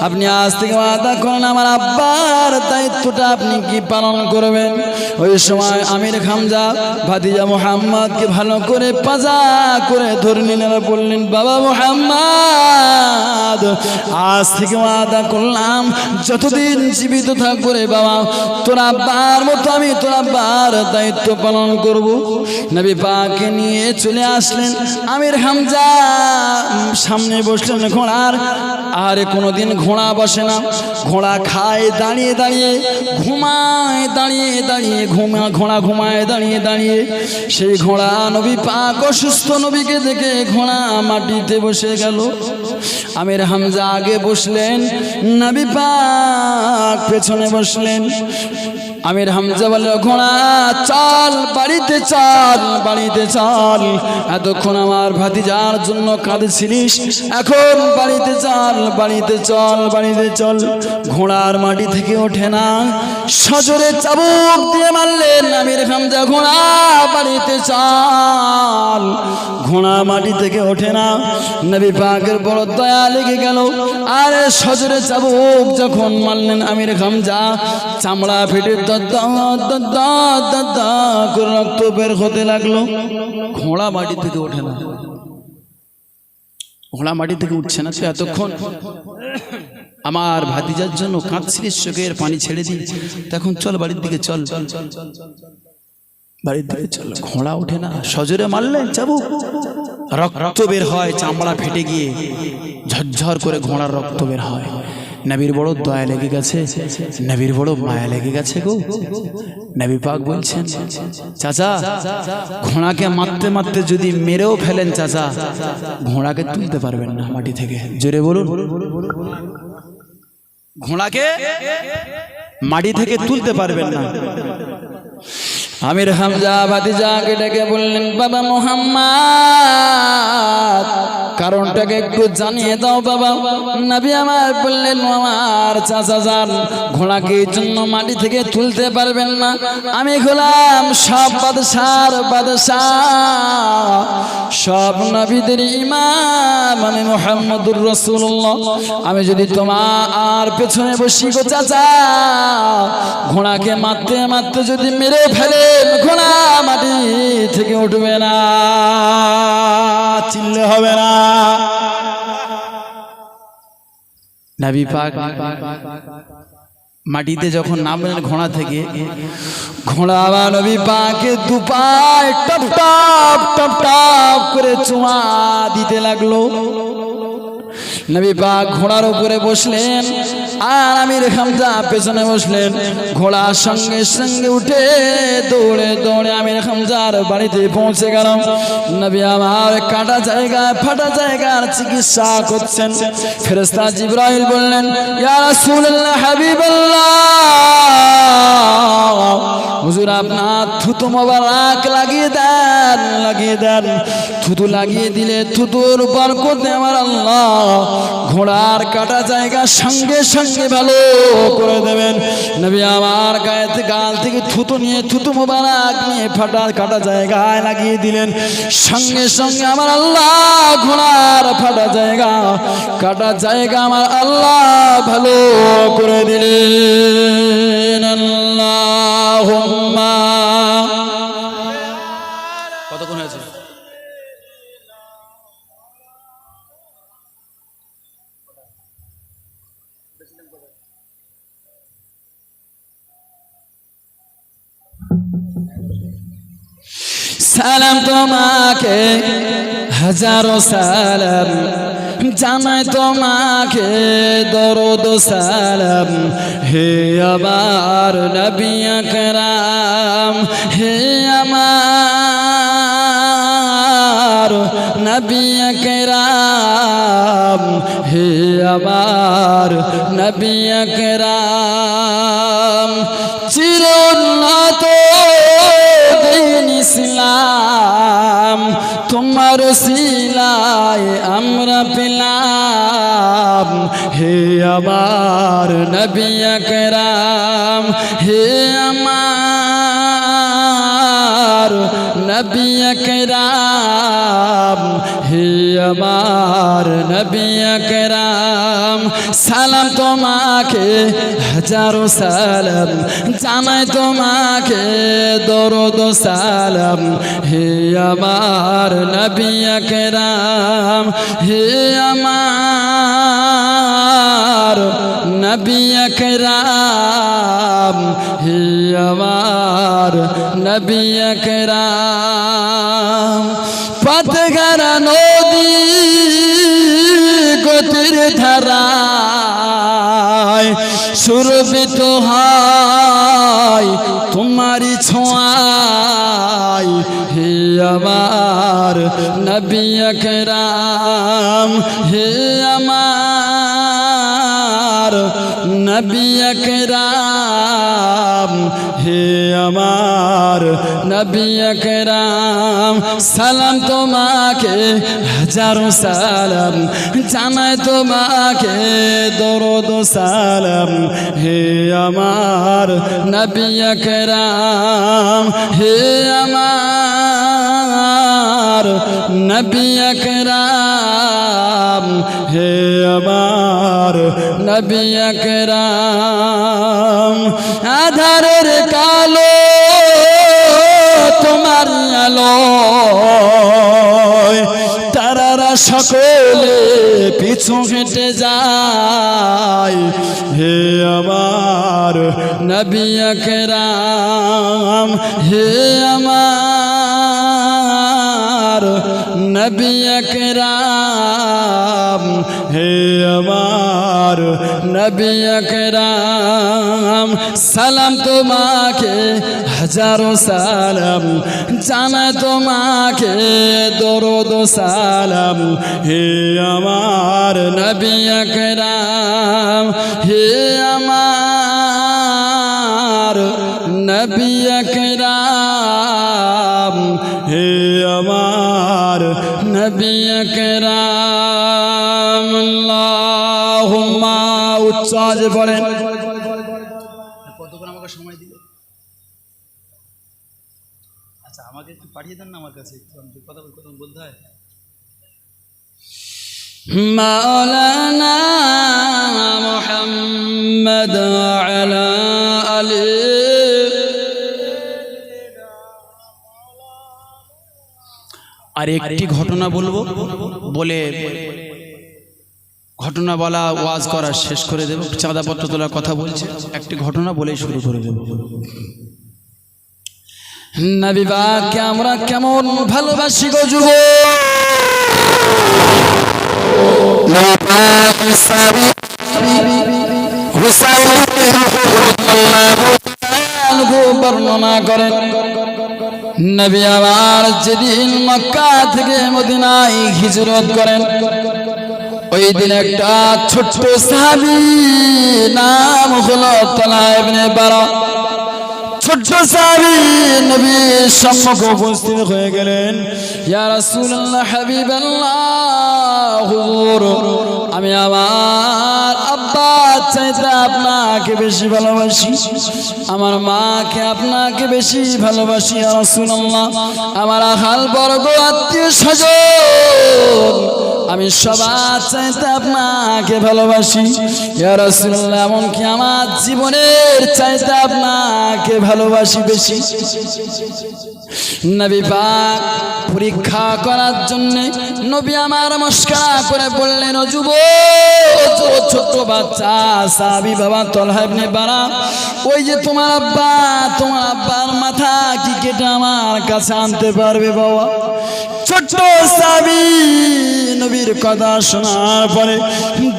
আপনি আজ থেকে ওয়াদা করেন আমার আব্বার দায়িত্বটা আপনি কি পালন করবেন। ওই সময় আমির হামজা ভাতিজা মুহাম্মদকে ভালো করে পাজা করে ধরে নিলেন, বললেন বাবা মুহাম্মদ আজ থেকে ওয়াদা করলাম যতদিন জীবিত থাকবো রে বাবা, তোর আব্বার মতো আমি তোর আব্বার দায়িত্ব পালন করব। নবী পাককে নিয়ে চলে আসলেন, আমির হামজা সামনে বসলেন ঘোড়ার। আরে কোনোদিন ঘোড়া বসে না, ঘোড়া খায় দাঁড়িয়ে দাঁড়িয়ে, ঘুমায় দাঁড়িয়ে দাঁড়িয়ে, ঘোড়া ঘুমায় দাঁড়িয়ে দাঁড়িয়ে। সেই ঘোড়া নবী পাক অসুস্থ নবীকে দেখে ঘোড়া মাটিতে বসে গেল। আমির হামজা আগে বসলেন, নবী পাক পেছনে বসলেন। আমির হামজা বলল ঘোড়া চল বাড়িতে, চল বাড়িতে চল, এতক্ষণ আমার ভাতিজার জন্য কাঁদছিলিস, এখন বাড়িতে চল, বাড়িতে চল, বাড়িতে চল। ঘোড়ার মাটি থেকে ওঠে না, সজোরে চাবুক দিয়ে মারলেন আমির হামজা, ঘোড়া বাড়িতে চল। ঘোড়া মাটি থেকে ওঠে না, নবী পাকের বড় দয়া লেগে গেল। আরে সজোরে চাবুক যখন মারলেন আমির হামজা, চামড়া ফেটে রক্ত বের হতে লাগলো। ঘোড়া মাটি থেকে ওঠে না, ঘোড়া মাটি থেকে উঠছে না। সে এতক্ষণ আমার ভাতিজার জন্য কাঁদছিলিস, চোখের পানি ছেড়ে দিই, তখন চল বাড়ির দিকে চল, বাড়ির দিকে চল। ঘোড়া ওঠে না, সজোরে মারলেন চাবুক, রক্ত বের হয়, চামড়া ফেটে গিয়ে ঝরঝর করে ঘোড়ার রক্ত বের হয়। নবীর বড় দয়া লেগে গেছে, নবীর বড় মায়া লেগে গেছে গো। নবী পাক বলছেন চাচা, ঘোড়াকে মারতে মারতে যদি মেরেও ফেলেন চাচা, ঘোড়াকে তুলতে পারবেন না মাটি থেকে। জোরে বলুন, ঘোড়াকে মাটি থেকে তুলতে পারবেন না। আমির হামজা ভাতিজাকে ডেকে বললেন বাবা মুহাম্মদ, কারণটাকে একটু জানিয়ে দাও বাবা। নবী আমার বললেন আমার চাচা যান, ঘোড়াকে এই জন্য মাটি থেকে তুলতে পারবেন না, আমি হলাম সব বাদশার বাদশাহ, সব নবীদের ইমাম, আমি মুহাম্মদুর রাসূলুল্লাহ। আমি যদি তোমার পেছনে বসি গো চাচা, ঘোড়াকে মারতে মারতে যদি মেরে ফেলে, ঘোড়া মাটি থেকে উঠবে না, চিল্লে হবে না। নবী পাক মাটিতে যখন নামলেন ঘোড়া থেকে, ঘোড়া আবার নবী পাকে দুপায় টপ টপ টপ টপ করে চুমা দিতে লাগলো। নবী পাক ঘোড়ার উপরে বসলেন, আর আমির হামজা পেছনে বসলেন। ঘোড়া সঙ্গে সঙ্গে উঠে দৌড়ে দৌড়ে আমির হামজার বাড়িতে পৌঁছে গেল। নবী আমার কাটা জায়গায় ফাটা জায়গার চিকিৎসা করছেন। ফেরেশতা জিবরাইল বললেন ইয়া রাসূলুল্লাহ হাবিবাল্লাহ, হুজুর আপনার থুতু মোবারক লাগিয়ে দেন, লাগিয়ে দেন। থুতু লাগিয়ে দিলে থুতুর বরকতে আমার আল্লাহ ঘোড়ার কাটা জায়গা সঙ্গে সঙ্গে ভালো করে দেবেন। নবী আমার গাল থেকে থুতু নিয়ে, থুতু মোবারক নিয়ে ফাটা কাটা জায়গায় লাগিয়ে দিলেন। সঙ্গে সঙ্গে আমার আল্লাহ ঘোড়ার ফাটা জায়গা, কাটা জায়গা আমার আল্লাহ ভালো করে দিলেন। আল্লাহুম্মা, কতক্ষণ হয়েছে? সালাম তোমাকে হাজারো সালাম, জানাই তোমাকে দরুদ সালাম, হে আমার নবী আকরাম, হে আমার নবী আকরাম, হে আমার নবী আকরাম। চিরোন্নত দিন ইসলাম তোমার সিলায় আমরা পেলাম, হে আমার নবী আকরাম। হে আমার নবী আকরাম, হে আমার নবী আকরাম, সালাম তোমাকে হাজারো সালাম, জানাই তোমাকে দরুদ সালাম। হে আমার নবী আকরাম, হে আমার নবী আকরাম, হে আমার নবী আকরাম। পথঘরা নদী গতির ধারায় সুরভিত হয় তোমারি ছোঁয়ায়। হে আমার নবী আকরাম, হে আমার নবী আকরাম, হে আমার নবী আকরাম, সালাম তোমাকে হাজারো সালাম, জানাই তোমাকে দরুদ সালাম। হে আমার নবী আকরাম, হে আমার নবী আকরাম, হে আমার নবী আকরাম। আধারের কালো তোমার আলো, তারারা সকলে পিছু হেঁটে যায়। হে আমার নবী আকরাম, হে আমার নবী আকরাম, হে আমার নবী আকরাম, সালাম তোমাকে হাজারো সালাম, জানাই তোমাকে দরুদ সালাম। হে আমার নবী আকরাম, হে আমার নবী আকরাম, হে আমার নবী আকরাম। আল্লাহুম্মা উচ্চ আওয়াজে পড়েন। কতক্ষণ আমাকে সময় দিলে? আচ্ছা আমাকে একটু পাঠিয়ে দেন না আমার কাছে, একটু কথা বলতে হয়। মাওলানা মুহাম্মদ আলা আলি। আর একটি ঘটনা বলবো, বলে ঘটনা বলা ওয়াজ করা শেষ করে দেব। চাঁদাপত্র তোলার কথা বলছে, একটি ঘটনা বলেই শুরু করে দেব। নবী পাককে আমরা কেমন ভালোবাসি গো যুবক। নবী পাক সাহাবী হুসাইন বর্ণনা করেন, নবী আমার যেদিন মক্কা থেকে মদিনায় হিজরত করেন, ওই দিন একটা ছোট্ট সাহাবী নাম হলো তালহা ইবনে বারা, ছোট্ট সাহাবী নবীর সম্মুখে উপস্থিত হয়ে গেলেন। ইয়া রাসূলুল্লাহ, হাবিবাল্লাহ, হুজুর, আমি আমার আব্বা চাইতে আপনাকে বেশি ভালোবাসি, আমার মাকে আপনাকে বেশি ভালোবাসি। ইয়া রাসূলুল্লাহ, আমার আহাল বর্গ আত্মীয় স্বজন আমি সবার চাইতে আপনাকে ভালোবাসি। ইয়া রাসূলুল্লাহ, এমনকি আমার জীবনের চাইতে আপনাকে ভালোবাসি বেশি। নবী পাক পরীক্ষা করার জন্য নবী আমার মস্করা করে বললেন, ও যুবক, ছোট্ট বাচ্চা সাহাবী বাবা তালহা ইবনে বারা, ওই যে তোমার আব্বার মাথা কি কেটে আমার কাছে আনতে পারবে বাবা? ছোট্ট সাহাবী নবীর কথা শোনার পরে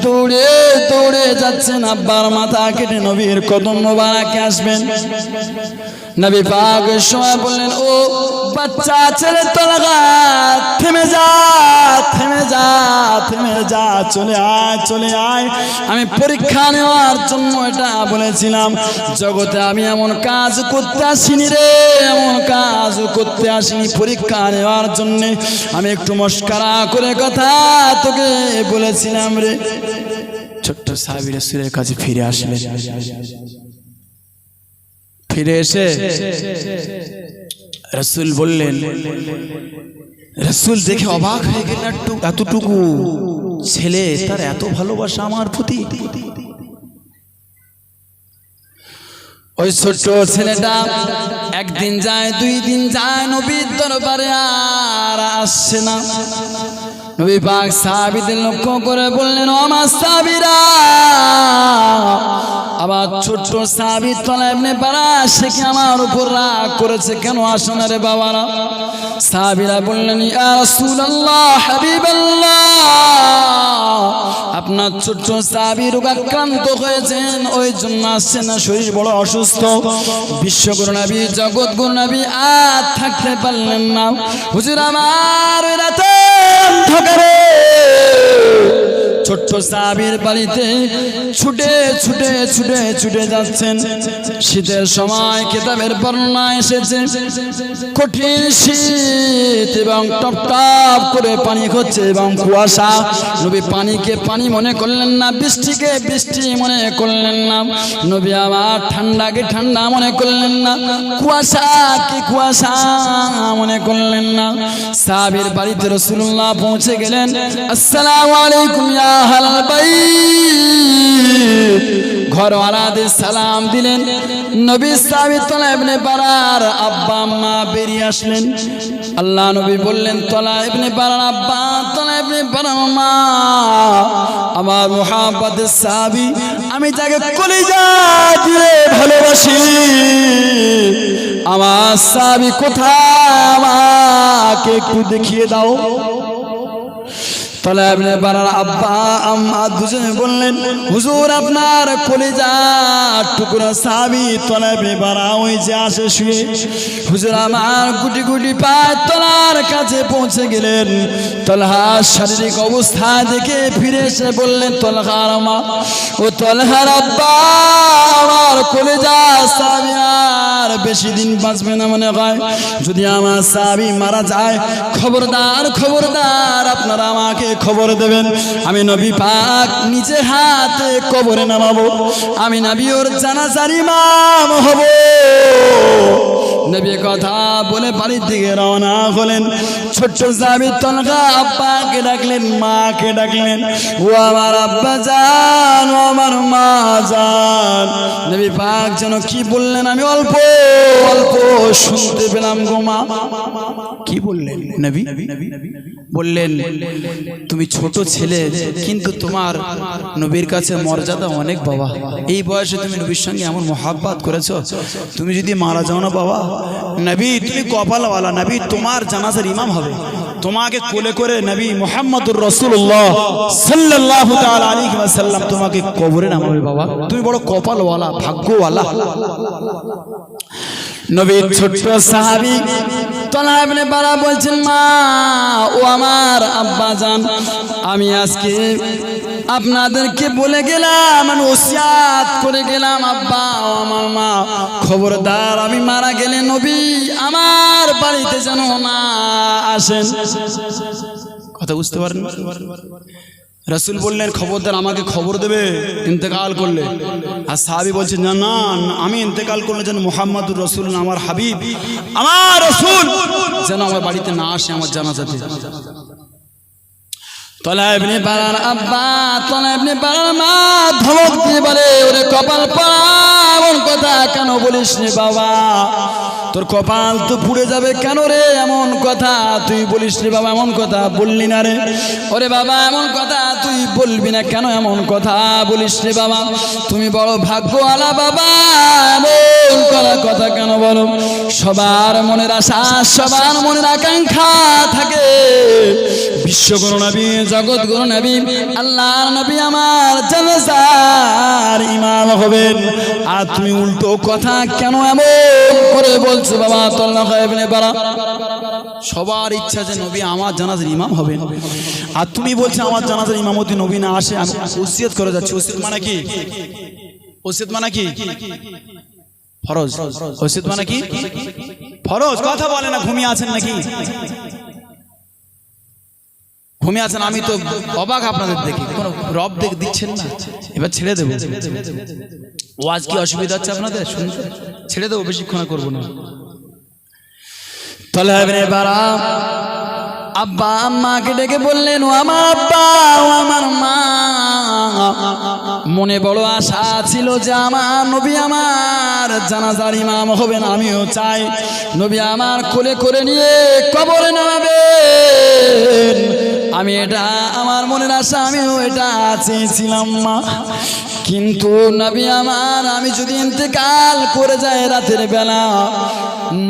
দৌড়ে দৌড়ে যাচ্ছেন, আব্বার মাথা কেটে নবীর কদম মোবারকে আসবেন। নবী পাক সময় বললেন, ও বাচ্চা ছেলে তালহা, থেমে যা, থেমে যা, থেমে যা, চলে আয়, চলে আয়। আমি পরীক্ষা নেওয়ার জন্য এটা বলেছিলাম। জগতে আমি এমন কাজ করতে আসিনি রে, এমন কাজ করতে আসিনি, পরীক্ষা নেওয়ার জন্য আমি একটু মস্করা করে কথা তোকে বলেছিলাম রে। ছোট্ট সাহাবী রাসূলের কাছে ফিরে আসলেন। ফিরে এসে রাসূল বললেন, রাসূল দেখে অবাক হয়ে গেলেন, এতটুকু ছেলে তার এত ভালোবাসা আমার প্রতি। ওই ছোট্ট ছেলেটা একদিন যায়, 2 দিন যায়, নবীর দরবারে আর আসছে না। নবী পাক সাহাবীদের লক্ষ্য করে বললেন, ও আমার সাহাবীরা, আবার ছোট্ট সাহাবী তলা ইবনে বারা সে কি আমার উপর রাগ করেছে, কেন আসে না রে বাবারা? সাহাবীরা বললেন, ইয়া রাসূলুল্লাহ, হাবিবাল্লাহ, আপনার ছোট্ট সাহাবী রোগাক্রান্ত হয়েছেন, ওই জন্য আসছেন না, শরীর বড় অসুস্থ। বিশ্বগুরু নবী, জগৎগুরু নবী আর থাকতে পারলেন না। হুজুর আমার ওই রাতে অন্ধকারে ছোট্ট সাহাবীর বাড়িতে ছুটে ছুটে ছুটে ছুটে যাচ্ছেন। শীতের সময় কিতাবের বর্ণনা এসেছে, কঠিন শীত এবং টপ টপ করে পানি হচ্ছে এবং কুয়াশা। নবী পানিকে পানি মনে করলেন না, বৃষ্টিকে বৃষ্টি মনে করলেন না, নবী আমার ঠান্ডাকে ঠান্ডা মনে করলেন না, কুয়াশাকে কুয়াশা মনে করলেন না। সাহাবীর বাড়িতে রাসূলুল্লাহ পৌঁছে গেলেন। আসসালামু আলাইকুম ইয়া আহলাল বাইত, ঘরওয়ালাদের সালাম দিলেন। নবী সাহাবী তলা ইবনে বারার আব্বা আম্মা বেরিয়ে আসলেন। আল্লাহ নবী বললেন, তলা ইবনে বারার আব্বা, তলা ইবনে বারার মা, আমার মুহাব্বতের সাহাবী, আমি যাকে কলিজা দিয়ে ভালোবাসি, আমার সাহাবী কোথায়, আমাকে একটু দেখিয়ে দাও। তলা ইবনে বারার আব্বা আম্মা দুজনে বললেন, হুজুর আপনার কলিজার টুকরা সাহাবী তলা ইবনে বারা ওই যে আসে শুয়ে। হুজুর আমার গুটি গুটি পায়ে তলার কাছে পৌঁছে গেলেন। তলহার শারীরিক অবস্থা দেখে ফিরে এসে বললেন, তলহার মা, ও তলহার আব্বা, আমার কলিজার সাহাবী আর বেশি দিন বাঁচবে না মনে হয়। যদি আমার সাহাবী মারা যায়, খবরদার খবরদার আপনারা আমাকে খবর দেবেন। আমি নবী পাক নিজে হাতে কবরে নামাবো, আমি নবী ওর জানাজার ইমাম হব। নবী কথা বলে বাড়ির দিকে রওনা হলেন। ছোট্ট সাহাবী তলহা আব্বাকে ডাকলেন, মাকে ডাকলেন, ও আমার আব্বা জান, ও আমার মা জান। নবী পাক যেন কি বললেন আমি অল্প অল্প শুনতে পেলাম গো মা। কি বললেন নবী? বললেন, তুমি ছোট ছেলে, কিন্তু তোমার নবীর কাছে মর্যাদা অনেক বাবা। এই বয়সে তুমি নবীর সঙ্গে এমন মহাব্বত করেছো, তুমি যদি মারা যাও না বাবা, নবী তুমি কপালওয়ালা, নবী তোমার জানাজার ইমাম হবে। তোমাকে কোলে করে নবী মুহাম্মদুর রাসূলুল্লাহ সাল্লাল্লাহু তাআলা আলাইহি ওয়াসাল্লাম তোমাকে কবরে নামাবে বাবা। তুমি বড় কপালওয়ালা, ভাগ্যওয়ালা। নবীর ছোট্ট সাহাবী তলহা ইবনে বারা বলছেন, মা, ও আমার আব্বা জান, আমি আজকে আপনাদেরকে বলে গেলাম, আমি ওসিয়াত করে গেলাম, আব্বা ও আমার মা, খবরদার আমি মারা গেলে নবী আমার বাড়িতে যেন না আসেন। কথা বুঝতে পারেন? রাসূল বললেন, খবরদার আমাকে খবর দেবে ইন্তেকাল করলে। আর সাহাবী বলছেন, না না, আমি ইন্তেকাল করলে যেন মুহাম্মদুর রাসূলুল্লাহ, আমার হাবিব, আমার রাসূল যেন আমার বাড়িতে না আসে আমার জানাজাতে। তলহা ইবনে বারার আব্বা, তলহা ইবনে বারার মা ধমক দিয়ে বলে, ওরে কপাল পোড়া, এমন কথা কেন বলিস রে বাবা, তোর কপাল তো পুড়ে যাবে কেন রে, এমন কথা তুই বলিস রে বাবা, এমন কথা বললি না রে। ওরে বাবা, এমন কথা তুই বলবি না কেন, এমন কথা বলিস রে বাবা, তুমি বড় ভাগ্যওয়ালা বাবা, এমন কথা কেন বলো। সবার মনের আশা, সবার মনের আকাঙ্ক্ষা থাকে বিশ্বগুরু নবী, জগৎগুরু নবী, আল্লাহর নবী আমার জানাজার ইমাম হবেন, আর তুমি উল্টো কথা কেন এমন করে বলছো বাবা? তলহা ইবনে বারা, সবার ইচ্ছা যে নবী আমার জানাজার ইমাম হবেন, আর তুমি বলছো আমার জানাজার ইমামতি নবী না আসে, আমি ওসিয়ত করে যাচ্ছি। ওসিয়ত মানে কি? ওসিয়ত মানে কি? ফরজ। ওসিয়ত মানে কি? ফরজ। কথা বলে না, ঘুমিয়ে আছেন নাকি? ঘুমিয়ে আছেন? আমি তো অবাক আপনাদের দেখি, কোনো রব দিচ্ছেন না। এবার ছেড়ে দেবো। ওয়াজ কি অসুবিধা হচ্ছে আপনাদের শুনতে? ছেড়ে দেবো, বেশিক্ষণ করবো না। তালহা ইবনে বারা আব্বা আম্মাকে ডেকে বললেন, ও আমার আব্বা, ও আমার মা, মনে বড় আশা ছিল যে আমার নবী আমার জানাজার ইমাম হবেন, আমিও চাই নবী আমার কোলে করে নিয়ে কবরে নামাবেন। আমি এটা আমার মনের আশা, আমিও এটা চেয়েছিলাম মা। কিন্তু নবী আমার, আমি যদি ইন্তেকাল করে যাই রাতের বেলা,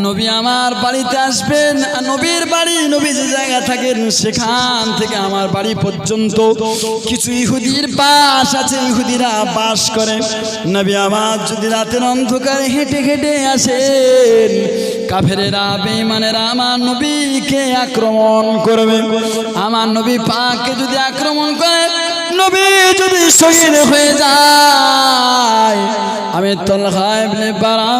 নবী আমার বাড়িতে আসবেন। নবীর বাড়ি, নবী যে জায়গা থাকেন সেখান থেকে আমার বাড়ি পর্যন্ত কিছু ইহুদির বাস আছে, ইহুদিরা বাস করে। নবী আমার যদি রাতের অন্ধকারে হেঁটে হেঁটে আসেন, কাফেরেরা বেঈমানেরা আমার নবীকে আক্রমণ করবে। আমার নবী পাককে যদি আক্রমণ করে, নবী যদি শহীদ হয়ে যায়, আমি তালহা ইবনে বারা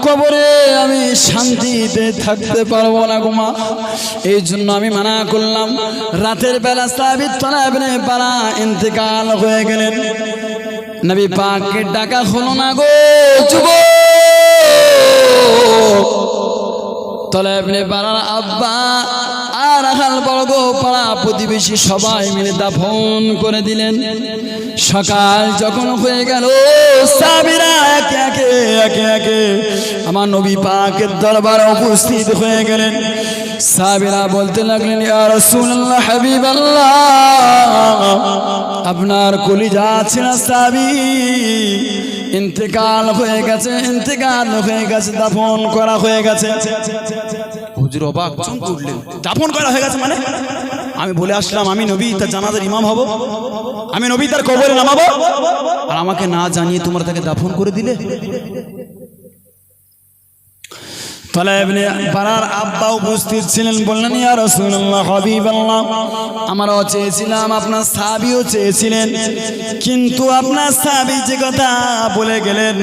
কবরে আমি শান্তিতে থাকতে পারবো না গো মা। এই জন্য আমি মানা করলাম। রাতের বেলা সাহাবী তালহা ইবনে বারা ইন্তেকাল হয়ে গেলেন। নবী পাককে ডাকা হলো না গো যুবক। তালহা ইবনে বারার আব্বা আর আহাল বর্গ পাড়া প্রতিবেশী সবাই মিলে দাফন করে দিলেন। সকাল যখন হয়ে গেল, সাহাবীরা একে একে আমার নবী পাকের দরবারে উপস্থিত হয়ে গেলেন। সাহাবীরা বলতে লাগলেন, ইয়া রাসূলুল্লাহ, হাবিবাল্লাহ, আপনার কলিজা ছেঁড়া সাহাবী ইন্তেকাল হয়ে গেছে, ইন্তেকাল হয়ে গেছে, দাফন করা হয়ে গেছে। হুজুর অবাক চমকে উঠলেন। দাফন করা হয়ে গেছে মানে? আমি বলে আসলাম আমি নবী তার জানাজার ইমাম হব, আমি নবী তার কবরে নামাবো, আর আমাকে না জানিয়ে তোমরা তাকে দাফন করে দিলে। তালহা ইবনে বারার আব্বা উপস্থিত ছিলেন, বললেন, ইয়া রাসূলুল্লাহ, হাবিবাল্লাহ, আমরাও চেয়েছিলাম, আপনার সাহাবীও চেয়েছিলেন, কিন্তু আপনার সাহাবী যে কথা বলে গেলেন,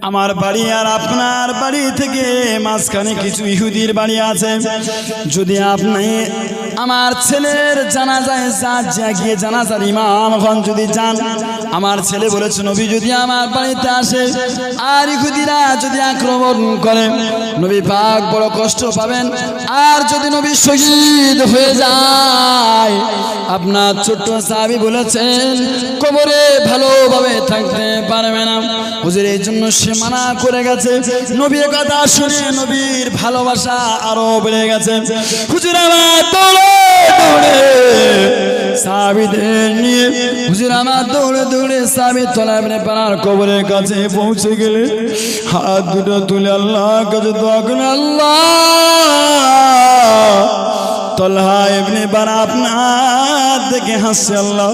আমার বাড়ি আর আপনার বাড়ি থেকে মাঝখানে কিছু ইহুদির বাড়ি আছে। যদি আপনি আমার ছেলের জানাজায় গিয়ে জানাজার ইমাম হন, যদি যান, আমার ছেলে বলেছে নবী যদি আমার বাড়িতে আসে আর ইহুদিরা যদি আক্রমণ করে, নবী পাক বড় কষ্ট পাবেন। আর যদি নবী শহীদ হয়ে যায়, আপনার ছোট্ট সাহাবী বলেছেন কবরে ভালোভাবে থাকতে পারবে না। হুজুর এই জন্য সে মানা করে গেছে। নবীর কথা শুনে নবীর ভালোবাসা আরো বেড়ে গেছে। হুজুর আমার দৌড়ে দৌড়ে সাহাবীদের নিয়ে, হুজুর আমার দৌড়ে দৌড়ে সাহাবী তালহা ইবনে বারার কবরের কাছে পৌঁছে গেলে হাত দুটো তুলে আল্লাহর কাছে দোয়া করে, আল্লাহ, তালহা ইবনে বারা আপনার দেখে হাসছে, আল্লাহ,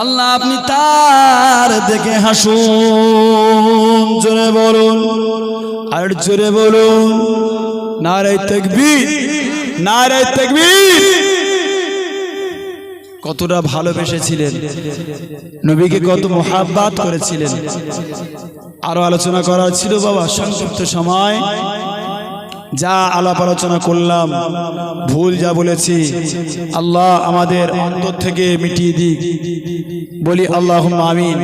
আল্লাহ আপনি তার দেখে হাসুন। জোরে বলুন, আর জোরে বলুন, নারে তাকবীর, নারে তাকবীর। কতটা ভালোবেসেছিলেন নবীকে, কত মুহাব্বত করেছিলেন। আরো আলোচনা করার ছিল বাবা, সংক্ষিপ্ত সময় যা আলাপ আলোচনা করলাম, ভুল যা বলেছি আল্লাহ আমাদের অন্তর থেকে মিটিয়ে দিক, বলি আল্লাহুম্মা আমিন।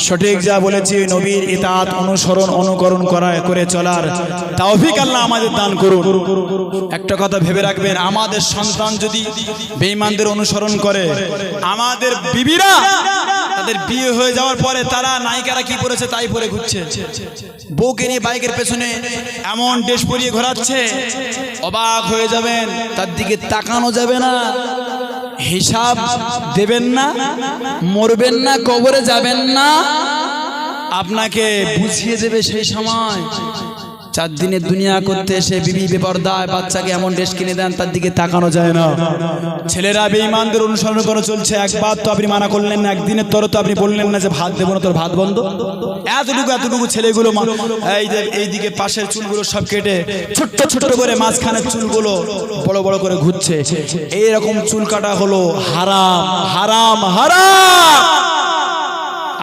সঠিক যা বলেছি নবীর ইতাআত অনুসরণ অনুকরণ করে চলার তৌফিক আল্লাহ আমাদের দান করুন। একটা কথা ভেবে রাখবেন, আমাদের সন্তান যদি বেঈমানদের অনুসরণ করে, আমাদের বিবিরা তাদের বিয়ে হয়ে যাওয়ার পরে তারা নায়িকারা কি পরেছে তাই পরে ঘুরছে, বউকে নিয়ে বাইকের পেছনে এমন ড্রেস পরিয়ে ঘোরাচ্ছে, অবাক হয়ে যাবেন, তার দিকে তাকানো যাবে না, হিসাব দেবেন না, মরবেন না, কবরে যাবেন না, আপনাকে বুঝিয়ে দেবে সেই সময়। 4 দিনের দুনিয়া করতে এসে বিবি বেপরদায় বাচ্চাকে এমন ড্রেস কিনে দেন, তার দিকে তাকানো যায় না। ছেলেরা বেঈমানদের অনুসরণ করে চলছে। একবার তো আপনি মানা করলেন না, একদিনের তর তো আপনি বললেন না যে ভাত দেবো না, তোর ভাত বন্ধ। এতটুকু ছেলেগুলো এই দিকে পাশের চুলগুলো সব কেটে ছোট্ট ছোট্ট করে মাঝখানের চুলগুলো বড় বড় করে ঘুরছে। এইরকম চুল কাটা হলো হারাম, হারাম, হারাম।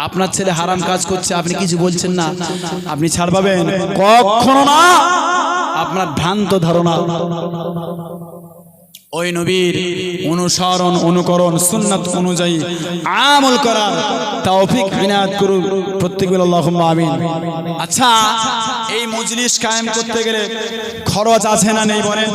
আপনার ছেলে হারাম কাজ করছে, আপনি কিছু বলছেন না, আপনি ছাড় পাবেন? কখনো না। আপনার ভ্রান্ত ধারণা। ওই নবীর অনুসরণ অনুকরণ সুন্নাত অনুযায়ী আমল করার তৌফিক ইনায়াত করুন প্রত্যেক বলে আল্লাহুম্মা আমিন। আচ্ছা, এই মজলিস কায়েম করতে গেলে খরচ আছে না নেই বলেন?